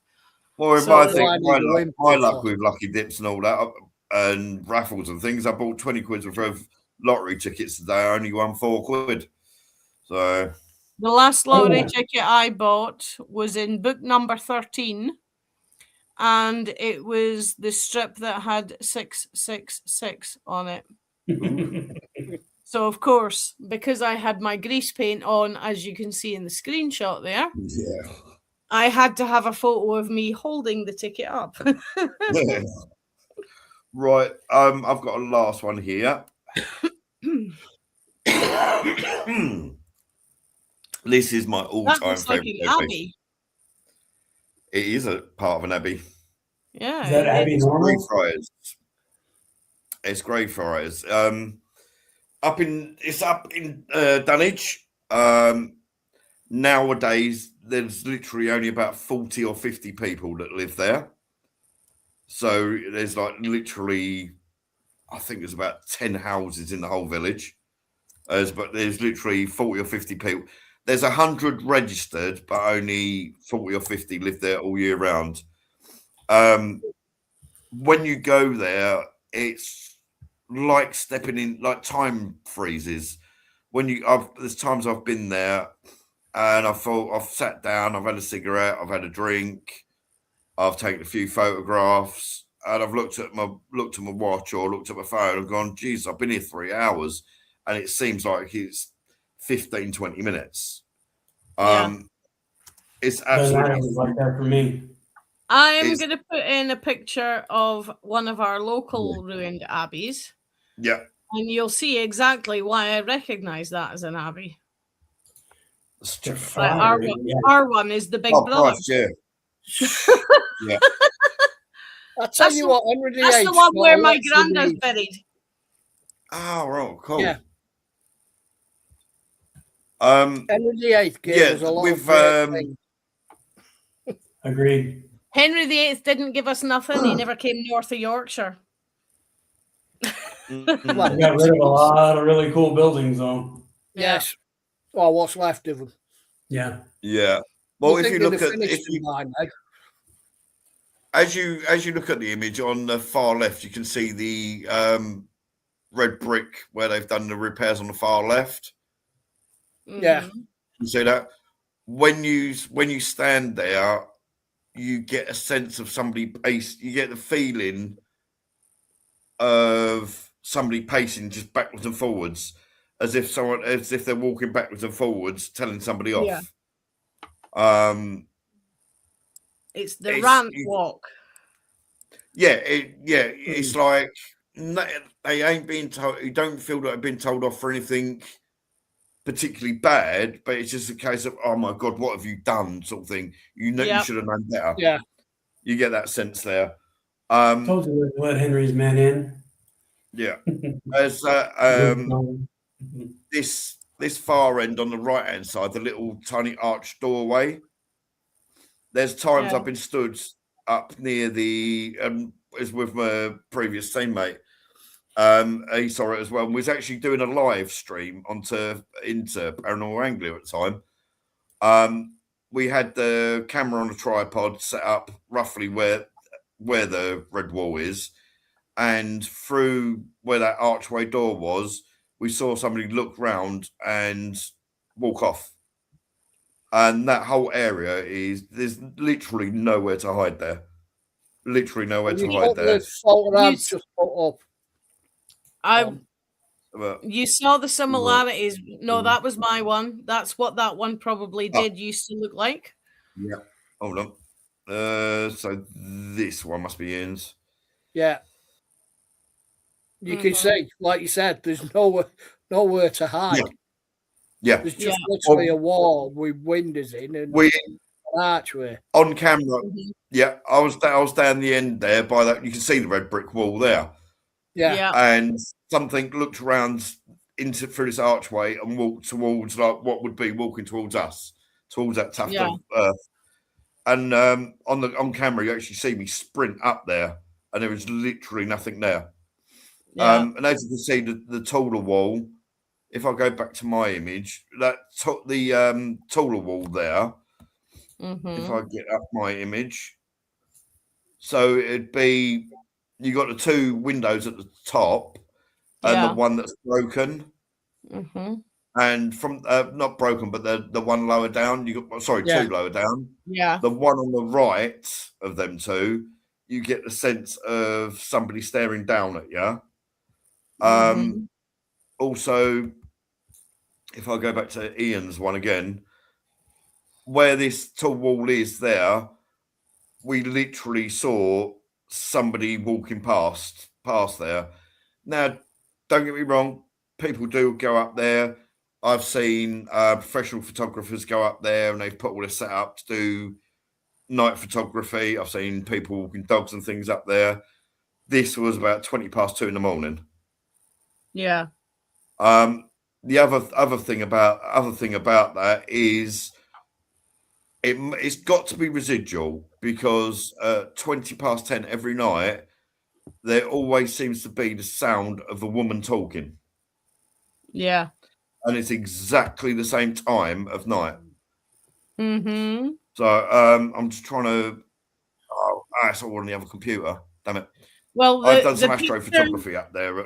Well, if I think my luck with lucky dips and all that, and raffles and things, I bought 20 quid worth of lottery tickets today. I only won 4 quid. So the last lottery ticket I bought was in book number 13, and it was the strip that had 666 on it. So, of course, because I had my grease paint on, as you can see in the screenshot there, I had to have a photo of me holding the ticket up. Right, I've got a last one here. This is my all-time favorite abbey. It is a part of an abbey. Yeah, is that Abbey normal? It's Greyfriars. It's up in Dunwich. Nowadays, there's literally only about 40 or 50 people that live there. So there's like literally, I think there's about 10 houses in the whole village. But there's literally 40 or 50 people. There's 100 registered, but only 40 or 50 live there all year round. When you go there, it's like stepping in, like time freezes. there's times I've been there and I thought I've sat down, I've had a cigarette, I've had a drink, I've taken a few photographs, and I've looked at my watch or looked at my phone and gone, geez, I've been here 3 hours, and it seems like it's 15, 20 minutes. It's Doesn't absolutely happen like that for me. I am going to put in a picture of one of our local ruined abbeys. Yeah. And you'll see exactly why I recognise that as an abbey. Our one is the Big Brother. Christ, yeah. Yeah. I tell you what, Henry VIII. That's the one where my granddad's buried. Oh, right, cool. Yeah. Henry VIII gave us a lot of things. Agreed. Henry VIII didn't give us nothing. He never came north of Yorkshire. We got rid of a lot of really cool buildings, though. Yes. Well, what's left of them? Yeah. Yeah. Well, if you look at as you look at the image on the far left, you can see the red brick where they've done the repairs on the far left. Yeah. You see that? When you stand there, you get a sense of somebody pacing. You get the feeling of somebody pacing just backwards and forwards, as if they're walking backwards and forwards, telling somebody off. It's the rant walk. Yeah, it's like they ain't being told. You don't feel that they've been told off for anything particularly bad, but it's just a case of, oh my God, what have you done, sort of thing. You know, you should have known better. Yeah, you get that sense there. Told you to let Henry's men in. Yeah, as this far end on the right hand side, the little tiny arched doorway. There's times I've been stood up near the as with my previous teammate. He saw it as well, and was actually doing a live stream into Paranormal Anglia at the time. We had the camera on a tripod set up roughly where the red wall is, and through where that archway door was, we saw somebody look round and walk off. And that whole area there's literally nowhere to hide there. Literally nowhere to hide there. You saw the similarities. No, that was my one. That's what that one probably used to look like. Yeah. Hold on. So this one must be Ian's. Yeah. You can see, like you said, there's nowhere to hide. Yeah. There's just literally a wall with windows in and an archway. On camera. Yeah. I was down the end there by that. You can see the red brick wall there. Yeah. And something looked around through this archway and walked towards like what would be walking towards us, towards that tuft of earth. And on camera, you actually see me sprint up there, and there was literally nothing there. Yeah. And as you can see, the taller wall. If I go back to my image, the taller wall there. If I get up my image, so it'd be. You got the two windows at the top, and the one that's broken, and from not broken, but the one lower down. You got two lower down. Yeah, the one on the right of them two, you get the sense of somebody staring down at you. Also, if I go back to Ian's one again, where this tall wall is there, we literally saw somebody walking past there. Now, don't get me wrong, people do go up there. I've seen professional photographers go up there and they've put all their set up to do night photography. I've seen people walking dogs and things up there. This was about 2:20 in the morning. Yeah. The other thing about that is it's got to be residual, because 10:20 every night there always seems to be the sound of a woman talking. Yeah. And it's exactly the same time of night. So I'm just trying to. Oh, it's all on the other computer. Damn it. Well, I've done some astrophotography up there.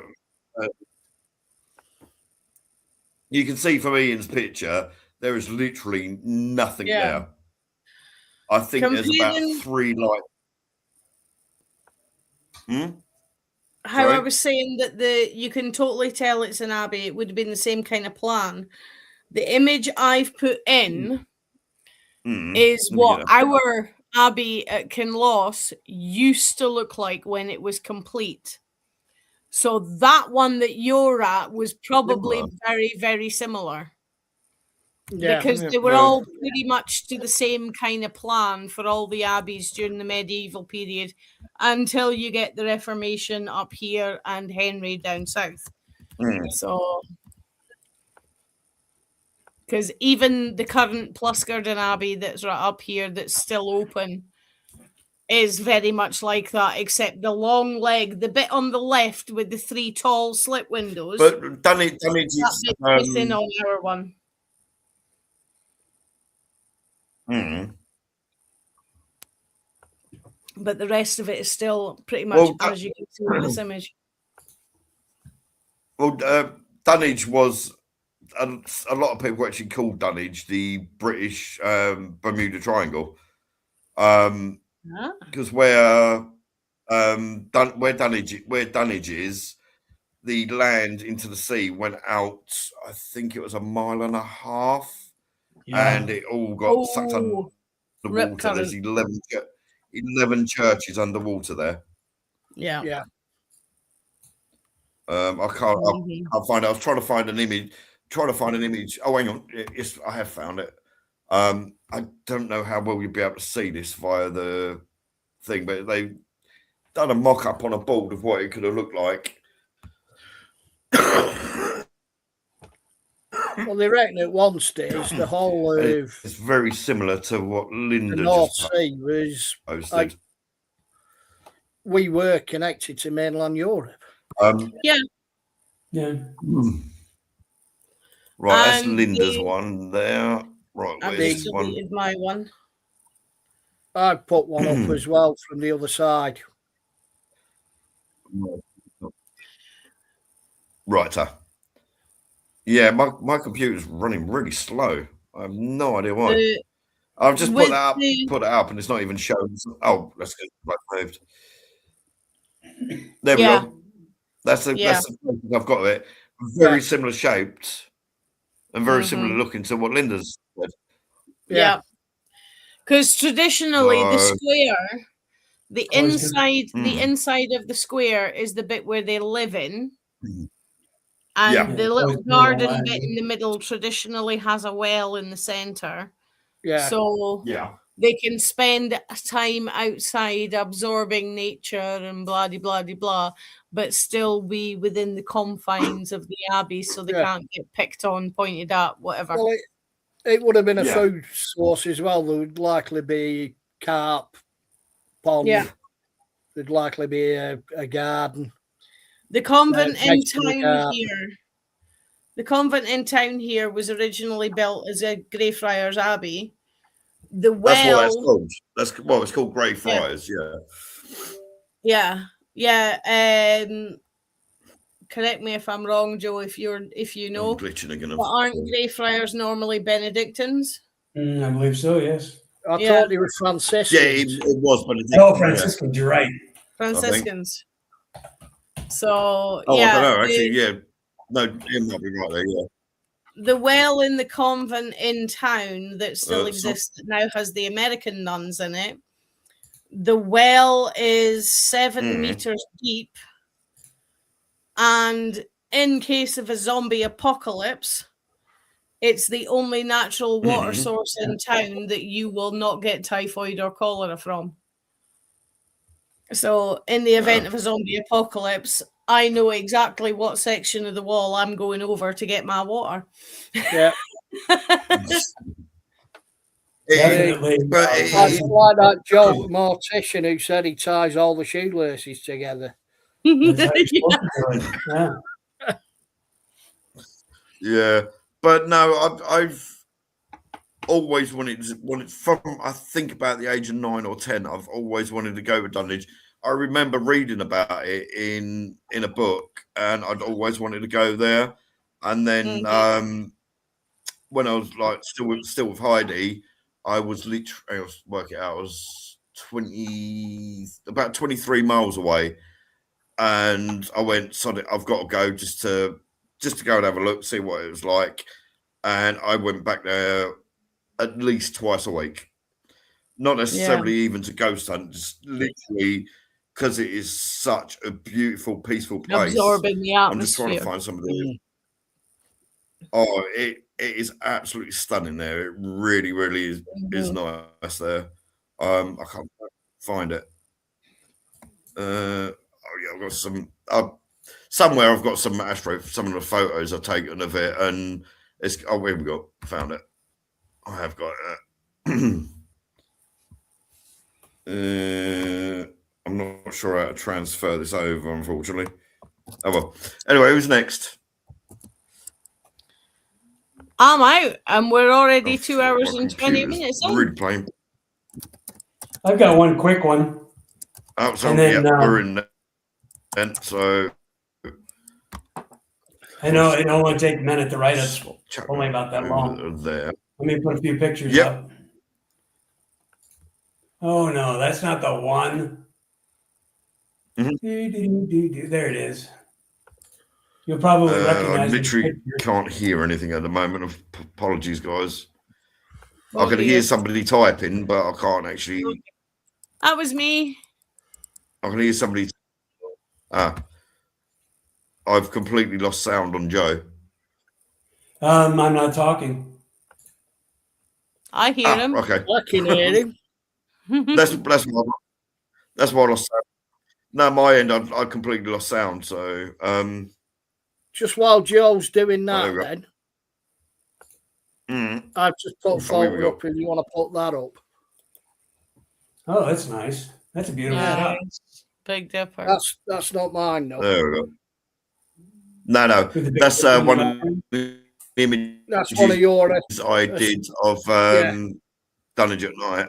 You can see from Ian's picture, there is literally nothing Yeah. there. I think there's about Comparing- 3 light. How I Sorry? was saying that you can totally tell it's an abbey. It would have been the same kind of plan. The image I've put in is Let me what get our abbey at Kinloss used to look like when it was complete. So that one that you're at was probably very, very similar. Yeah. Because yeah. they were all pretty much to the same kind of plan for all the abbeys during the medieval period until you get the Reformation up here and Henry down south. So, because even the current Pluscarden Abbey that's right up here that's still open is very much like that, except the long leg, the bit on the left with the 3 tall slit windows. But Dunwich is that's missing on our one. But the rest of it is still pretty much as you can see in this image. Well, Dunwich was a lot of people actually called Dunwich the British Bermuda Triangle, because where Dunwich is, the land into the sea went out. I think it was 1.5 miles, and it all got sucked under the water. There's 11 churches underwater there. Yeah. Yeah. I can't. I'll find it. I was trying to find an image. Oh, hang on. Yes, I have found it. I don't know how well you'd be able to see this via the thing, but they done a mock-up on a board of what it could have looked like. Well, they reckon at one stage the whole of it's very similar to what Linda the North just Sea was posted. like, we were connected to mainland Europe. Yeah. Right, that's Linda's one there. Right, I've where's this one? deleted my one. I put one up as well from the other side. Right, yeah, my computer's running really slow. I have no idea why. I've just put it up, and it's not even showing. Oh, let's get it moved. There we go. That's the I've got it. Very similar shaped and very similar looking to what Linda's said. Yeah. Because traditionally the square, the inside of the square is the bit where they live in. And the little garden bit in the middle traditionally has a well in the center. Yeah. So they can spend time outside absorbing nature and blah, blah, blah, blah, but still be within the confines of the abbey so they can't get picked on, pointed at, whatever. Well, it would have been a food source as well. There would likely be carp, pond. Yeah. There'd likely be a garden. The convent in town here. The convent in town here was originally built as a Greyfriars Abbey. The well. That's what that's called. It's called Greyfriars. Yeah. Correct me if I'm wrong, Joe. If you know, I'm glitching again. But aren't Greyfriars normally Benedictines? I believe so. Yes. I thought they were Franciscans. Yeah, it was Benedictine. No, Franciscans. You're right. Franciscans. So I don't know. Actually, no, you might be right there. Yeah. The well in the convent in town that still exists that now has the American nuns in it. The well is 7 meters deep, and in case of a zombie apocalypse, it's the only natural water source in town that you will not get typhoid or cholera from. So, in the event of a zombie apocalypse, I know exactly what section of the wall I'm going over to get my water. Yeah. Definitely. It's like that joke mortician who said he ties all the shoelaces together. Yeah, but no, I've always wanted from I think about the age of 9 or 10. I've always wanted to go to Dunwich. I remember reading about it in a book, and I'd always wanted to go there. And then when I was like still with Heidi, I was literally, I was working out, I was about 23 miles away, and I went, "Sorry, I've got to go just to go and have a look, see what it was like." And I went back there at least twice a week, not necessarily even to ghost hunt, just literally because it is such a beautiful, peaceful place. Absorbing the I'm just trying to atmosphere. find somebody. Oh, it is absolutely stunning there. It really, really is nice there. I can't find it. Oh yeah, I've got some somewhere. I've got some some of the photos I've taken of it, and it's here we go. Found it. I have got it. I'm not sure how to transfer this over, unfortunately. Oh well. Anyway, who's next? I'm out, and we're already 2 hours and 20 computer's minutes really in. plain. I've got one quick one. Oh, so And then, we're in then. So I know it only take a minute to write it. chuck Only about that long. over there. Let me put a few pictures Yep. up. Oh no, that's not the one. There it is. You'll probably I recognize the literally picture. can't hear anything at the moment. Apologies, guys. Oh, I can dear. hear somebody typing, but I can't actually. That was me. I can hear somebody. I've completely lost sound on Joe. I'm not talking. I hear him. Okay. I can hear him. That's why I lost sound. No, my end, I completely lost sound. So, Just while Joe's doing there we that, go. then I've just put a here we photo go. up. If you want to put that up, Oh, that's nice. That's a beautiful shot. Nice. Big Dipper. that's not mine though. There we go. No, With the big that's picture in one the of the images That's one of your. I did of Dunwich at night.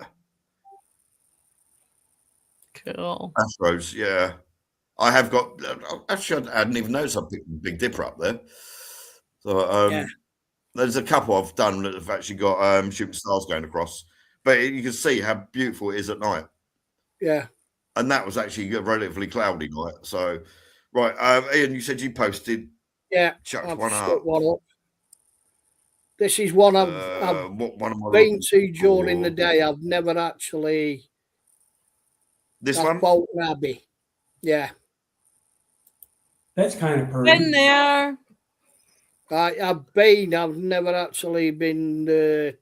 Cool. Astros, yeah. I have got. Actually, I hadn't even noticed I picked Big Dipper up there. So there's a couple I've done that have actually got shooting stars going across, but you can see how beautiful it is at night. Yeah. And that was actually a relatively cloudy night. So, right, Ian, you said you posted. Yeah. Chucked I've one stuck up. one up. This is one I've What one am I been looking to during the for? day. I've never actually. This That's one? Bolton Abbey. Yeah. That's kind of Been pretty. there. I've never actually been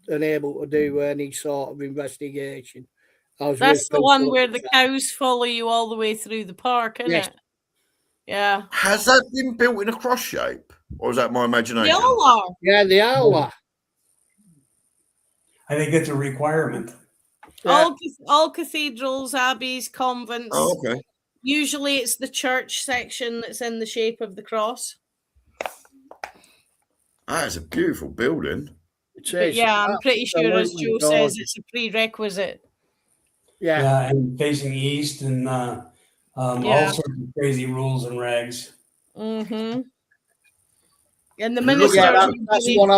unable to do any sort of investigation. That's the one where the cows follow you all the way through the park, isn't it? Yeah. Has that been built in a cross shape? Or is that my imagination? They all are. Yeah, they are. I think it's a requirement. Yeah. All cathedrals, abbeys, convents. Oh, okay. Usually it's the church section that's in the shape of the cross. It's a beautiful building. But yeah, I'm pretty sure, as Joe says, it's a prerequisite. Yeah. And facing east and all sorts of crazy rules and regs. Mm-hmm. And the Look, minister. That's what I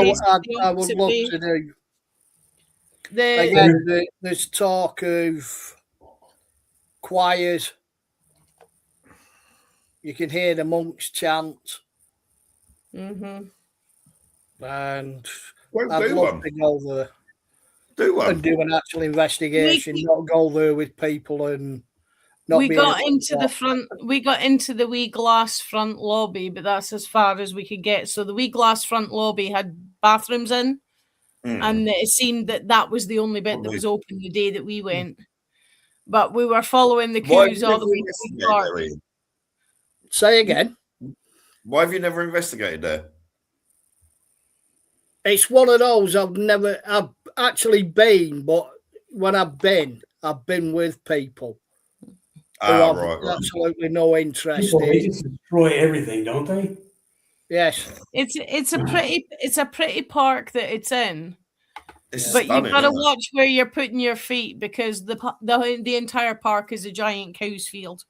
would love to do. Again, there's talk of choirs. You can hear the monks chant. Mm-hmm. And Well, I'd love to go there. Do one. And do an actual investigation, not go there with people and not we be got into the front. We got into the wee glass front lobby, but that's as far as we could get. So the wee glass front lobby had bathrooms in, and it seemed that was the only bit that was open the day that we went. But we were following the queues all the way to the park. Say again. Why have you never investigated there? It's one of those I've actually been, but when I've been with people who have absolutely no interest in. They just destroy everything, don't they? Yes. It's a pretty park that it's in. But stunning, you've got to watch where you're putting your feet because the entire park is a giant cow's field.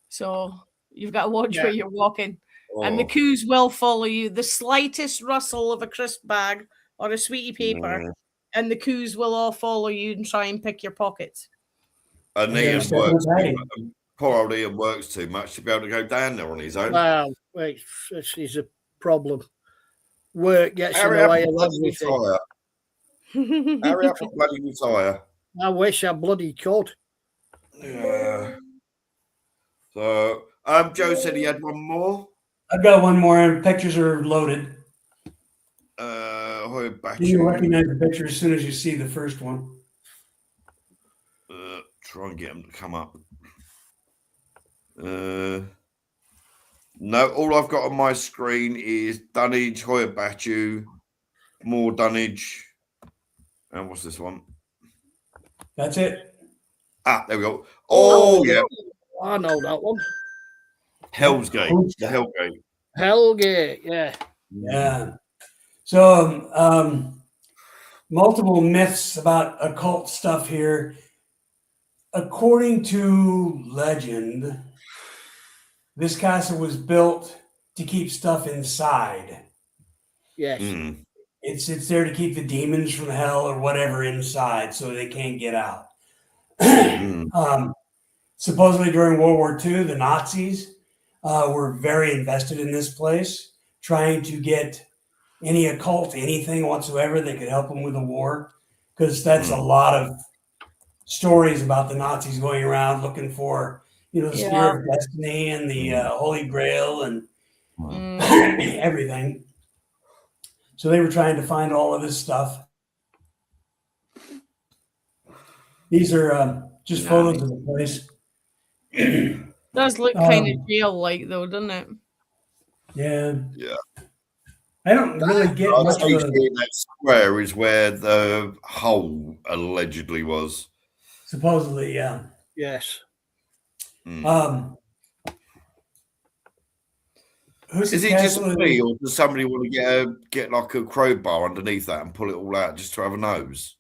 So you've got to watch where you're walking. And the Oh, coos will follow you. The slightest rustle of a crisp bag or a sweetie paper, yeah. and the coos will all follow you and try and pick your pockets. And I gotta Ian step works on too Patty. much. Poor old Ian works too much to be able to go down there on his own. Wow, this is a problem. Work gets in Hurry the up way and of bloody everything. retire. Hurry up and bloody retire. I wish I bloody could. Yeah. So, Joe said he had one more. I've got one more, and pictures are loaded. Hoy You Batu. recognize the picture as soon as you see the first one. Try and get him to come up. No, all I've got on my screen is Dunnage, Hoya Batu, more Dunnage. And what's this one? That's it. Ah, there we go. Oh, yeah. I know that one. Hell's Gate. The Hellgate. Hellgate, yeah. Yeah. So, multiple myths about occult stuff here. According to legend, this castle was built to keep stuff inside. Yes. Mm. It's there to keep the demons from hell or whatever inside so they can't get out. Supposedly during World War II, the Nazis were very invested in this place, trying to get any occult, anything whatsoever that could help them with the war, because that's a lot of stories about the Nazis going around looking for, the spear of destiny and the Holy Grail and everything. So they were trying to find all of this stuff. These are just photos of the place. Does look kind of jail-like, though, doesn't it? Yeah. Yeah. I don't really get much of a... That square is where the hole allegedly was. Supposedly, yeah. Yes. Is it just me, or does somebody want to get like a crowbar underneath that and pull it all out just to have a nose?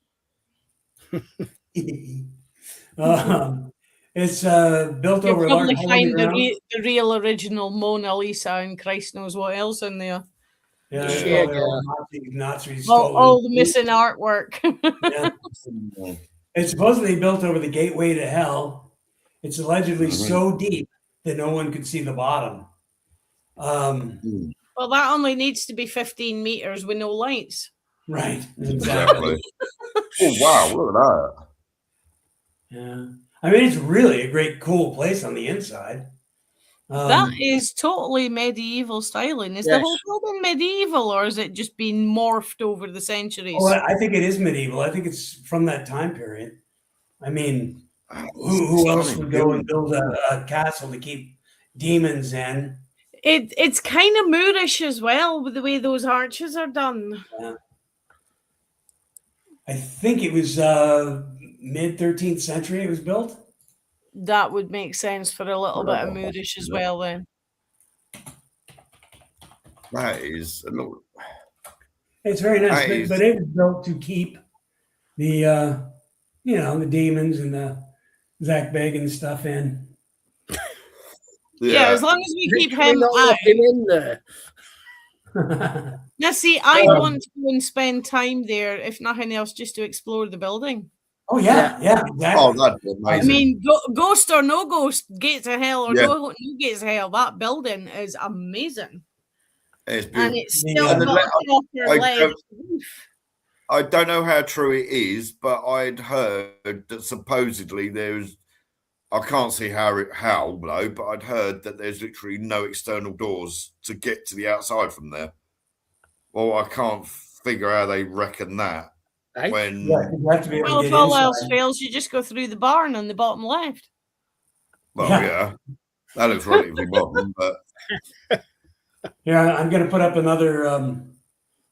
It's built You'll over a probably large find ground. the real original Mona Lisa and Christ knows what else in there. Yeah, Yeah, Nazis All the missing artwork. Yeah. It's supposedly built over the gateway to hell. It's allegedly so deep that no one could see the bottom. Well, that only needs to be 15 meters with no lights. Right. Exactly. Oh, wow. Look at that. Yeah. I mean, it's really a great, cool place on the inside. That is totally medieval styling. Is the whole building medieval, or is it just been morphed over the centuries? Oh, I think it is medieval. I think it's from that time period. I mean, who else would go and build a castle to keep demons in? It's kind of Moorish as well, with the way those arches are done. Yeah. I think it was mid 13th century it was built. That would make sense for a little bit of Moorish as well then. That is a little... It's very nice, but it was built to keep the the demons and the Zach Bagan stuff in. Yeah, as long as we keep him out. In there. Now, see, I want to go and spend time there, if nothing else, just to explore the building. Oh, yeah, exactly. Oh, that'd be amazing. I mean, ghost or no ghost, gates of hell or no gates of hell, that building is amazing. It's beautiful. And it's still got I don't know how true it is, but I'd heard that supposedly there's... I can't see how though, but I'd heard that there's literally no external doors to get to the outside from there. Well, I can't figure how they reckon that. When you have to be able to get if all inside. else fails, you just go through the barn on the bottom left. Well, yeah, that looks relatively modern, but yeah, I'm going to put up another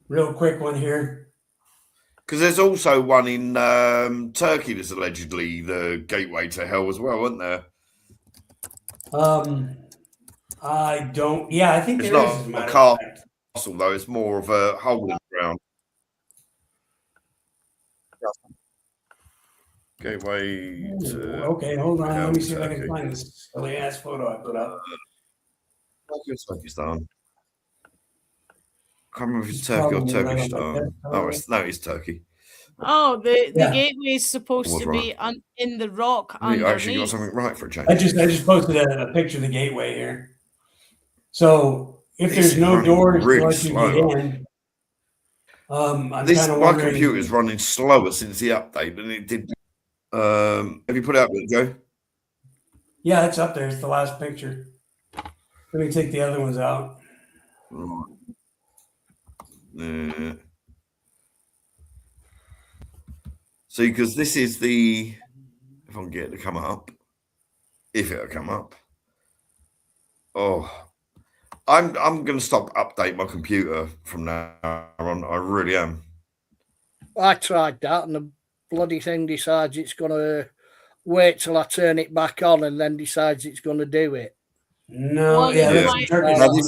real quick one here. because there's also one in Turkey that's allegedly the gateway to hell as well, isn't there? I don't. Yeah, I think It's there not is. a castle though; it's more of a holding ground. Gateway to... Okay, hold on. Let me see if I can find this silly ass photo I put up. Turkestan. Can't remember if it's It's Turkey or probably right on my Turkestan. desktop. It's Turkey. Oh, the Yeah. gateway is supposed Was to be in the rock You actually got underneath. something right for a change. I just posted a picture of the gateway here. So if This there's is no running doors really to let you slow. get in, I'm This kind of my wondering. computer's running slower since the update than it did. Have you put it up yet, Joe? Yeah, it's up there. It's the last picture. Let me take the other ones out. Right. See, because this is the, if I can get it to come up, if it'll come up. Oh, I'm going to stop update my computer from now on. I really am. I tried that, and the bloody thing decides it's going to wait till I turn it back on, and then decides it's going to do it. No, One yeah, of that's my- the Turkish Now, one.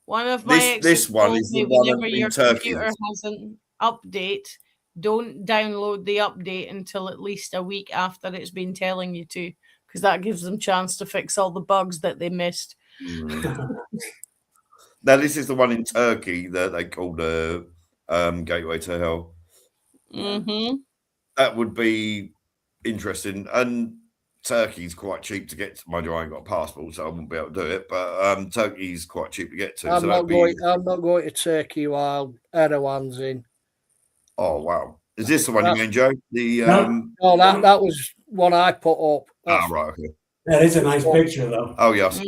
One of my this exes one told is me the one whenever in your Turkey. computer has an update, don't download the update until at least a week after it's been telling you to, because that gives them chance to fix all the bugs that they missed. Now, this is the one in Turkey that they called the Gateway to Hell. Mm-hmm. That would be interesting. And Turkey's quite cheap to get to. Mind you, I ain't got a passport, so I wouldn't be able to do it. But Turkey's quite cheap to get to. I'm so not going to Turkey while Erdogan's in. Oh wow! Is this the one you mean, Joe? The No, that was one I put up. right, okay. That is a nice picture, though. Oh yes,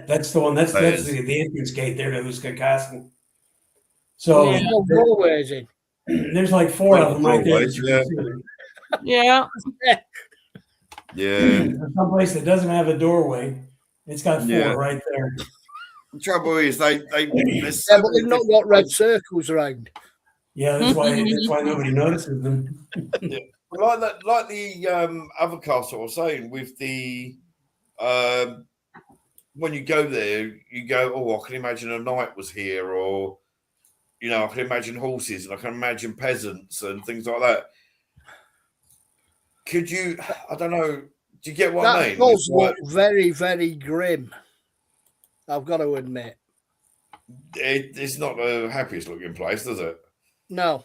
That's the one. That's That is. the entrance gate there to Uska Castle. So Yeah. no doorways in. there's like 4 of them right there. Doorways, Yeah. yeah. There's some place that doesn't have a doorway. It's got 4 Yeah. right there. The trouble is they there's Yeah, so but they've many not different got red places. circles around. Yeah, that's why nobody notices them. Like that, like the other castle I was saying with the when you go there, you go, oh, I can imagine a knight was here, or I can imagine horses, and I can imagine peasants and things like that. Could you? I don't know. Do you get what I mean? That does It's look very, very grim. I've got to admit. it's not the happiest looking place, does it? No.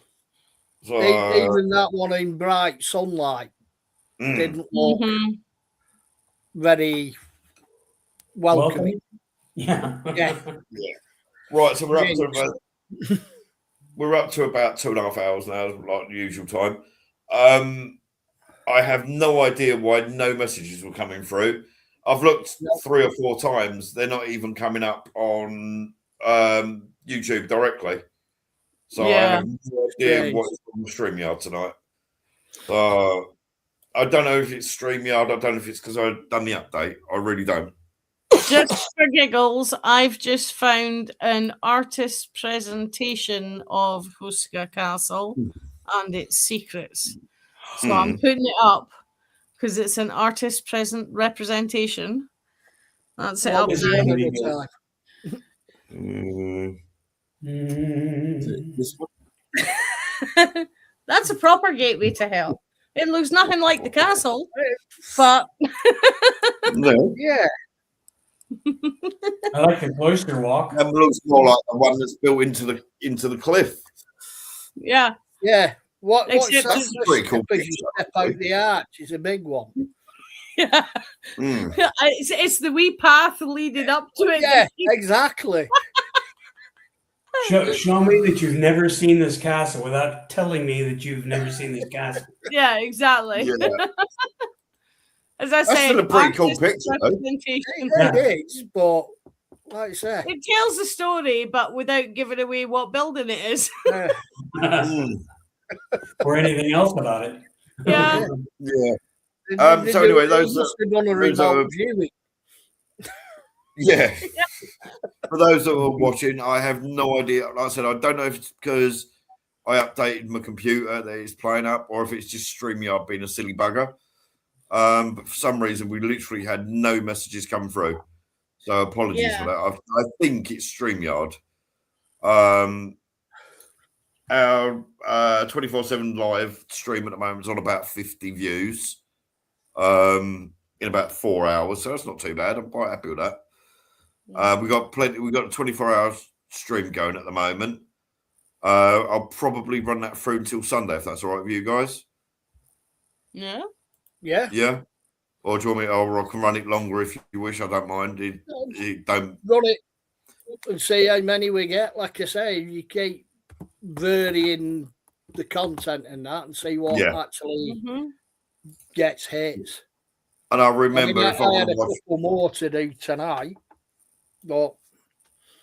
So Even that one in bright sunlight didn't look very welcoming. Yeah. Yeah. right, so we're up to about 2.5 hours now, like the usual time. I have no idea why no messages were coming through. I've looked 3 or 4 times; they're not even coming up on YouTube directly. So I have no idea what's on the StreamYard tonight. I don't know if it's StreamYard. I don't know if it's because I've done the update. I really don't. Just for giggles, I've just found an artist presentation of Huska Castle and its secrets. So I'm putting it up because it's an artist present representation. That's it up there. That's a proper gateway to hell. It looks nothing like the castle, but yeah. I like the cloister walk. It looks more like the one that's built into the cliff. Yeah. What's Except that? That's a pretty cool As you picture, step out the arch, it's a big one. Yeah. It's the wee path leading up to it. Yeah, exactly. Show me that you've never seen this castle without telling me that you've never seen this castle. Yeah, exactly. Yeah. As I That's said, still a pretty cool artist picture, though. representation. It is, but like I say, It tells the story, but without giving away what building it is. Or anything else about it. Yeah. Yeah. So anyway, those are going to remote viewing. Yeah. For those that are watching, I have no idea. Like I said, I don't know if it's because I updated my computer that it's playing up, or if it's just StreamYard being a silly bugger. But for some reason, we literally had no messages come through. So apologies for that. I think it's StreamYard. Our 24/7 live stream at the moment is on about 50 views in about 4 hours. So that's not too bad. I'm quite happy with that. We got plenty. We got a 24-hour stream going at the moment. I'll probably run that through until Sunday if that's all right with you guys. Yeah. Yeah. Yeah. Or do you want me? Or I can run it longer if you wish. I don't mind. Don't run it and see how many we get. Like I say, you keep varying the content and that, and see what actually gets hits. And I remember I if I had a watch... couple more to do tonight, but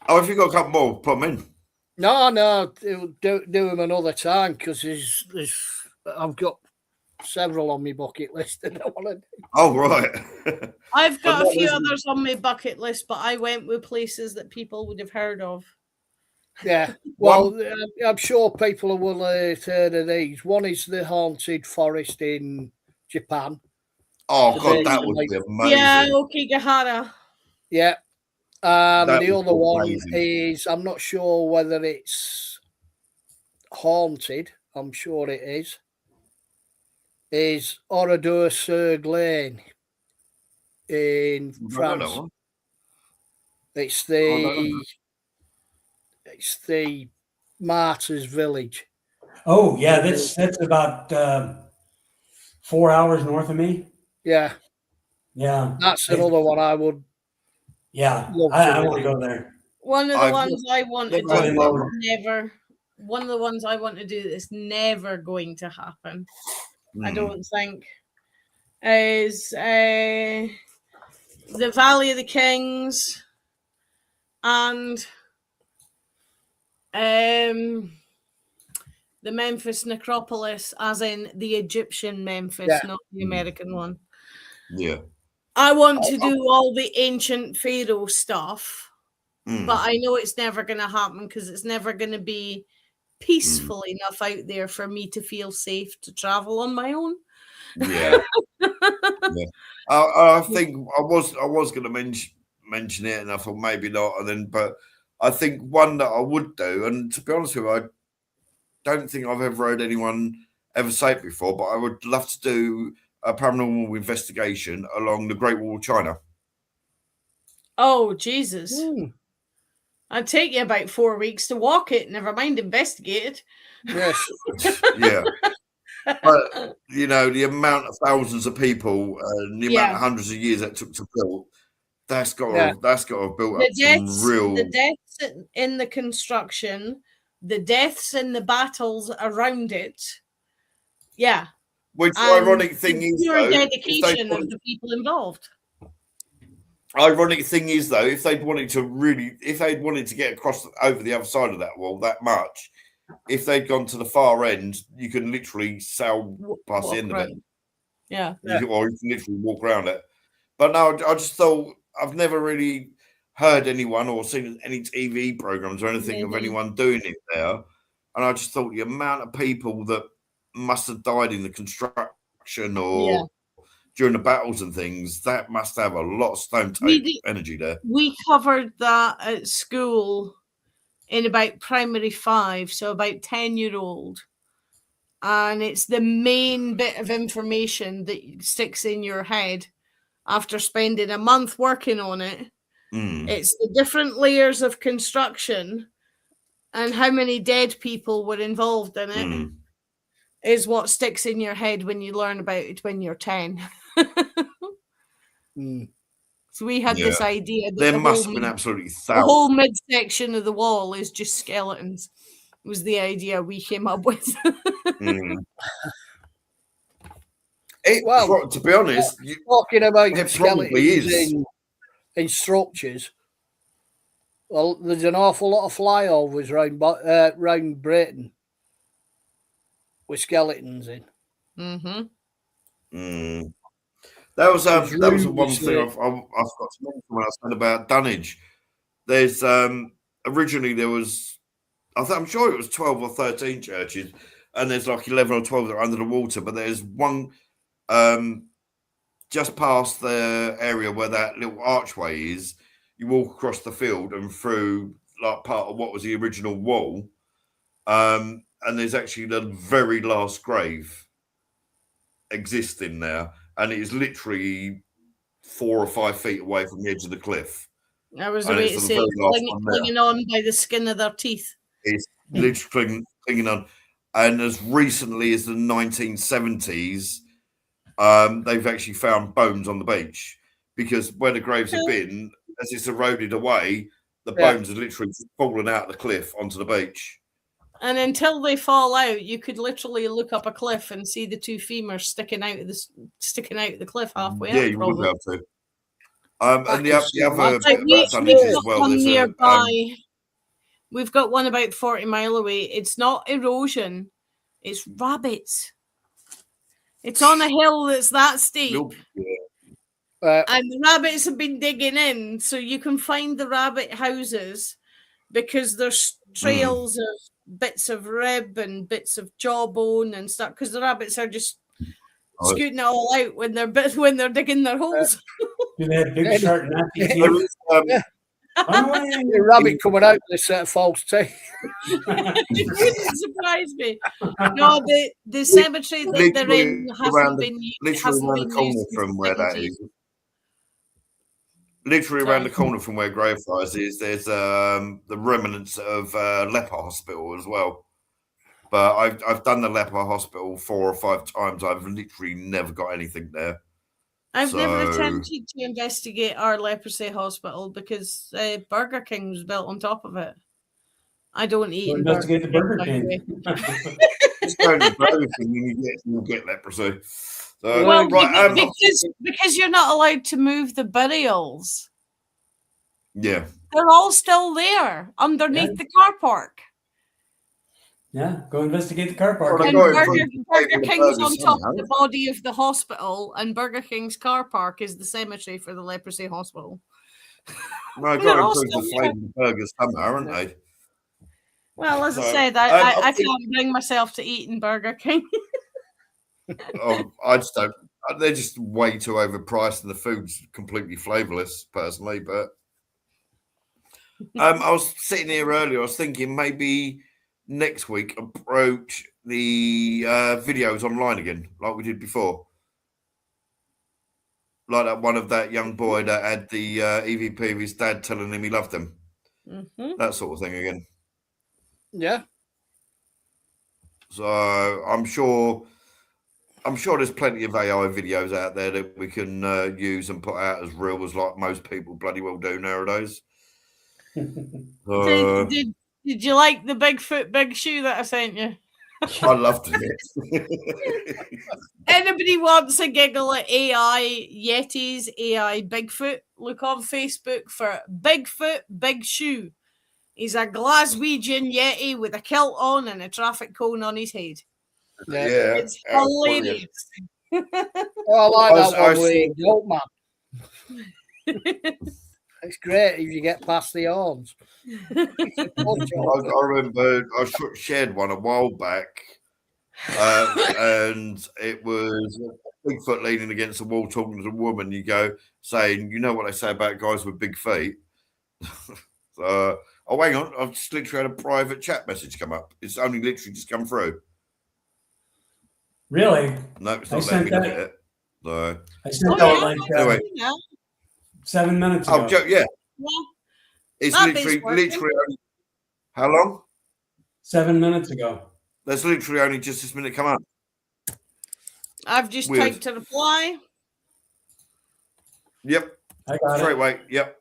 if you got a couple more, put them in. no, do them another time because I've got several on my bucket list that I want to do. Oh right. I've got a few others on my bucket list, but I went with places that people would have heard of. Yeah, well, I'm sure people will have heard of these. One is the haunted forest in Japan. Oh God, that would be amazing. Yeah, Okigahara. Yeah. The other one amazing. is, I'm not sure whether it's haunted. I'm sure it is Oradour-sur-Glane in France. It's the Martyrs Village. Oh yeah, that's about 4 hours north of me. Yeah, that's another one I would. Yeah, I want to go there. One of the ones I want to do is one of the ones I want to do that's never going to happen. I don't think is the Valley of the Kings and the Memphis necropolis, as in the Egyptian Memphis, not the American one. Yeah. I want to do all the ancient pharaoh stuff, but I know it's never going to happen because it's never going to be peaceful enough out there for me to feel safe to travel on my own. Yeah. I think I was going to mention it, and I thought maybe not, but I think one that I would do, and to be honest with you, I don't think I've ever heard anyone ever say it before, but I would love to do a paranormal investigation along the Great Wall of China. Oh, Jesus. I'd take you about 4 weeks to walk it, never mind investigate it. Yes. Yeah. But, the amount of thousands of people, the amount of hundreds of years that took to build, that's got to have built up some real... The deaths in the construction, the deaths in the battles around it. Yeah. Which ironic thing is, though, dedication of the people involved. Ironic thing is, though, if they'd wanted to get across over the other side of that wall that much, if they'd gone to the far end, you can literally sail past the end of it. Yeah. Or you can literally walk around it. But no, I just thought I've never really heard anyone or seen any TV programs or anything of anyone doing it there. And I just thought the amount of people that must have died in the construction or during the battles and things, that must have a lot of stone tape energy there. We covered that at school in about primary 5, so about 10-year-old. And it's the main bit of information that sticks in your head after spending a month working on it. It's the different layers of construction and how many dead people were involved in it is what sticks in your head when you learn about it when you're 10. So we had this idea that there must have been absolutely thousands. The whole midsection of the wall is just skeletons. Was the idea we came up with. To be honest, talking about skeletons in structures. Well, there's an awful lot of flyovers around Britain with skeletons in. That was one thing I've got to mention when I said about Dunwich. There's originally there was, I'm sure it was 12 or 13 churches, and there's like 11 or 12 that are under the water. But there's one just past the area where that little archway is. You walk across the field and through like part of what was the original wall, and there's actually the very last grave existing there. And it is literally 4 or 5 feet away from the edge of the cliff. I was And about it's to the say, very last one there. clinging on by the skin of their teeth. It's literally clinging on. And as recently as the 1970s, they've actually found bones on the beach, because where the graves have been, as it's eroded away, the bones are literally fallen out of the cliff onto the beach. And until they fall out, you could literally look up a cliff and see the two femurs sticking out of the cliff halfway Yeah, up. you would Probably. be able to. And the other bit Like, about Dunnies we've as got well, one there's nearby. We've got one about 40 mile away. It's not erosion, it's rabbits. It's on a hill that's that steep. And the rabbits have been digging in, so you can find the rabbit houses because there's trails of bits of rib and bits of jawbone and stuff, because the rabbits are just scooting it all out when they're digging their holes. Do they have big, sharp, nasty teeth? The rabbit coming out with a set of false teeth. It wouldn't surprise me. No, the cemetery that they're in hasn't been used. Literally around the corner from where that is. Literally around the corner from where Greyfriars is, there's the remnants of leper hospital as well. But I've done the leper hospital 4 or 5 times. I've literally never got anything there. I've never attempted to investigate our leprosy hospital because Burger King was built on top of it. I don't eat. Investigate the Burger King. Just go to Burger King and you'll get leprosy. So, well, because you're not allowed to move the burials. Yeah, they're all still there underneath the car park. Yeah, go investigate the car park. And Burger King's on top of the body of the hospital, and Burger King's car park is the cemetery for the leprosy hospital. No, I've got to improve the flavour of the burgers somehow, aren't they? Well, as I said, I can't bring myself to eating Burger King. I just don't. They're just way too overpriced, and the food's completely flavourless, personally. But I was sitting here earlier. I was thinking maybe next week approach the videos online again, like we did before. Like that one of that young boy that had the EVP of his dad telling him he loved him. That sort of thing again. Yeah. So I'm sure there's plenty of AI videos out there that we can use and put out as real as like most people bloody well do nowadays. Did you like the Bigfoot big shoe that I sent you? I loved it. Anybody wants a giggle at AI Yetis, AI Bigfoot, look on Facebook for Bigfoot Big Shoe. He's a Glaswegian Yeti with a kilt on and a traffic cone on his head. Yeah, it's hilarious. I like that one with Goat Man. It's great if you get past the horns. I remember I shared one a while back, and it was Bigfoot leaning against the wall talking to a woman. You go saying, you know what they say about guys with big feet. Oh, hang on, I've just literally had a private chat message come up. It's only literally just come through. Really? No, it's not letting me look at it. So I sent that like anyway. 7 minutes ago. Oh, yeah. It's literally only, how long? 7 minutes ago. That's literally only just this minute come up. I've just typed a reply. Yep. I got straight away. Yep.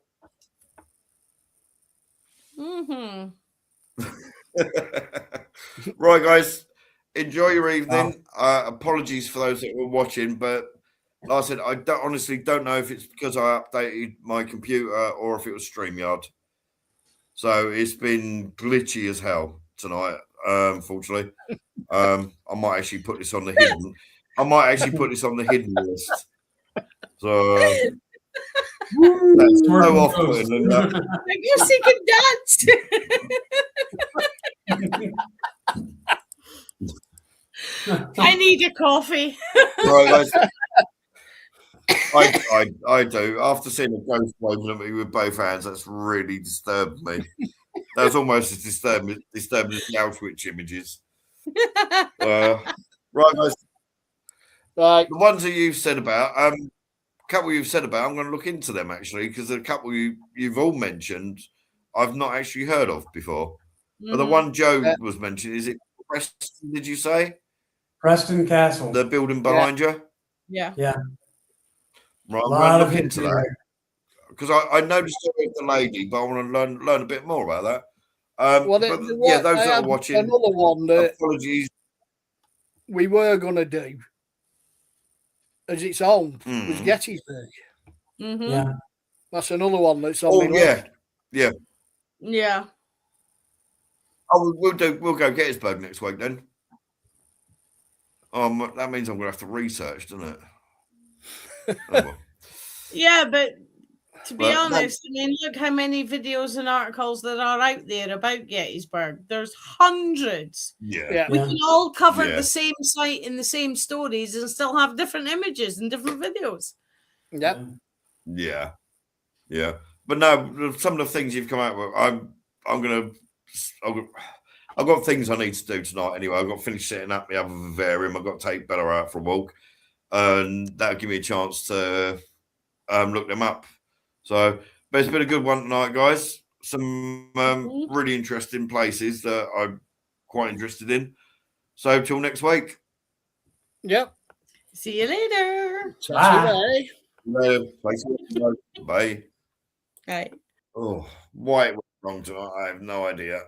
Right, guys. Enjoy your evening. Apologies for those that were watching, but like I said, I honestly don't know if it's because I updated my computer or if it was StreamYard. So it's been glitchy as hell tonight, unfortunately. I might actually put this on the hidden. I might actually put this on the hidden list. So that's so off-putting. I guess he can dance. I need a coffee. Right, guys. I do. After seeing a ghost waving at me with both hands, that's really disturbed me. That was almost as disturbing as the Auschwitz images. Right, guys. Right. The ones that you've said about, couple you've said about, I'm going to look into them actually, because the couple you've all mentioned, I've not actually heard of before. But the one Joe was mentioning, is it Preston, did you say? Preston Castle. The building behind you? Yeah. Yeah. Right, A I'm lot going to of look into history that. there. Because I know the story of the lady, but I want to learn a bit more about that. Well, But yeah, those I that are had watching, another one that apologies. we were going to do as its own was Mm. Gettysburg. Mm-hmm. Yeah. That's another one that's on Oh my list. yeah. Yeah. Oh, we'll go Gettysburg next week then. That means I'm going to have to research, doesn't it? Oh, well. Yeah, but to be But honest, I mean, look how many videos and articles there are out there about Gettysburg. There's hundreds. Yeah. We can all cover Yeah. the same site in the same stories and still have different images and different videos. Yep. Yeah. But no, some of the things you've come out with, I've got things I need to do tonight anyway. I've got to finish setting up the other vivarium. I've got to take Bella out for a walk, and that'll give me a chance to look them up. So, but it's been a good one tonight, guys. Some really interesting places that I'm quite interested in. So, till next week. Yep. See you later. Bye. Bye. Right. Oh, why it went wrong tonight, I have no idea.